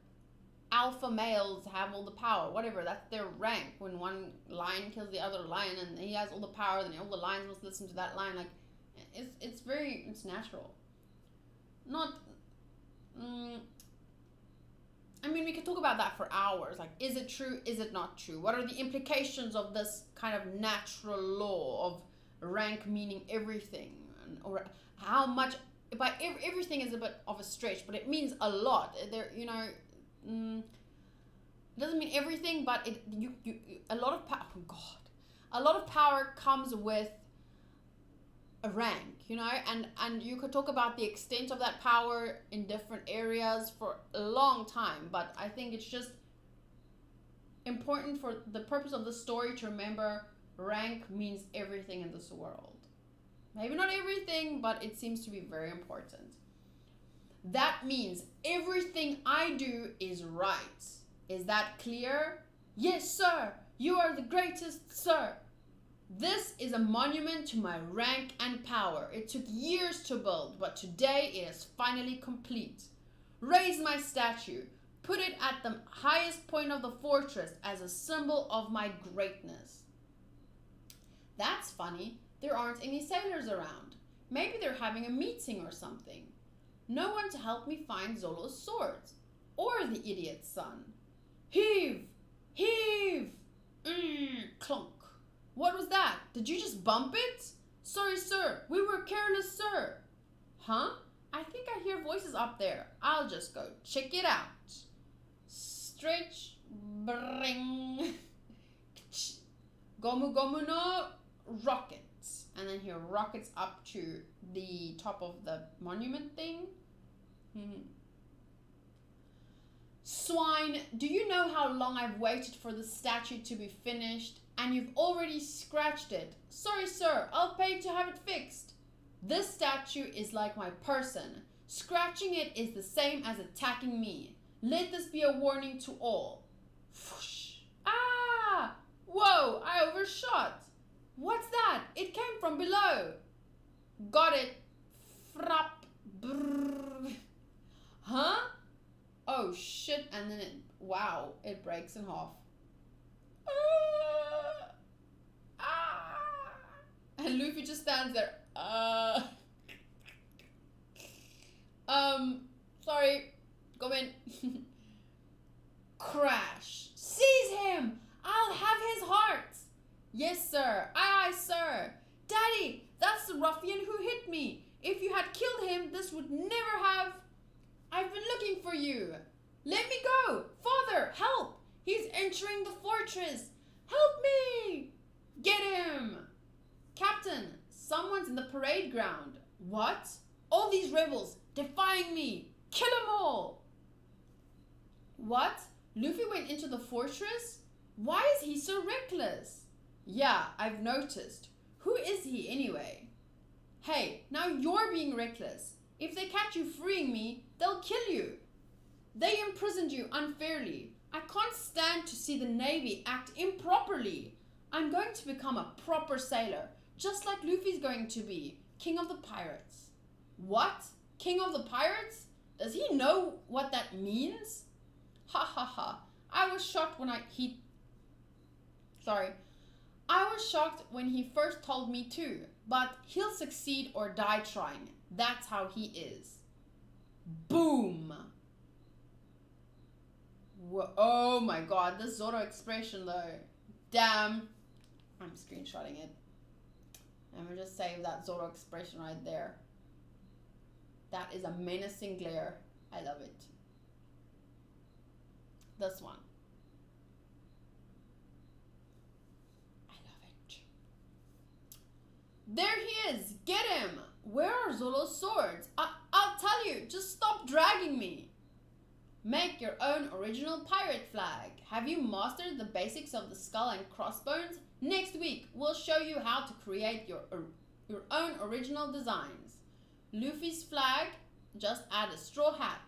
alpha males have all the power, whatever, that's their rank. When one lion kills the other lion and he has all the power, then all the lions must listen to that lion. Like it's natural. Not I mean, we could talk about that for hours. Like, is it true? Is it not true? What are the implications of this kind of natural law of rank meaning everything? Or how much, by everything is a bit of a stretch, but it means a lot. There, you know, it doesn't mean everything, but a lot of power. Oh God, a lot of power comes with a rank, you know, and you could talk about the extent of that power in different areas for a long time, but I think it's just important for the purpose of the story to remember rank means everything in this world. Maybe not everything, but it seems to be very important. That means everything I do is right. Is that clear? Yes, sir. You are the greatest, sir. This is a monument to my rank and power. It took years to build, but today it is finally complete. Raise my statue. Put it at the highest point of the fortress as a symbol of my greatness. That's funny. There aren't any sailors around. Maybe they're having a meeting or something. No one to help me find Zolo's swords. or the idiot's son. Heave! Heave! Clunk. What was that? Did you just bump it? Sorry, sir. We were careless, sir. Huh? I think I hear voices up there. I'll just go check it out. Stretch. Bring. Gomu gomu no rockets. And then he rockets up to the top of the monument thing. Swine, do you know how long I've waited for the statue to be finished? And you've already scratched it. Sorry, sir. I'll pay to have it fixed. This statue is like my person. Scratching it is the same as attacking me. Let this be a warning to all. Whoosh. Ah! Whoa, I overshot. What's that? It came from below. Got it. Frap. Brrr. Huh? Oh shit, and then it breaks in half. And Luffy just stands there. Sorry. Go in. Crash. Seize him! I'll have his heart! Yes, sir. Aye, aye, sir. Daddy, that's the ruffian who hit me. If you had killed him, this would never have... I've been looking for you. Let me go. Father, help. He's entering the fortress. Help me. Get him. Captain, someone's in the parade ground. What? All these rebels defying me. Kill them all. What? Luffy went into the fortress? Why is he so reckless? Yeah, I've noticed. Who is he anyway? Hey, now you're being reckless. If they catch you freeing me, they'll kill you. They imprisoned you unfairly. I can't stand to see the Navy act improperly. I'm going to become a proper sailor, just like Luffy's going to be, King of the Pirates. What? King of the Pirates? Does he know what that means? Ha ha ha. I was shocked when he first told me to, but he'll succeed or die trying. That's how he is. Boom! Whoa, oh my god, this Zoro expression though. Damn. I'm screenshotting it. I'm gonna just save that Zoro expression right there. That is a menacing glare. I love it. This one. I love it. There he is! Get him! Where are Zolo's swords? I'll tell you, just stop dragging me. Make your own original pirate flag. Have you mastered the basics of the skull and crossbones? Next week, we'll show you how to create your own original designs. Luffy's flag, just add a straw hat.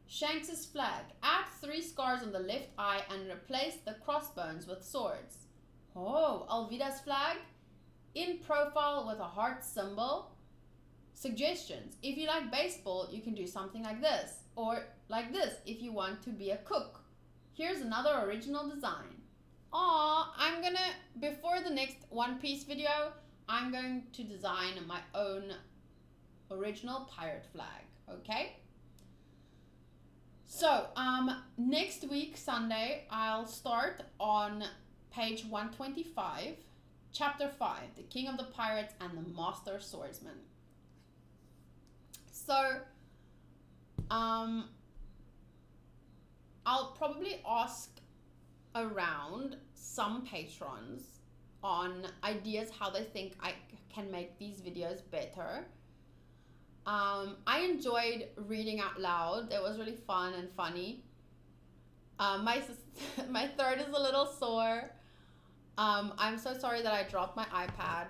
Shanks's flag, add 3 scars on the left eye and replace the crossbones with swords. Oh, Alvida's flag, in profile with a heart symbol. Suggestions. If you like baseball, you can do something like this. Or like this if you want to be a cook. Here's another original design. I'm gonna, before the next One Piece video, I'm going to design my own original pirate flag. Okay? So, next week, Sunday, I'll start on page 125, chapter 5, The King of the Pirates and the Master Swordsman. So, I'll probably ask around some patrons on ideas how they think I can make these videos better. I enjoyed reading out loud. It was really fun and funny. My throat is a little sore. I'm so sorry that I dropped my iPad.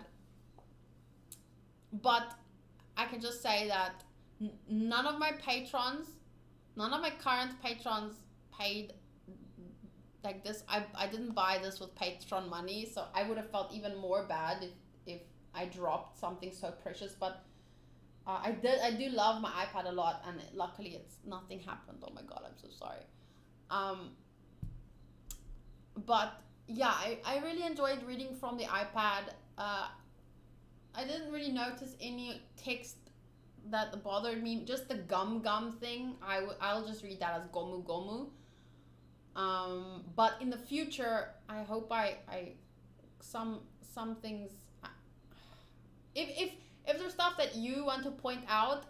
But I can just say that none of my current patrons paid like this. I didn't buy this with patron money, so I would have felt even more bad if I dropped something so precious. But I do love my iPad a lot, and luckily nothing happened. Oh my god, I'm so sorry. But yeah, I really enjoyed reading from the iPad. I didn't really notice any text that bothered me. Just the gum thing, I'll just read that as gomu gomu. But in the future, I hope I some things, if there's stuff that you want to point out,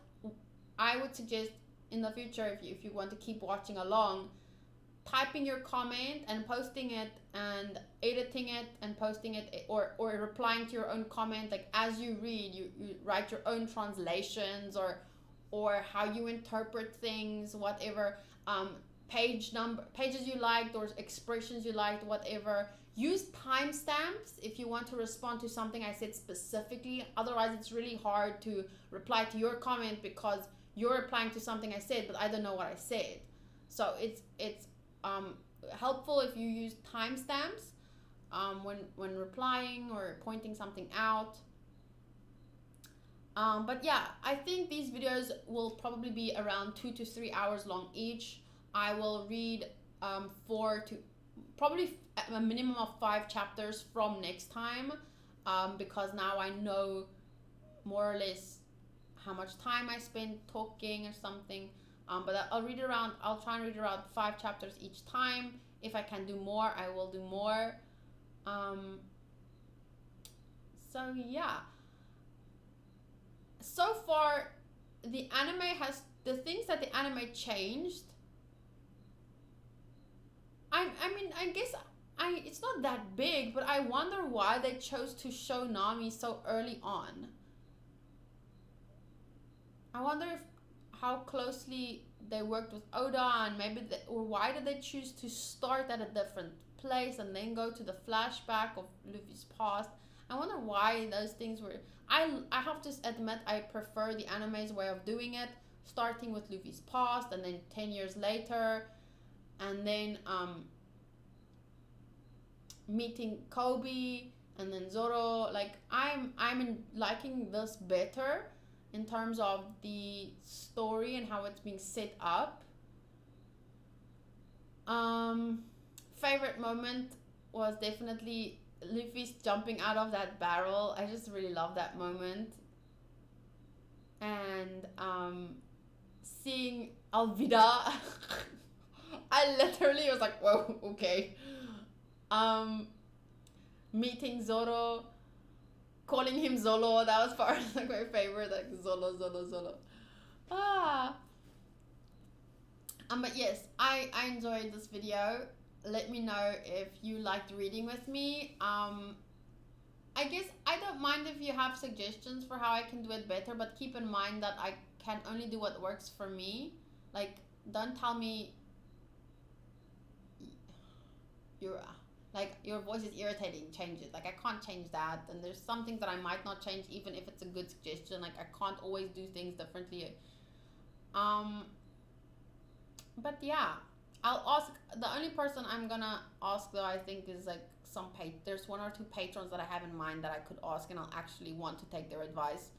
I would suggest in the future, if you want to keep watching along, typing your comment and posting it and editing it and posting it, or replying to your own comment. Like as you read, you write your own translations or how you interpret things, whatever, pages you liked or expressions you liked, whatever. Use timestamps if you want to respond to something I said specifically. Otherwise, it's really hard to reply to your comment because you're replying to something I said, but I don't know what I said. So it's helpful if you use timestamps when replying or pointing something out. But yeah, I think these videos will probably be around 2 to 3 hours long each. I will read 4 to probably a minimum of 5 chapters from next time, because now I know more or less how much time I spend talking or something. But I'll try and read around 5 chapters each time. If I can do more, I will do more. So yeah. So far, the things that the anime changed. I guess it's not that big, but I wonder why they chose to show Nami so early on. I wonder how closely they worked with Oda, and maybe or why did they choose to start at a different place and then go to the flashback of Luffy's past. I wonder why those things were. I have to admit, I prefer the anime's way of doing it, starting with Luffy's past and then 10 years later, and then meeting Kobe and then Zoro. Like I'm liking this better in terms of the story and how it's being set up. Favorite moment was definitely Luffy's jumping out of that barrel. I just really love that moment. And seeing Alvida, I literally was like, whoa, okay. Meeting Zoro, calling him Zolo, that was part of like my favorite, like Zolo. But yes, I enjoyed this video. Let me know if you liked reading with me. I guess I don't mind if you have suggestions for how I can do it better, but keep in mind that I can only do what works for me. Like, don't tell me your voice is irritating, change it. Like, I can't change that, and there's something that I might not change even if it's a good suggestion. Like, I can't always do things differently. But yeah, I'll ask. The only person I'm gonna ask though, I think, is like there's 1 or 2 patrons that I have in mind that I could ask, and I'll actually want to take their advice.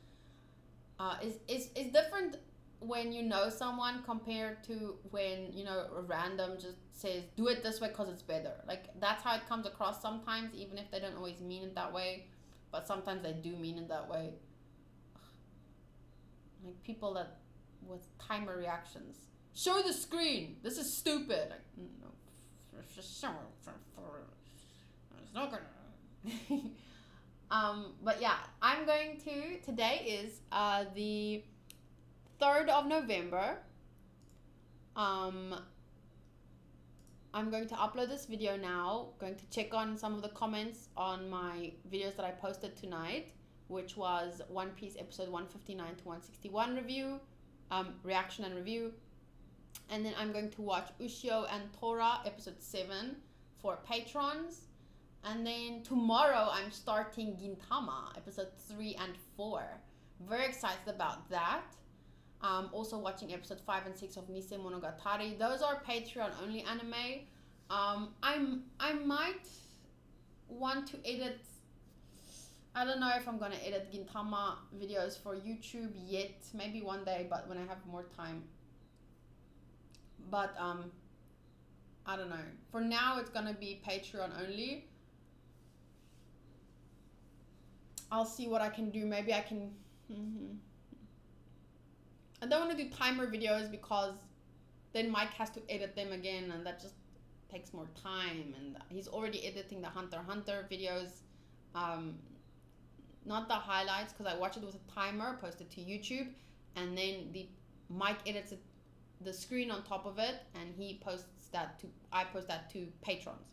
Is different when you know someone compared to when, you know, a random just says do it this way because it's better. Like, that's how it comes across sometimes, even if they don't always mean it that way, but sometimes they do mean it that way. Like people that with timer reactions, show the screen, this is stupid. Like, no, it's not gonna but yeah, I'm going to, today is the 3rd of November. I'm going to upload this video now. Going to check on some of the comments on my videos that I posted tonight, which was One Piece episode 159 to 161 review, reaction and review. And then I'm going to watch Ushio and Tora episode 7 for patrons. And then tomorrow I'm starting Gintama episode 3 and 4. Very excited about that. Also watching episode 5 and 6 of Nisei Monogatari. Those are Patreon only anime. I might want to edit. I don't know if I'm gonna edit Gintama videos for YouTube yet. Maybe one day, but when I have more time. But I don't know. For now, it's gonna be Patreon only. I'll see what I can do. Maybe I can. I don't want to do timer videos because then Mike has to edit them again, and that just takes more time. And he's already editing the Hunter x Hunter videos, not the highlights, because I watch it with a timer, post it to YouTube, and then Mike edits it, the screen on top of it, and he posts that to, I post that to patrons,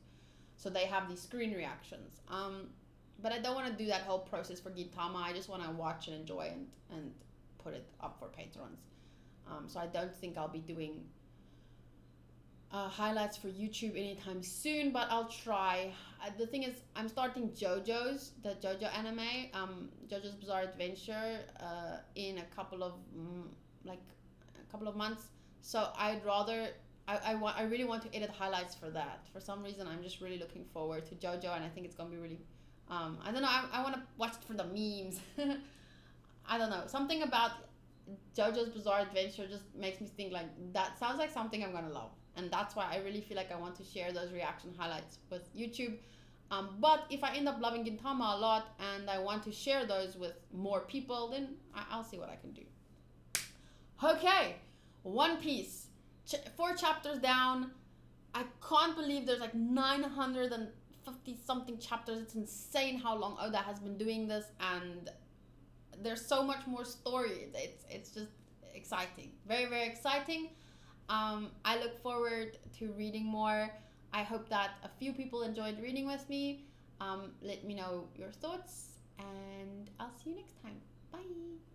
so they have these screen reactions. But I don't want to do that whole process for Gintama. I just want to watch and enjoy and put it up for patrons. So I don't think I'll be doing highlights for YouTube anytime soon, but I'll try. The thing is, I'm starting the JoJo anime, JoJo's Bizarre Adventure, in a couple of months. So I'd rather, I really want to edit highlights for that. For some reason, I'm just really looking forward to JoJo, and I think it's gonna be really, I don't know, I want to watch it for the memes. I don't know, something about JoJo's Bizarre Adventure just makes me think like, that sounds like something I'm gonna love. And that's why I really feel like I want to share those reaction highlights with YouTube. But if I end up loving Gintama a lot and I want to share those with more people, then I'll see what I can do. Okay, One Piece. 4 chapters down. I can't believe there's like 950 something chapters. It's insane how long Oda has been doing this, and there's so much more story. It's just exciting. Very, very exciting. I look forward to reading more. I hope that a few people enjoyed reading with me. Let me know your thoughts, and I'll see you next time. Bye.